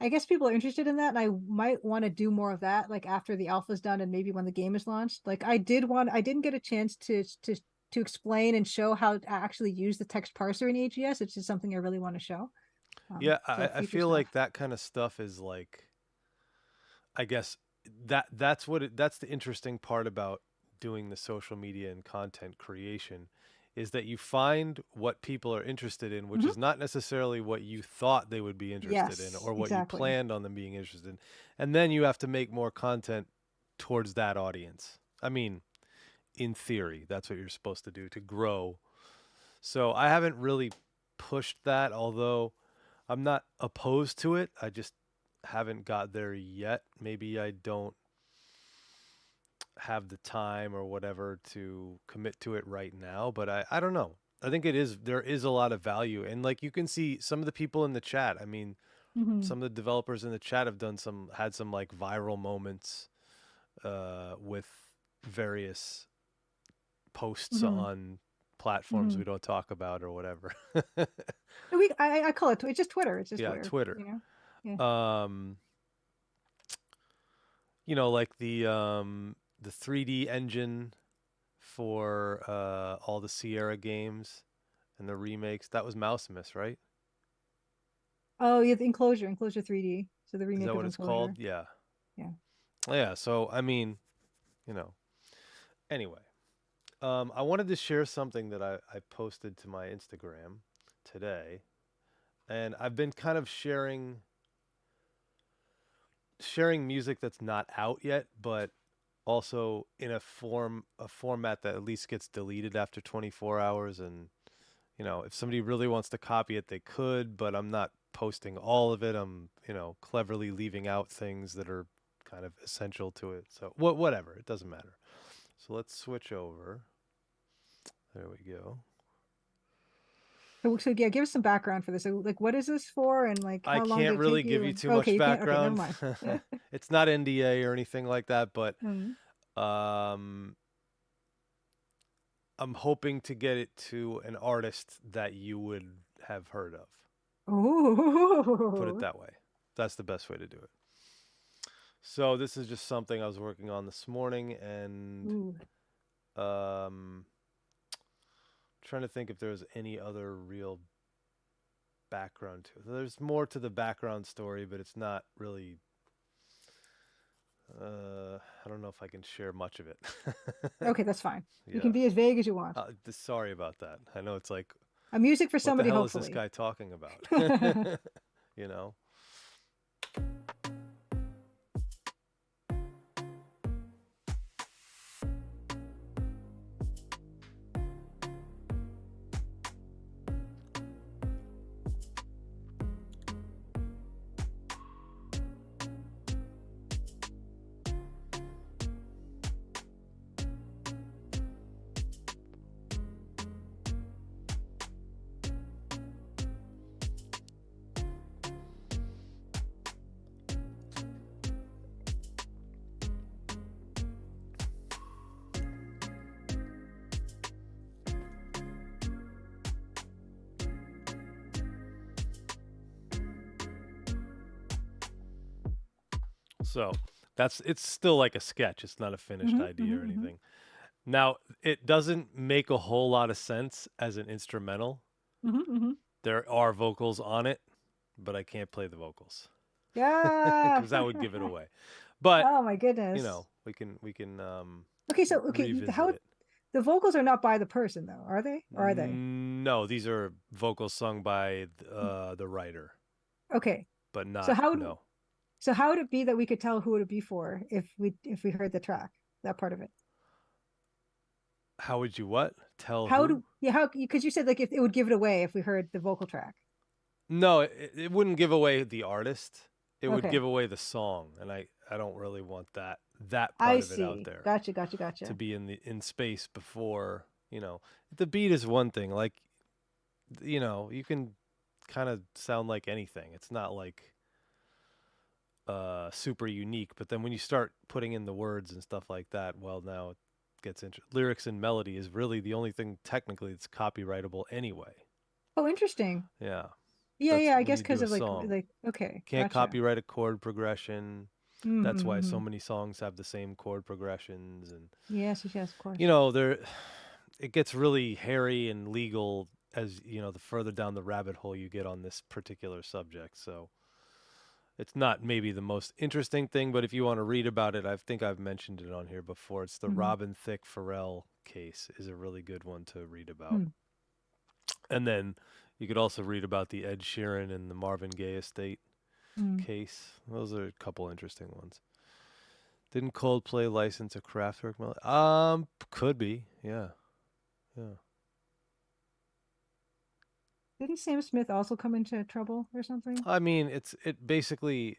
I guess people are interested in that, and I might want to do more of that, like after the alpha's done and maybe when the game is launched. Like I didn't get a chance to explain and show how to actually use the text parser in AGS. It's just something I really want to show. Yeah, So I future feel stuff. like that kind of stuff is like, I guess that's the interesting part about doing the social media and content creation is that you find what people are interested in, which Mhm. is not necessarily what you thought they would be interested in Yes, or what you exactly. planned on them being interested in. And then you have to make more content towards that audience. I mean, in theory, that's what you're supposed to do to grow. So I haven't really pushed that, although I'm not opposed to it. I just haven't got there yet. Maybe I don't have the time or whatever to commit to it right now, but I don't know. I think there is a lot of value. And like you can see some of the people in the chat. I mean, Hmm. some of the developers in the chat have had some like viral moments with various posts Hmm. on platforms Hmm. we don't talk about or whatever. I call it, it's just Twitter. It's just Yeah, Twitter, Twitter. Yeah. Um, like the 3D engine for all the Sierra games and the remakes. That was Mousemas, right? Oh, yeah, the Enclosure 3D. So the Is remake that of what it's called? Enclosure. Yeah. Yeah. Yeah. So I mean, you know. Anyway, I wanted to share something that I posted to my Instagram today, and I've been kind of sharing music that's not out yet, but also in a format that at least gets deleted after 24 hours. And if somebody really wants to copy it, they could, but I'm not posting all of it. I'm cleverly leaving out things that are kind of essential to it. So whatever, it doesn't matter. So let's switch over. There we go. So yeah, give us some background for this. So, like, what is this for, and like, I how long can't did it really take give you? you And too okay, much you can't. Okay, never background. mind. It's not NDA or anything like that, but Mm. um I'm hoping to get it to an artist that you would have heard of. Put it Oh. that way. That's the best way to do it. So this is just something I was working on this morning, and Ooh. um trying to think if there's any other real background to it. There's more to the background story, but it's not really I don't know if I can share much of it. Okay, that's fine. You can Yeah. be as vague as you want. Sorry about that. I know it's like, A music for what the somebody, hell is this hopefully. guy talking about? you know? So It's still like a sketch. It's not a finished Mm-hmm, idea or mm-hmm, mm-hmm. anything. Now, it doesn't make a whole lot of sense as an instrumental. Mm-hmm, mm-hmm. There are vocals on it, but I can't play the vocals Yeah. because that would give it away. But, Oh my goodness. we can Okay, so revisit how it. the vocals are not by the person though, are they? Or are they? No, these are vocals sung by the writer, Okay. but So not how no. so how would it be that we could tell who it would be for if we heard the track, that part of it? How would you what? Tell How who? do yeah, how because you said like if it would give it away if we heard the vocal track. No, it wouldn't give away the artist. It would Okay. give away the song, and I don't really want that I part of it out see. there Gotcha, gotcha, to gotcha. be in space before, the beat is one thing. Like, you can kind of sound like anything. It's not like super unique, but then when you start putting in the words and stuff like that, well, now it gets lyrics and melody is really the only thing technically that's copyrightable anyway. Oh, interesting. Yeah. Yeah, That's yeah, I when guess you do because a of song. okay, Can't gotcha. copyright a chord progression. That's why Mm-hmm. so many songs have the same chord progressions, and Yes, yes, yes, of you course. know, there it gets really hairy and legal as the further down the rabbit hole you get on this particular subject. So it's not maybe the most interesting thing, but if you want to read about it, I think I've mentioned it on here before. It's the Mm-hmm. Robin Thicke Farrell case is a really good one to read about. Hmm. And then you could also read about the Ed Sheeran and the Marvin Gaye estate Mm. case. Those are a couple interesting ones. Didn't Coldplay license a Kraftwerk melody? Could be. Yeah. Yeah. Didn't Sam Smith also come into trouble or something? I mean, it basically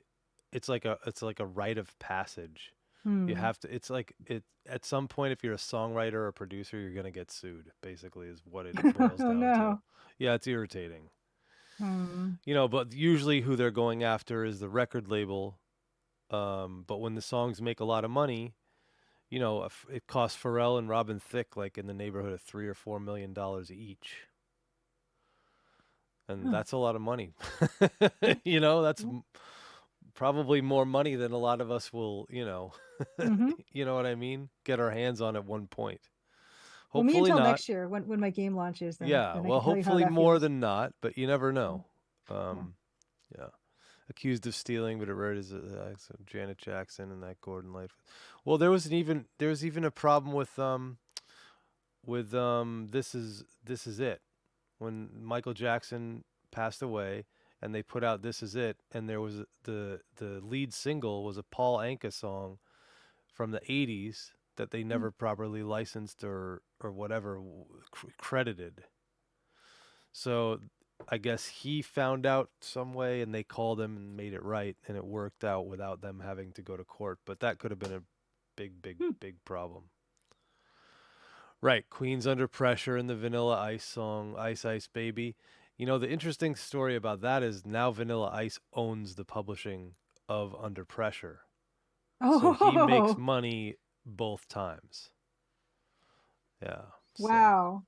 it's like a rite of passage. You Hmm. have to it's like it at some point if you're a songwriter or a producer, you're going to get sued, basically is what it boils Oh down to. no. Yeah, it's irritating. Hmm. But usually who they're going after is the record label. But when the songs make a lot of money, it costs Pharrell and Robin Thicke like in the neighborhood of $3 or $4 million each, and Huh. that's a lot of money. Yeah. That's probably more money than a lot of us will, Mm-hmm. you know what I mean? Get our hands on at one point. Well, me Hopefully until not. next year when my game launches, Yeah, then I well, can tell you how hopefully that more feels. than not, but you never Yeah. know. Yeah. Yeah. Accused of stealing, but it read as Janet Jackson and that Gordon Lightfoot. Well, there was even a problem with this is it when Michael Jackson passed away and they put out This Is It, and there was the lead single was a Paul Anka song from the 80s that they Hmm. never properly licensed or whatever credited. So I guess he found out some way and they called him and made it right and it worked out without them having to go to court, but that could have been a big big Hmm. big problem. Right, Queen's Under Pressure in the Vanilla Ice song Ice Ice Baby. The interesting story about that is now Vanilla Ice owns the publishing of Under Pressure. So he makes Oh, money both times. Yeah. So, wow.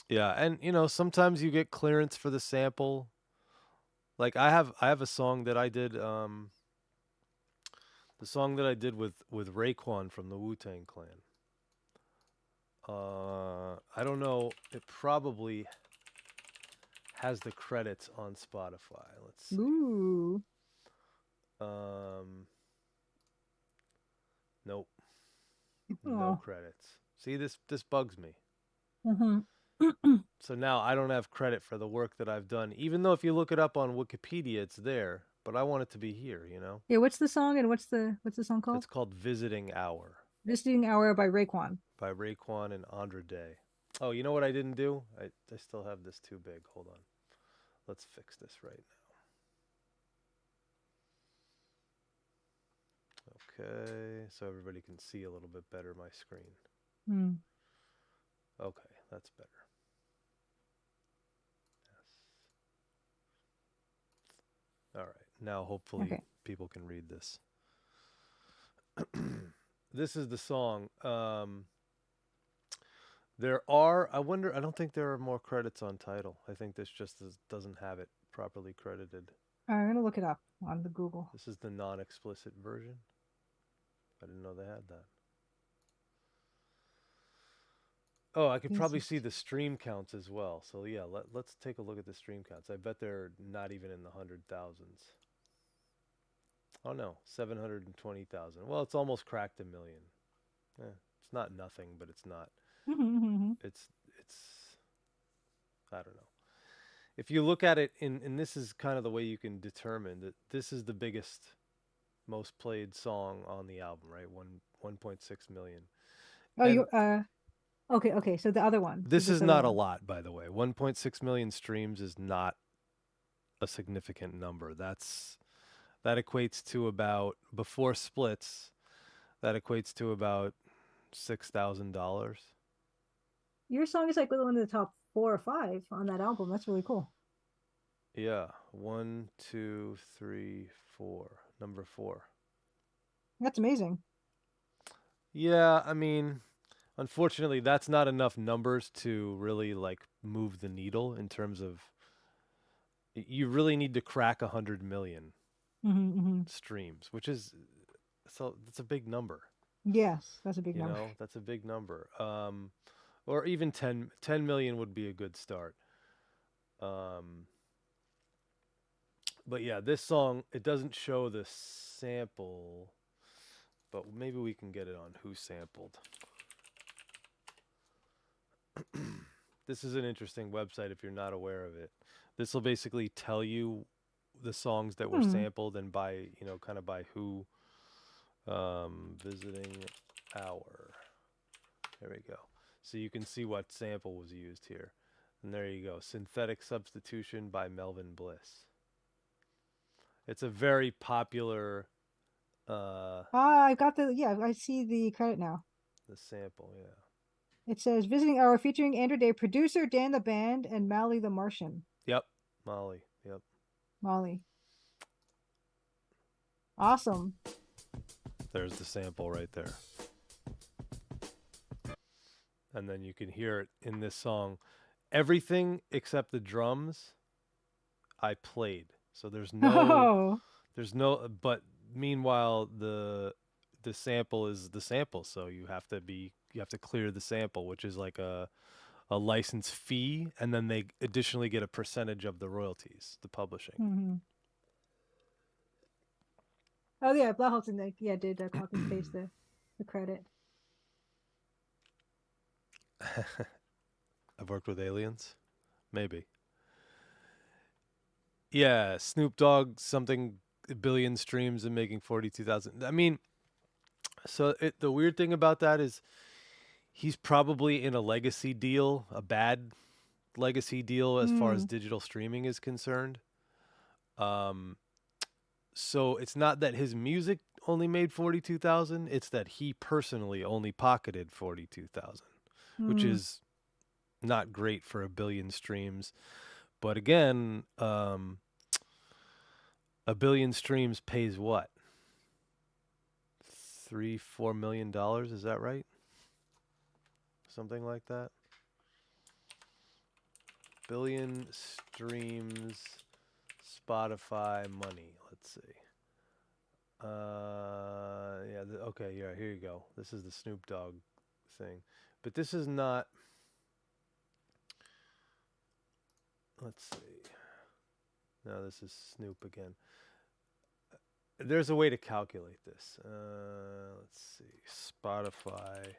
yeah, and sometimes you get clearance for the sample. Like I have a song that I did the song that I did with Raekwon from the Wu-Tang Clan. I don't know, it probably has the credits on Spotify. Let's see. Ooh. Um nope, no Oh. credits. See, this bugs me. Mm-hmm. So now I don't have credit for the work that I've done, even though if you look it up on Wikipedia, it's there. But I want it to be here. Yeah, what's the song and what's the song called? It's called Visiting Hour Visiting Hour by Raekwon. by Raekwon and Andra Day. Oh, you know what I didn't do? I still have this too big. Hold on. Let's fix this right now. Okay, so everybody can see a little bit better my screen. Hmm. Okay, that's better. Yes. All right. Now hopefully Okay. people can read this. This is the song. I wonder, I don't think there are more credits on Tidal. I think this just doesn't have it properly credited. I'm gonna look it up on the Google. This is the non-explicit version. I didn't know they had that. Oh, I could This probably is see the stream counts as well. So yeah, let's take a look at the stream counts. I bet they're not even in the 100,000s. Oh no, 720,000. Well, it's almost cracked a million. It's not nothing, but it's not. It's I don't know. If you look at it and this is kind of the way you can determine that this is the biggest, most played song on the album, right? 1.6 million. Oh, And okay. So the other one. So this this is other not a one. lot, by the way. 1.6 million streams is not a significant number. That equates to about, before splits, that equates to about $6,000. Your song is like one of the top 4 or 5 on that album. That's really cool. Yeah, 1, 2, 3, 4. Number 4. That's amazing. Yeah, I mean, unfortunately, that's not enough numbers to really like move the needle in terms of you really need to crack 100 million Hmm. streams, which is so that's a big number. Yes, that's a big You number. know, that's a big number. Or even 10 million would be a good start. Um, but yeah, this song, it doesn't show the sample, but maybe we can get it on who sampled. This is an interesting website if you're not aware of it. This will basically tell you the songs that were Hmm. sampled and by, you know, kind of by who. Visiting hour. There we go. So you can see what sample was used here. And there you go. Synthetic Substitution by Melvin Bliss. It's a very popular I got I see the credit now. the sample, yeah. It says visiting hour featuring Andrew Day, producer Dan the Band, and Mally the Martian. Yep. Molly. Yep. Molly. Awesome. There's the sample right there. And then you can hear it in this song. Everything except the drums I played. So Oh. but meanwhile the sample is the sample, so you have to clear the sample, which is like a license fee, and then they additionally get a percentage of the royalties, the publishing. Hmm. Oh yeah, Blauholzen did copy and paste the credit. I've worked with aliens, maybe. Yeah, Snoop Dogg, something, a billion streams and making 42,000. I mean, so the weird thing about that is he's probably in a legacy deal, a bad legacy deal as far as Mm. digital streaming is concerned. Um, so it's not that his music only made 42,000, it's that he personally only pocketed 42,000, which Mm. is not great for a billion streams. But again, a billion streams pays what? $3-4 million, is that right? Something like that. Billion streams, Spotify money. Let's see. Okay, yeah, here you go. This is the Snoop Dogg thing. But this is not. Let's see. No, this is Snoop again. There's a way to calculate this. Let's see. Spotify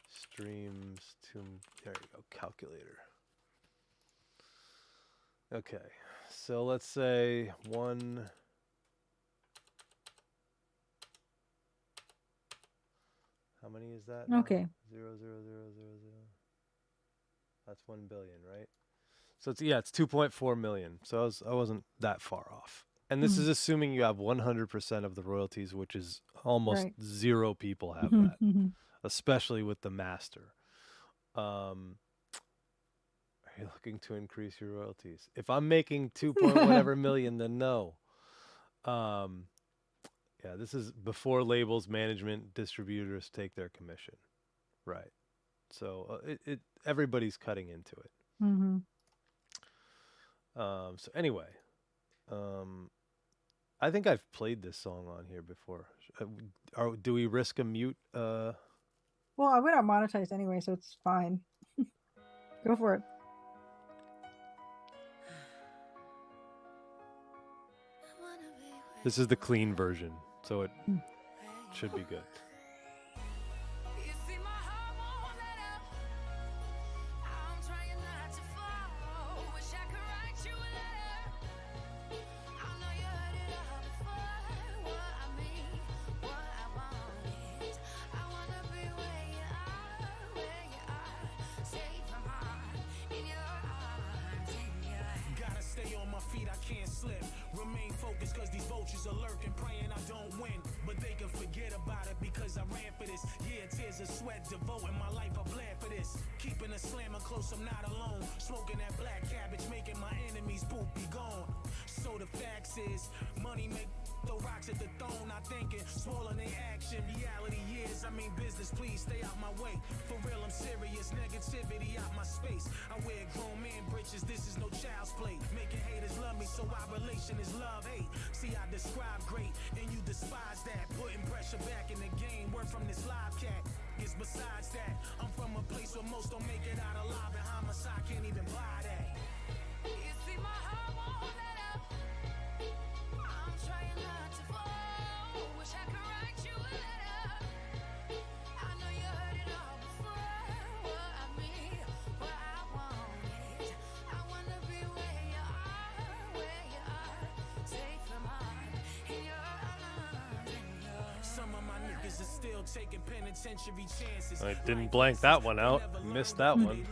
streams to. There you go. Calculator. Okay. So let's say one. How many is that now? Okay. 0.00000. That's 1 billion, right? So it's 2.4 million. So I wasn't that far off. And this Mm. is assuming you have 100% of the royalties, which is almost Right. zero people have Mhm, that, mhm. especially with the master. Are you looking to increase your royalties? If I'm making 2 point whatever million, then no. Um, yeah, this is before labels, management, distributors take their commission. Right. So everybody's cutting into it. Mhm. So anyway, um, I think I've played this song on here before. Do we risk a mute? Well, we're not monetized anyway, so it's fine. Go for it. This is the clean version, so it should be good. Taking penitentiary chances. I didn't blank that one out. Missed that one.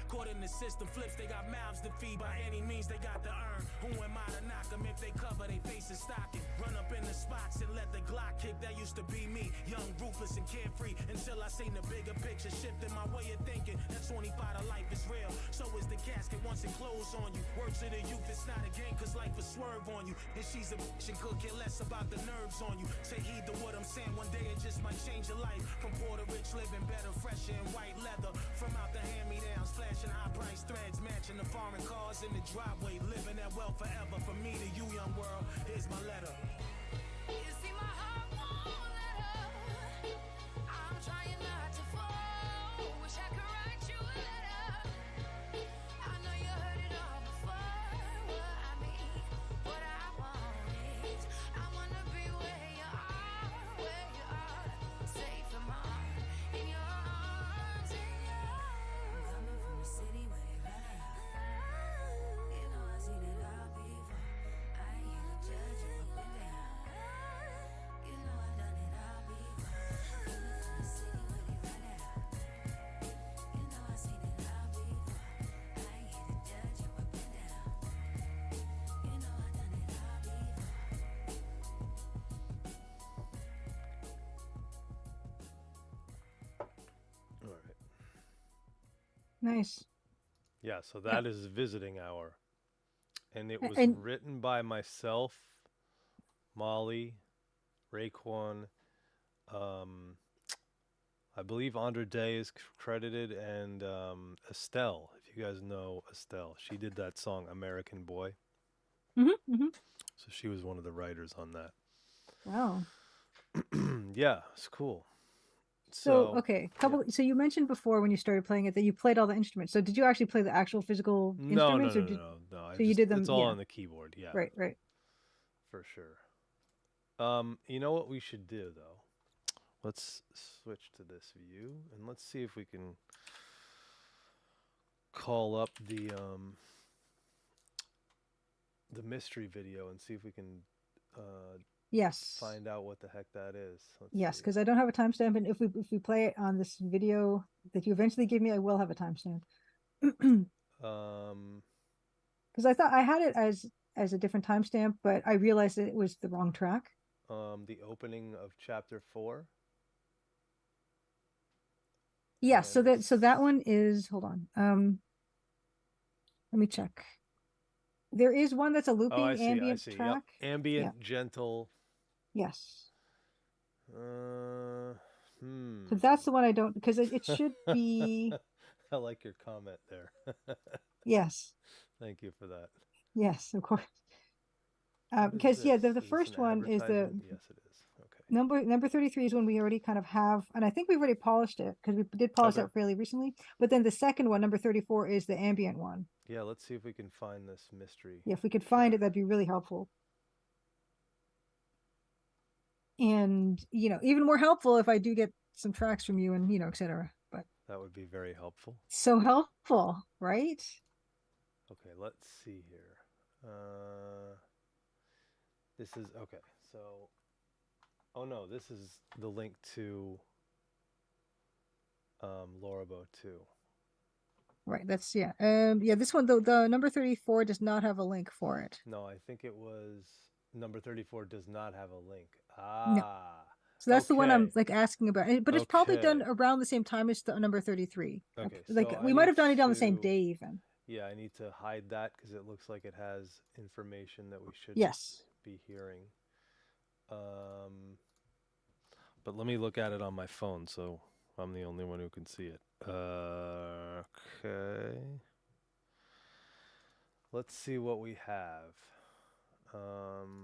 Caught in the system flips, they got mouths to feed. By any means, they got to earn. Who am I to knock them if they cover they faces stocking? Run up in the spots and let the Glock kick. That used to be me, young, ruthless, and carefree. Until I seen the bigger picture, shifting my way of thinking. That 25 to life is real. So is the casket once it closed on you. Words to the youth, it's not a game, cause life will swerve on you. And she's a bitch and could care less about the nerves on you. Take heed to what I'm saying, one day it just might change your life. From poor to rich, living better, fresher and white leather. From out the hand-me-downs, flashing high-priced threads, matching the foreign cars in the driveway. Living that well forever. From me to you, young world, here's my letter. You see my heart won't let up. I'm trying not to fall. Wish I could write you a letter. I know you heard it all before. What I mean, what I want is I wanna be where you are, safe from harm in your arms. I'm coming from a city where they run out. You know I seen it all before. I ain't here to judge you up and down. You know I done it all before. Coming from a city where they run out. You know I seen it all before. I ain't here to judge you up and down. You know I done it all before. All right. Nice. Yeah, so that is Visiting Hour. And it was And written by myself, Molly, Raekwon, I believe Andre Day is credited, and Estelle, if you guys know Estelle. She did that song American Boy. So she was one of the writers on that. wow. Yeah, it's cool. So okay, So you mentioned before when you started playing it that you played all the instruments. So did you actually play the actual physical No, instruments, or did no. so you did them? It's all Yeah, on the keyboard. Yeah, right. for sure. You know what we should do though? Let's switch to this view and let's see if we can call up the mystery video and see if we can Yes. find out what the heck that is. Yes, because I don't have a timestamp, and if we play it on this video that you eventually give me, I will have a timestamp. Because I thought I had it as a different timestamp, but I realized that it was the wrong track. The opening of chapter 4. Yes, so that one is, hold on. Let me check. There is one that's a looping ambient track. Yep. Ambient, gentle. Yes. So that's the one I don't, because it should be. I like your comment there. Yes. Thank you for that. Yes, of course. What is Because yeah, this? the Is this first an one is the advertisement? Yes, it is. Okay. number 33 is one we already kind of have, and I think we've already polished it because we did polish Okay. that fairly recently. But then the second one, number 34, is the ambient one. Yeah, let's see if we can find this mystery. Yeah, if we could find it, track. that'd be really helpful. And even more helpful if I do get some tracks from you and etc. But That would be very helpful. so helpful, right? Okay, let's see here. This is okay. So, oh no, this is the link to Lorabo 2. Right. That's yeah. Yeah. This one, the number 34 does not have a link for it. No, I think it was number 34 does not have a link. No. Ah. So that's the one I'm Okay. like asking about. But it's probably done Okay. around the same time as the number 33. Okay, Like so we I might need have done it on the same to day even. yeah, I need to hide that because it looks like it has information that we should Yes. be hearing. But let me look at it on my phone so I'm the only one who can see it. Okay. Let's see what we have.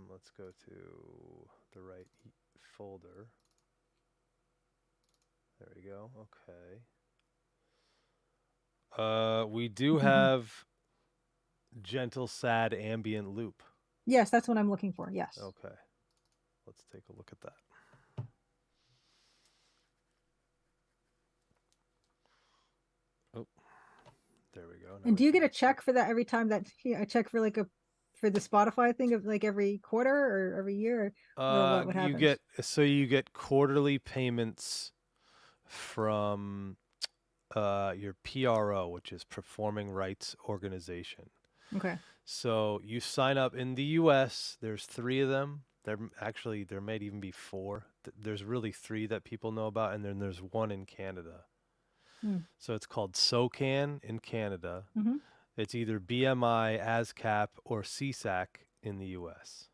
Let's go to the right folder. There we go. Okay. We do have gentle, sad ambient loop. Yes, that's what I'm looking for. Yes. Okay. Let's take a look at that. Oh, there we go. Now And I do you get a can see. check for that every time that a check for for the Spotify thing of like every quarter or every year? Or what happens? You get quarterly payments from your PRO, which is Performing Rights Organization. Okay. So you sign up in the US, there's 3 of them. There might even be 4. There's really 3 that people know about, and then there's 1 in Canada. So it's called SOCAN in Canada. Mm-hmm. It's either BMI, ASCAP, or CSAC in the US.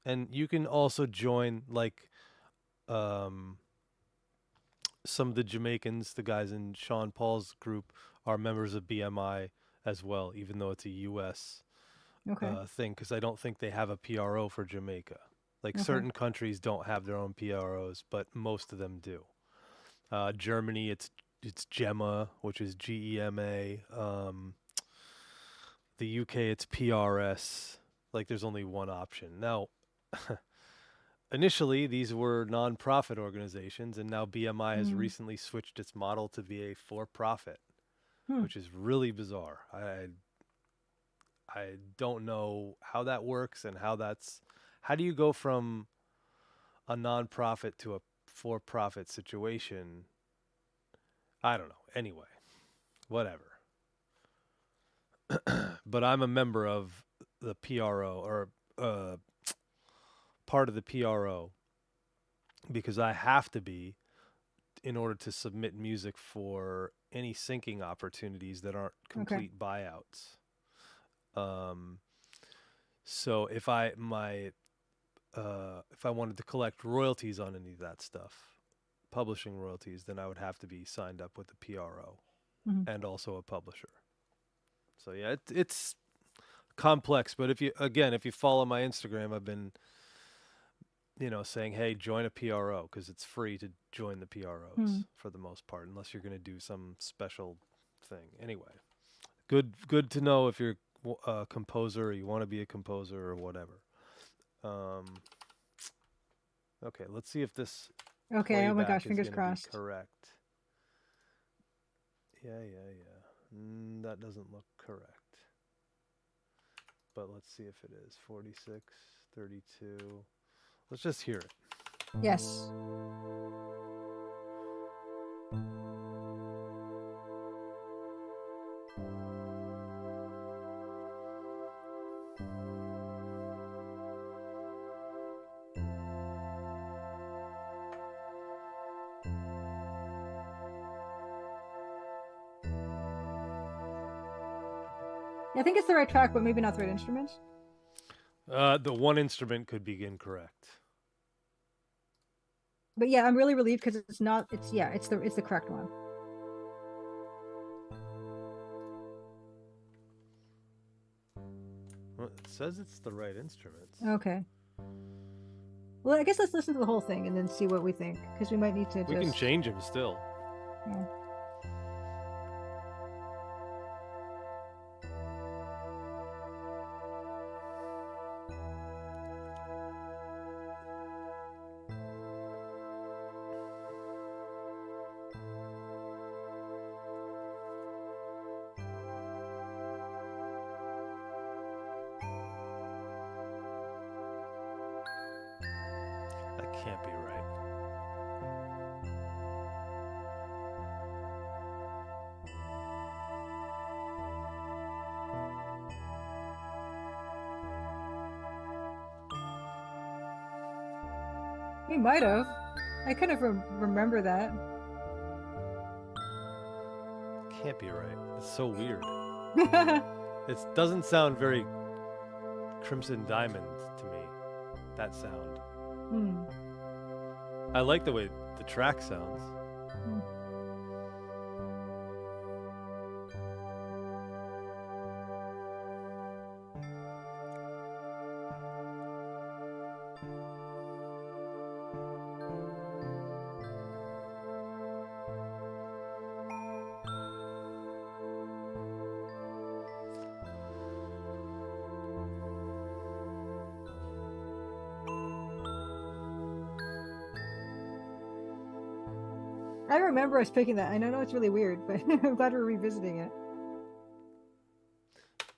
And you can also join like some of the Jamaicans, the guys in Sean Paul's group, are members of BMI as well, even though it's a US thing, because I don't think they have a PRO for Jamaica. Like certain countries don't have their own PROs, but most of them do. Germany, it's GEMA, which is GEMA. The UK, it's PRS. Like there's only one option. Now, initially, these were non-profit organizations, and now BMI has recently switched its model to be a for-profit, which is really bizarre. I don't know how that works and how do you go from a non-profit to a for-profit situation? I don't know. Anyway, whatever. But I'm a member of the PRO or part of the PRO because I have to be in order to submit music for any syncing opportunities that aren't complete buyouts. So if I wanted to collect royalties on any of that stuff, publishing royalties, then I would have to be signed up with the PRO and also a publisher. So yeah, it's complex, but if you follow my Instagram, I've been saying, hey, join a PRO because it's free to join the PROs for the most part, unless you're going to do some special thing. Anyway, good to know if you're a composer or you want to be a composer or whatever. Okay, let's see if this Okay, oh my playback gosh, is fingers gonna be crossed. correct. Yeah. That doesn't look correct. But let's see if it is 46, 32. Let's just hear it. Yes. I think it's the right track, but maybe not the right instrument. The one instrument could be incorrect. But yeah, I'm really relieved because it's not. It's the correct one. Let's says it's the right instruments. Okay. Well, I guess let's listen to the whole thing and then see what we think, because we might need to We can change them still. Yeah. That can't be right. We might have. I kind of remember that. Can't be right. It's so weird. It doesn't sound very Crimson Diamond to me. That sound. Hmm. I like the way the track sounds. Hmm. I remember us picking that. I know it's really weird, but I'm glad we're revisiting it.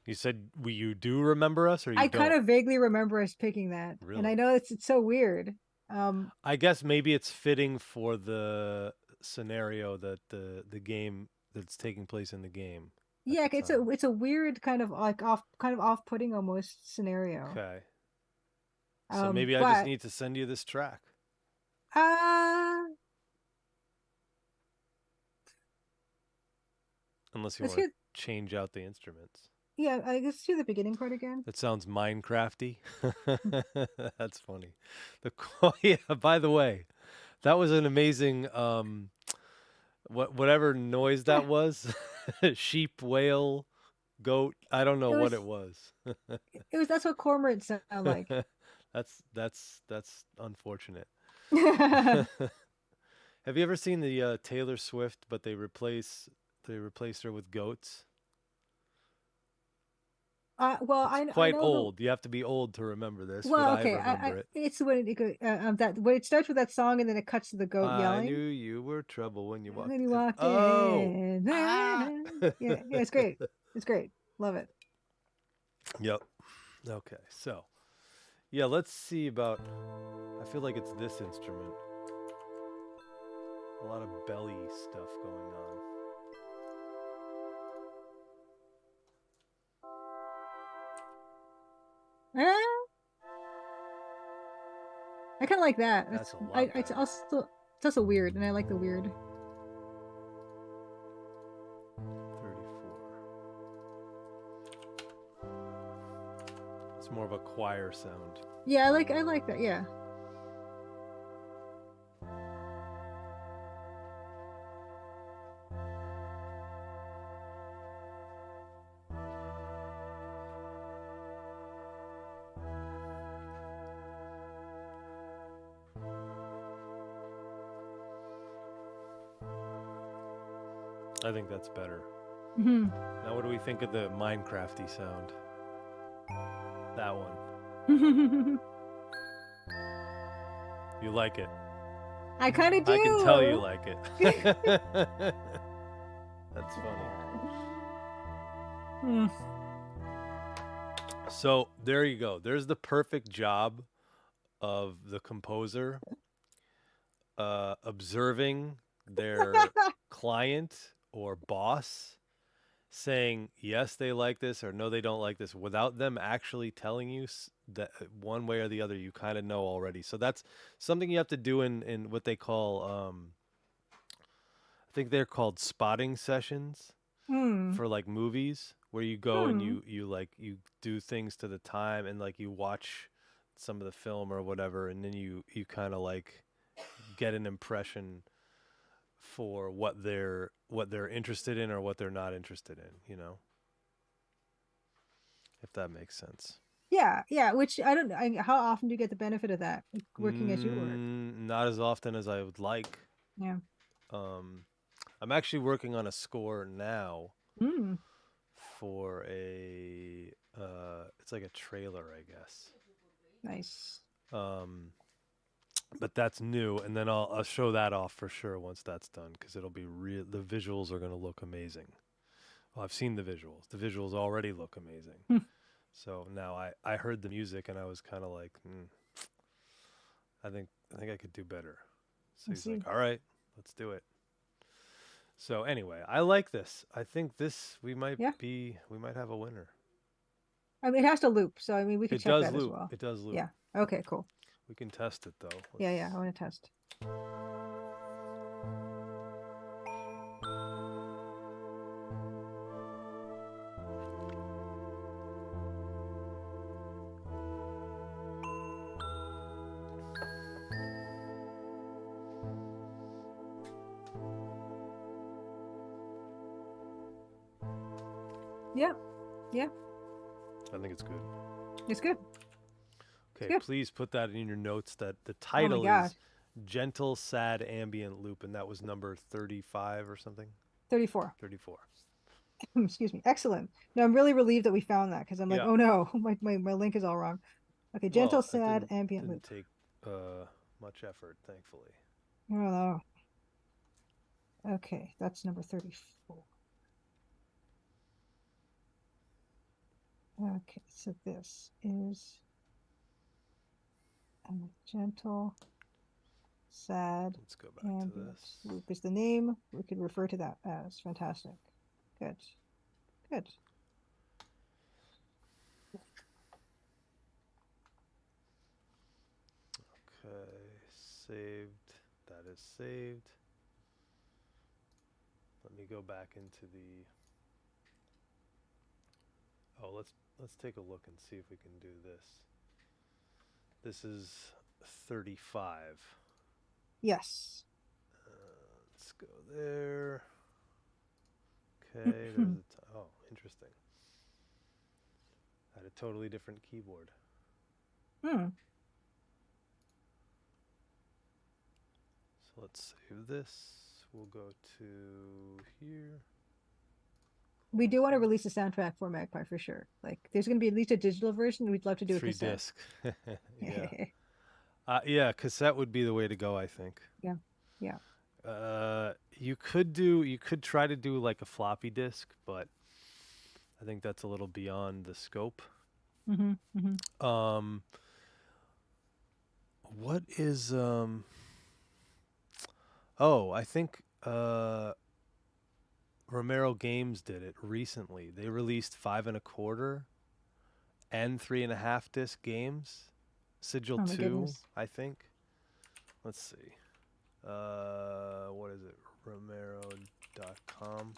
You said you do remember us, or you I don't? kind of vaguely remember us picking that, and I Really? know it's so weird. I guess maybe it's fitting for the scenario that the game that's taking place in the game. at Yeah, the it's time. a weird kind of like off-putting almost scenario. Okay. So maybe I just need to send you this track. uh Unless you let's want hear to change out the instruments. yeah, I guess hear the beginning part again. That sounds Minecrafty. That's funny. Yeah, by the way, that was an amazing whatever noise that was. Sheep, whale, goat. I don't know what it was. That's what cormorants sound like. That's unfortunate. Have you ever seen the Taylor Swift, but they replaced her with goats? Well, It's I quite know old. You have to be old to remember this, well, but okay, I remember it. it's when it go that when it starts with that song and then it cuts to the goat I yelling. knew you were trouble when you And walked then he in. walked Oh, in. ah! Yeah, it's great. It's great. Love it. Yep. Okay, so yeah, let's see about. I feel like it's this instrument. A lot of belly stuff going on. I kind of like that. That's a lot It's better. also weird, and I like the weird. 34. It's more of a choir sound. Yeah, I like that. Yeah. I think that's better. Hmm. Now, what do we think of the Minecrafty sound? That one. You like it? I kind of do. I can tell you like it. That's funny. Hmm. So there you go. There's the perfect job of the composer observing their client or boss, saying yes they like this or no they don't like this, without them actually telling you that one way or the other. You kind of know already. So that's something you have to do in what they call I think they're called spotting sessions Hmm. for like movies, where you go and Hmm. you do things to the time, and like you watch some of the film or whatever, and then you kind of like get an impression for what they're interested in or what they're not interested in, if that makes sense. Yeah. Which I don't. How often do you get the benefit of that working as you work? Not as often as I would like. Yeah. Um, I'm actually working on a score now Mm, for a it's like a trailer, I guess. nice. Um, but that's new, and then I'll show that off for sure once that's done because it'll be real. The visuals are gonna look amazing. Well, I've seen the visuals. The visuals already look amazing. Hmm, So now I heard the music and I was kind of like, I think I could do better. So I he's see. like, all right, let's do it. So anyway, I like this. I think this we might Yeah. have a winner. I mean, it has to loop, so I mean, we could It check does that as loop. well. It does loop. Yeah. Okay. Cool. We can test it though. Yeah. I want to test. Yeah. Yeah. I think it's good. It's good. Okay, good. please put that in your notes that the Oh my title God. is Gentle Sad Ambient Loop, and that was number 35 or something. 34. 34. Excuse me. Excellent. No, I'm really relieved that we found that because I'm like, Yeah. oh no, my link is all wrong. Okay, gentle, Well, it sad, ambient didn't loop. take much effort, thankfully. Oh no. Okay, that's number 34. Okay, so this is gentle, sad, Let's go back to ambient this. loop is the name. We could refer to that as fantastic. Good. Good. Okay, saved. That is saved. Let me go back into the. Oh, let's take a look and see if we can do this. This is 35. Yes. Let's go there. Okay, there's oh, interesting. Had a totally different keyboard. Hmm. So let's save this. We'll go to here. We do want to release a soundtrack for Magpie for sure. Like, there's going to be at least a digital version. We'd love to do a 3 cassette. disc. Yeah. Yeah, cassette would be the way to go, I think. Yeah. Yeah. You could try to do like a floppy disk, but I think that's a little beyond the scope. Mm-hmm. Mm-hmm. What is oh, I think Romero Games did it recently. They released 5 1/4 and 3.5 disc games. Sigil Oh my 2, goodness. I think. Let's see. What is it? Romero.com.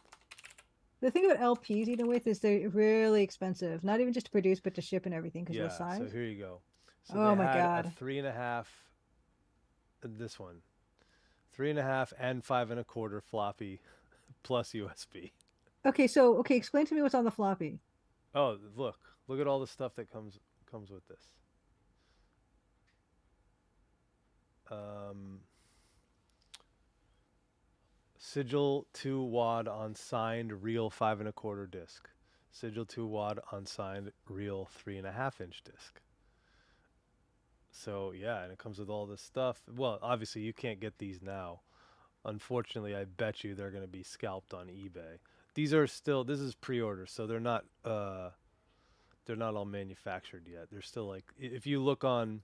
The thing about LPs, even with, is they're really expensive. Not even just to produce, but to ship and everything because of the size. So here you go. So Oh they my had God. a 3.5. This one, 3.5 and 5 1/4 floppy, plus USB. Okay, explain to me what's on the floppy. Oh, look at all the stuff that comes with this. Sigil 2 wad on signed real 5 1/4 disc. Sigil 2 wad on signed real 3.5 inch disc. So yeah, and it comes with all this stuff. Well, obviously you can't get these now. Unfortunately, I bet you they're going to be scalped on eBay. These are still, this is pre-order, so they're not all manufactured yet. They're still like, if you look on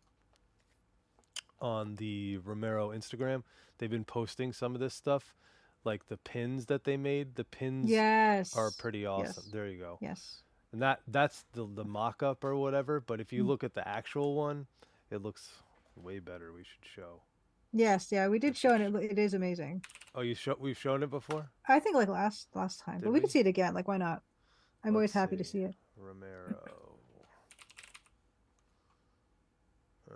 the Romero Instagram, they've been posting some of this stuff, like the pins that they made. The pins Yes. are pretty awesome. Yes. There you go. Yes. And that's the mock-up or whatever, but if you look at the actual one, it looks way better. We should show. Yes, yeah, we did show it. It is amazing. Oh, we've shown it before? I think like last time, but we can see it again. Like, why not? I'm always happy to see it. Romero. The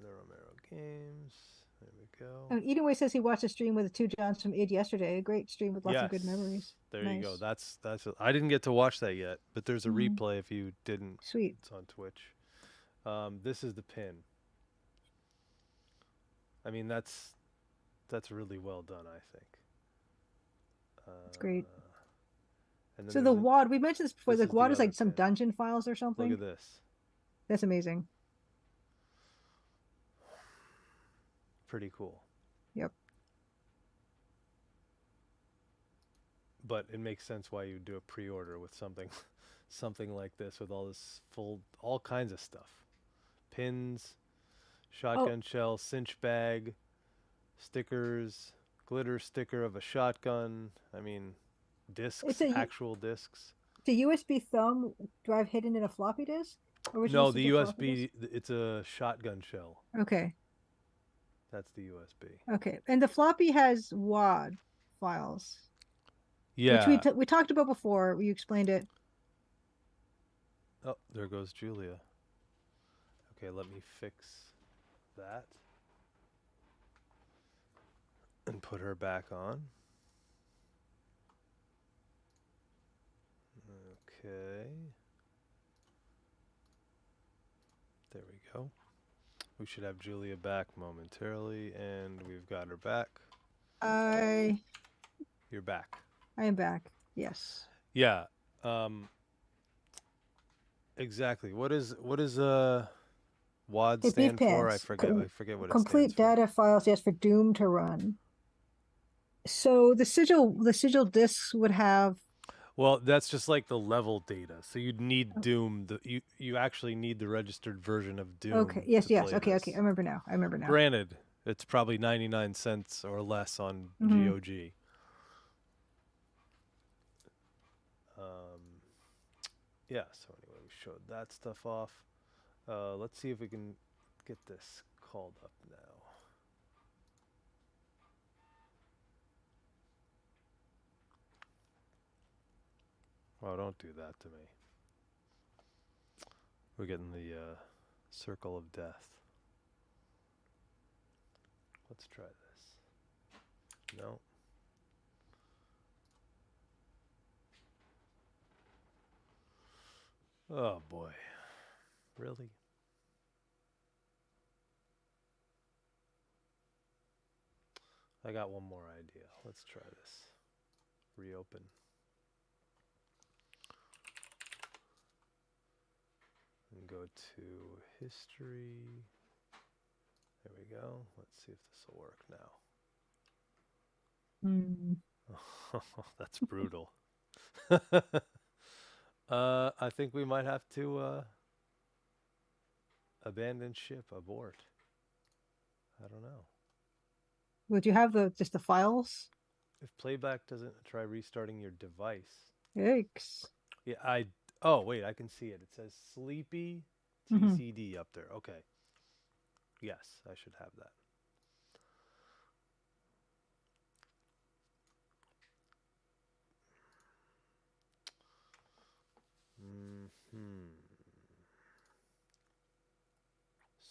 Romero Games. There we go. Edenway says he watched a stream with the two Johns from id yesterday. A great stream with lots of good memories. There you go. Nice. I didn't get to watch that yet, but there's a Mhm. replay if you didn't. Sweet. It's on Twitch. This is the pin. I mean, that's really well done, I think. It's great. And then So the there's a- WAD, we mentioned this before. this The is WAD the is like other some pin. dungeon files or something. Look at this. That's amazing. Pretty cool. Yep. But it makes sense why you do a pre-order with something something like this, with all kinds of stuff. Pins, shotgun shell, cinch bag, stickers, glitter sticker of a shotgun. I mean, discs, actual discs. The USB thumb drive hidden in a floppy disk? Or was it No, just the a floppy USB, it's a shotgun shell. disk? Okay. That's the USB. Okay. And the floppy has WAD files. Yeah. Which we talked about before. You explained it. Oh, there goes Julia. Okay, let me fix that. And put her back on. Okay. There we go. We should have Julia back momentarily, and we've got her back. You're back. I am back. Yes. Yeah. Exactly. What is WAD stand for? I forget what it stands for. Complete data files, yes, for Doom to run. So the sigil disks would have. Well, that's just like the level data. So you'd need Doom. You actually need the registered version of Doom. Okay. Yes. Yes. play Okay. this. Okay. I remember now. Granted, it's probably 99 cents or less on GOG. Yeah. So anyway, we showed that stuff off. Let's see if we can get this called up now. Oh, don't do that to me. We're getting the circle of death. Let's try this. No. Oh boy. Really? I got one more idea. Let's try this. Reopen. And go to history. There we go. Let's see if this will work now. That's brutal. I think we might have to abandon ship, abort. I don't know. Would you have just the files? If playback doesn't, try restarting your device. Yikes. Yeah, oh wait, I can see it. It says Sleepy TCD up there. Okay. Yes, I should have that.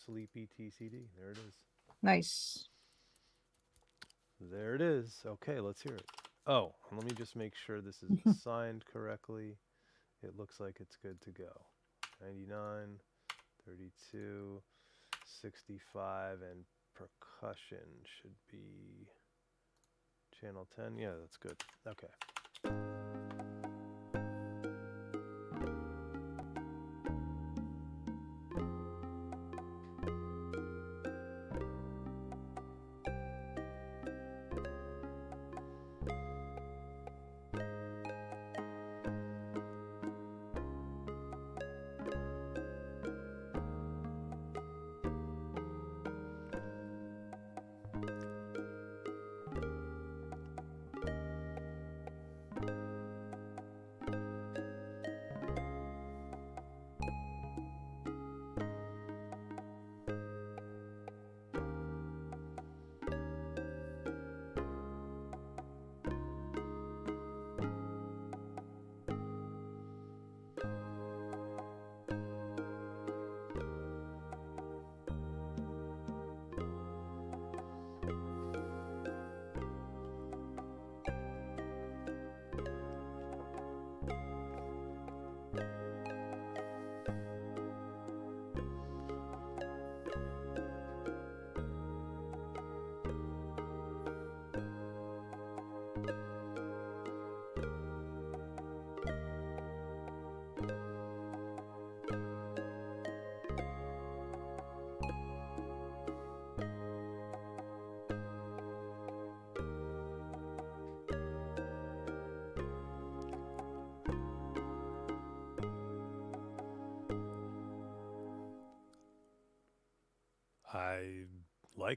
Sleepy TCD. There it is. Nice. There it is. Okay, let's hear it. Oh, and let me just make sure this is signed correctly. It looks like it's good to go. 99, 32, 65, and percussion should be channel 10. Yeah, that's good. Okay.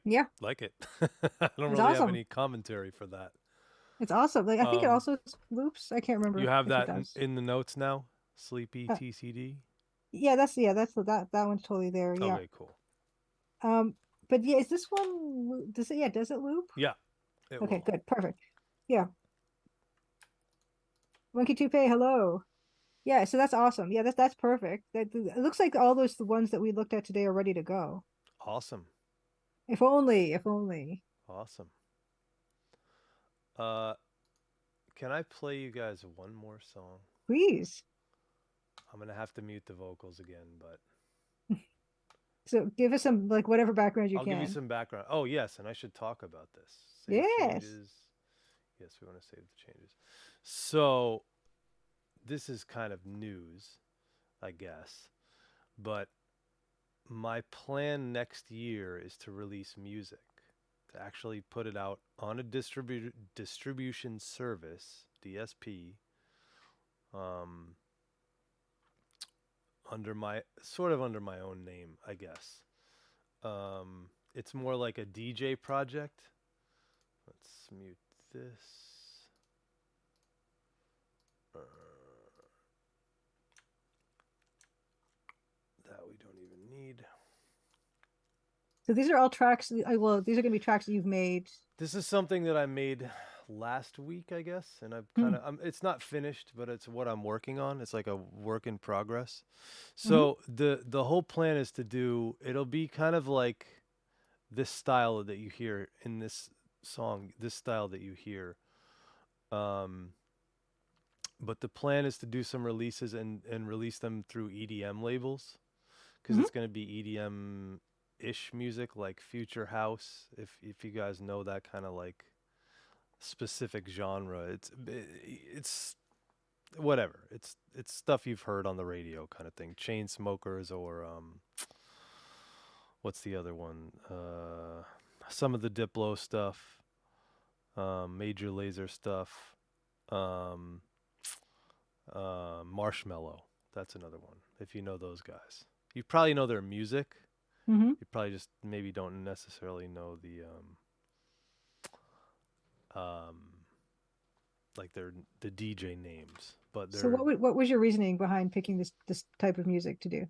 Yeah, like it. I don't it's really have awesome. any commentary for that. It's awesome. Like I think it Um, also loops. I can't you remember have if it that does. in the notes now? Sleepy Uh, TCD? yeah, that's that one's totally there. Yeah. Okay, cool. Um, but yeah, is this one does it? Yeah, does it loop? Yeah, it Okay, will. good, perfect. Yeah, Monkey Toupe, hello. Yeah, so that's awesome. Yeah, that's perfect. It looks like all those the ones that we looked at today are ready to go. Awesome. If only, if only. Awesome. Uh, can I play you guys one more song? Please. I'm gonna have to mute the vocals again, but So give us some like whatever background you I'll give you can. some background. Oh, yes, and I should talk about this. Save Yes. changes. Yes, we want to save the changes. So, this is kind of news, I guess. But my plan next year is to release music, to actually put it out on a distribution service, DSP, um, under my under my own name, I guess. It's more like a DJ project. Let's mute this. Uh, that we don't even need. So these are all tracks. Well, these are gonna be tracks that you've made. This is something that I made last week, I guess, and I've Hmm. kind of it's not finished, but it's what I'm working on. It's like a work in progress. Hmm. So the whole plan is to do it'll be kind of like this style that you hear in this song, this style that you hear. Um but the plan is to do some releases and release them through EDM labels because Hmm. it's going to be EDM ish music like future house if you guys know that kind of like specific genre. It's whatever. It's stuff you've heard on the radio kind of thing. Chain Smokers or what's the other one? Some of the Diplo stuff, Major Lazer stuff, um, Marshmello. That's another one. If you know those guys, you probably know their music. Hmm. You probably just maybe don't necessarily know the um, like the DJ names, but So they're what was your reasoning behind picking this type of music to do?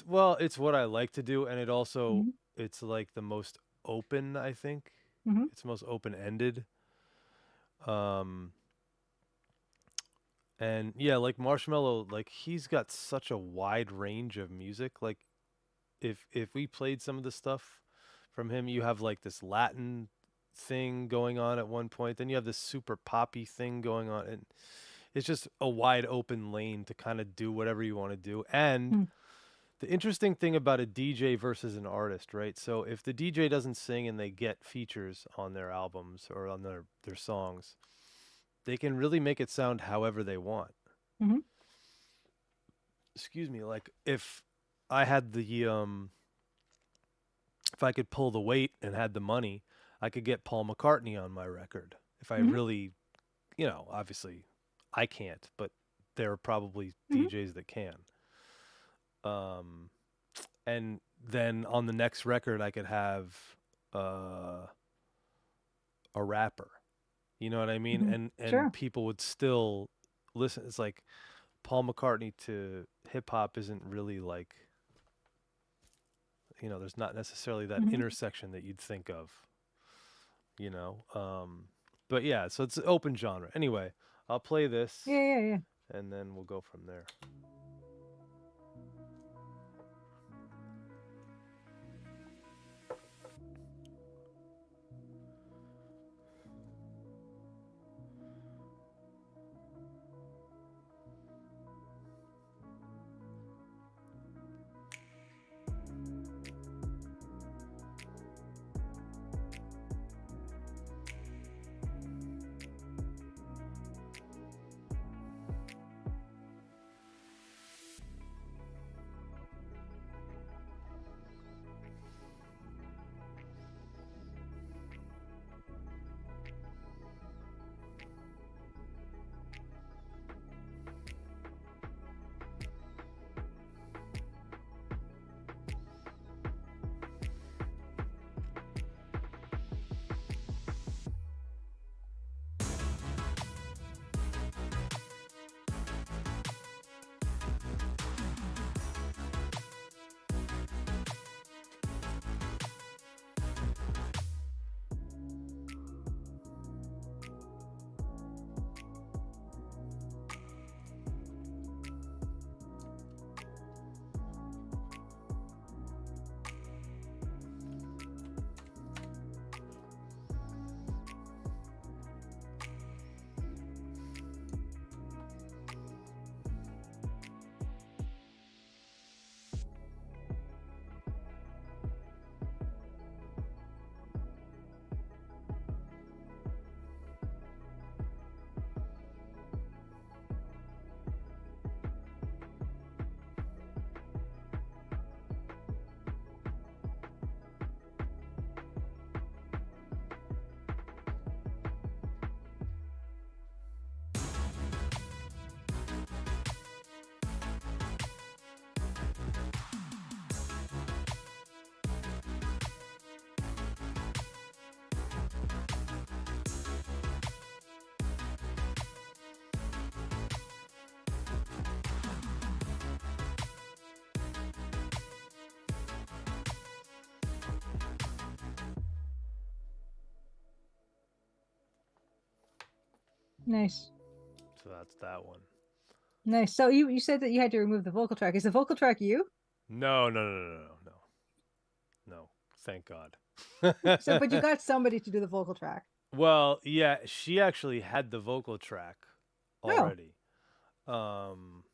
well, it's what I like to do, and it also Hmm. it's like the most open. I think Hmm. it's most open ended. Um, and yeah, like Marshmello, like he's got such a wide range of music. Like if we played some of the stuff from him, you have like this Latin thing going on at one point, then you have this super poppy thing going on, and it's just a wide open lane to kind of do whatever you want to do. And Hmm. the interesting thing about a DJ versus an artist, right? So if the DJ doesn't sing and they get features on their albums or on their songs, they can really make it sound however they want. Hmm. Excuse me, like I had the if I could pull the weight and had the money, I could get Paul McCartney on my record. If I Hmm. really, obviously I can't, but there are probably Hmm. DJs that can. Um and then on the next record I could have uh a rapper. You know what I mean? Hmm. And Sure. people would still listen. It's like Paul McCartney to hip hop isn't really like, there's not necessarily that Hmm. intersection that you'd think of, you know. But yeah, so it's open genre. Anyway, I'll play this Yeah, yeah, yeah. and then we'll go from there. Nice. So that's that one. Nice. So you said that you had to remove the vocal track. Is the vocal track you? No, no, no, no, no, no, no. Thank God. So, but you got somebody to do the vocal track. Well, yeah, she actually had the vocal track Oh. already. Um,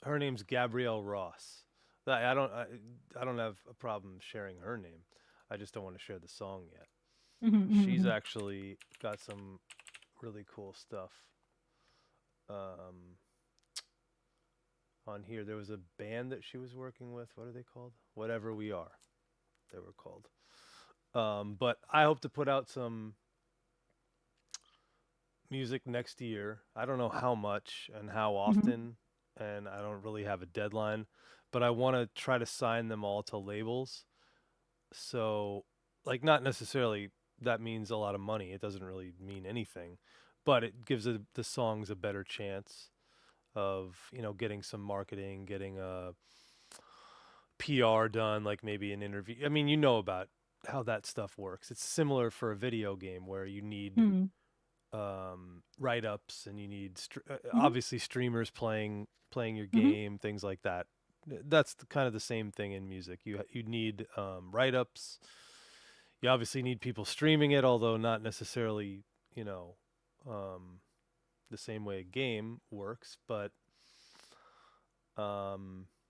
her name's Gabrielle Ross. I don't have a problem sharing her name. I just don't want to share the song yet. She's actually got some really cool stuff. On here, there was a band that she was working with. What are they called? Whatever We Are, they were called. But I hope to put out some music next year. I don't know how much and how often, and I don't really have a deadline, but I want to try to sign them all to labels. So, like, not necessarily that means a lot of money. It doesn't really mean anything, but it gives the songs a better chance of, getting some marketing, getting a PR done, like maybe an interview. I mean, you know about how that stuff works. It's similar for a video game where you need write-ups and you need obviously streamers playing your game, things like that. That's kind of the same thing in music. You need write-ups. You obviously need people streaming it, although not necessarily the same way a game works, but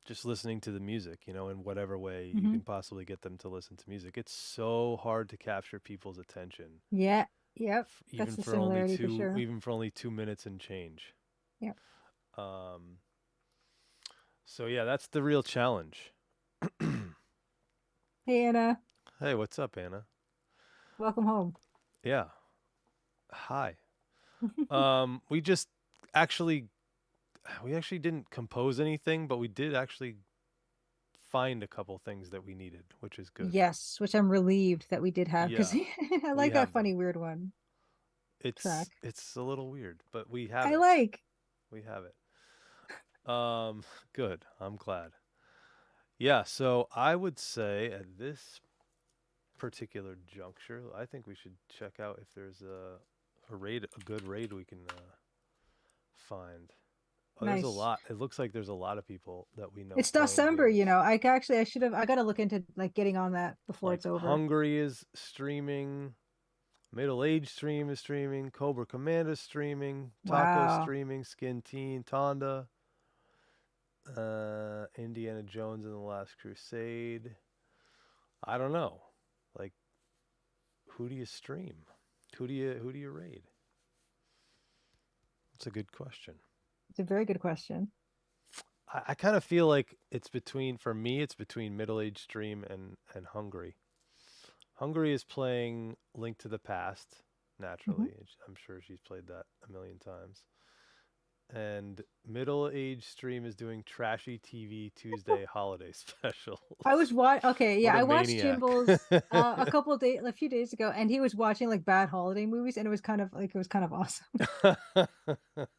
just listening to the music, in whatever way you can possibly get them to listen to music. It's so hard to capture people's attention. Yeah. Yep. That's the similarity for sure. Even for only 2 minutes and change. Yep. So yeah, that's the real challenge. Hey, Anna. Hey, what's up, Anna? Welcome home. Yeah. Hi. We actually didn't compose anything, but we did actually find a couple things that we needed, which is good. Yes, which I'm relieved that we did have because I like that funny weird one. Track. It's a little weird, but we have we have it. Good. I'm glad. Yeah, so I would say at this particular juncture, I think we should check out if there's a good raid we can find. Oh, nice. There's a lot. It looks like there's a lot of people that we know. It's December, games. I got to look into like getting on that before it's over. Hungary is streaming. Middle Age Stream is streaming. Cobra Command is streaming. Taco streaming. Skin Teen. Tonda. Indiana Jones and the Last Crusade. I don't know. Like, who do you stream? Who do you raid? That's a good question. It's a very good question. I kind of feel like for me, it's between Middle Age Stream and Hungary. Hungary is playing Link to the Past, naturally. I'm sure she's played that a million times. And Middle Age Stream is doing Trashy TV Tuesday Holiday Special. I was I watched Jimbo's a few days ago, and he was watching like bad holiday movies, and it was kind of awesome.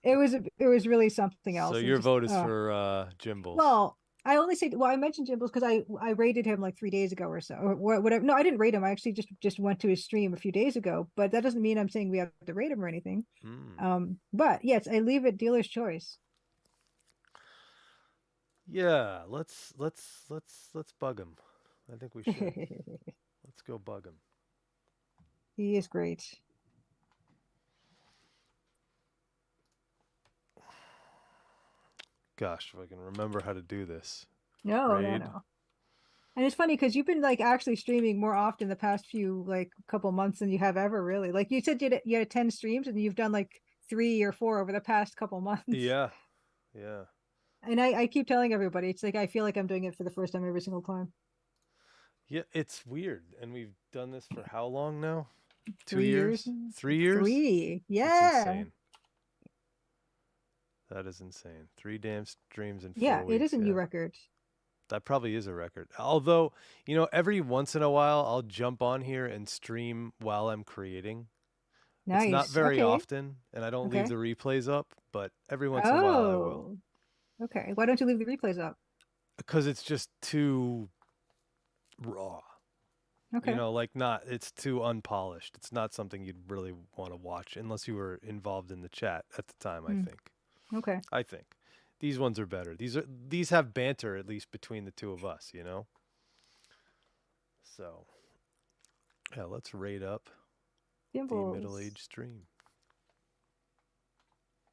It was really something else. So your vote is for Jimbo's. Well, I mentioned Jimbo's because I rated him like 3 days ago or so, or whatever. No, I didn't rate him. I actually just went to his stream a few days ago, but that doesn't mean I'm saying we have to rate him or anything. But yes, I leave it dealer's choice. Yeah, let's bug him. I think we should. Let's go bug him. He is great. Gosh, if I can remember how to do this. No. And it's funny because you've been like actually streaming more often the past few like couple months than you have ever really. Like you said you had 10 streams and you've done like 3 or 4 over the past couple months. Yeah. And I keep telling everybody, it's like I feel like I'm doing it for the first time every single time. Yeah, it's weird. And we've done this for how long now? 2 years? 3 years? 3. Yeah. That's insane. That is insane. 3 damn streams in 4 weeks. Yeah, it is a new record. That probably is a record. Although, every once in a while, I'll jump on here and stream while I'm creating. Nice. It's not very often, and I don't leave the replays up, but every once in a while I will. Okay. Why don't you leave the replays up? Because it's just too raw. Okay. You know, like not it's too unpolished. It's not something you'd really want to watch unless you were involved in the chat at the time, I Mm. think. Okay. I think. These ones are better. These have banter at least between the two of us, you know? So, yeah, let's rate up the Gimbals. middle-aged stream.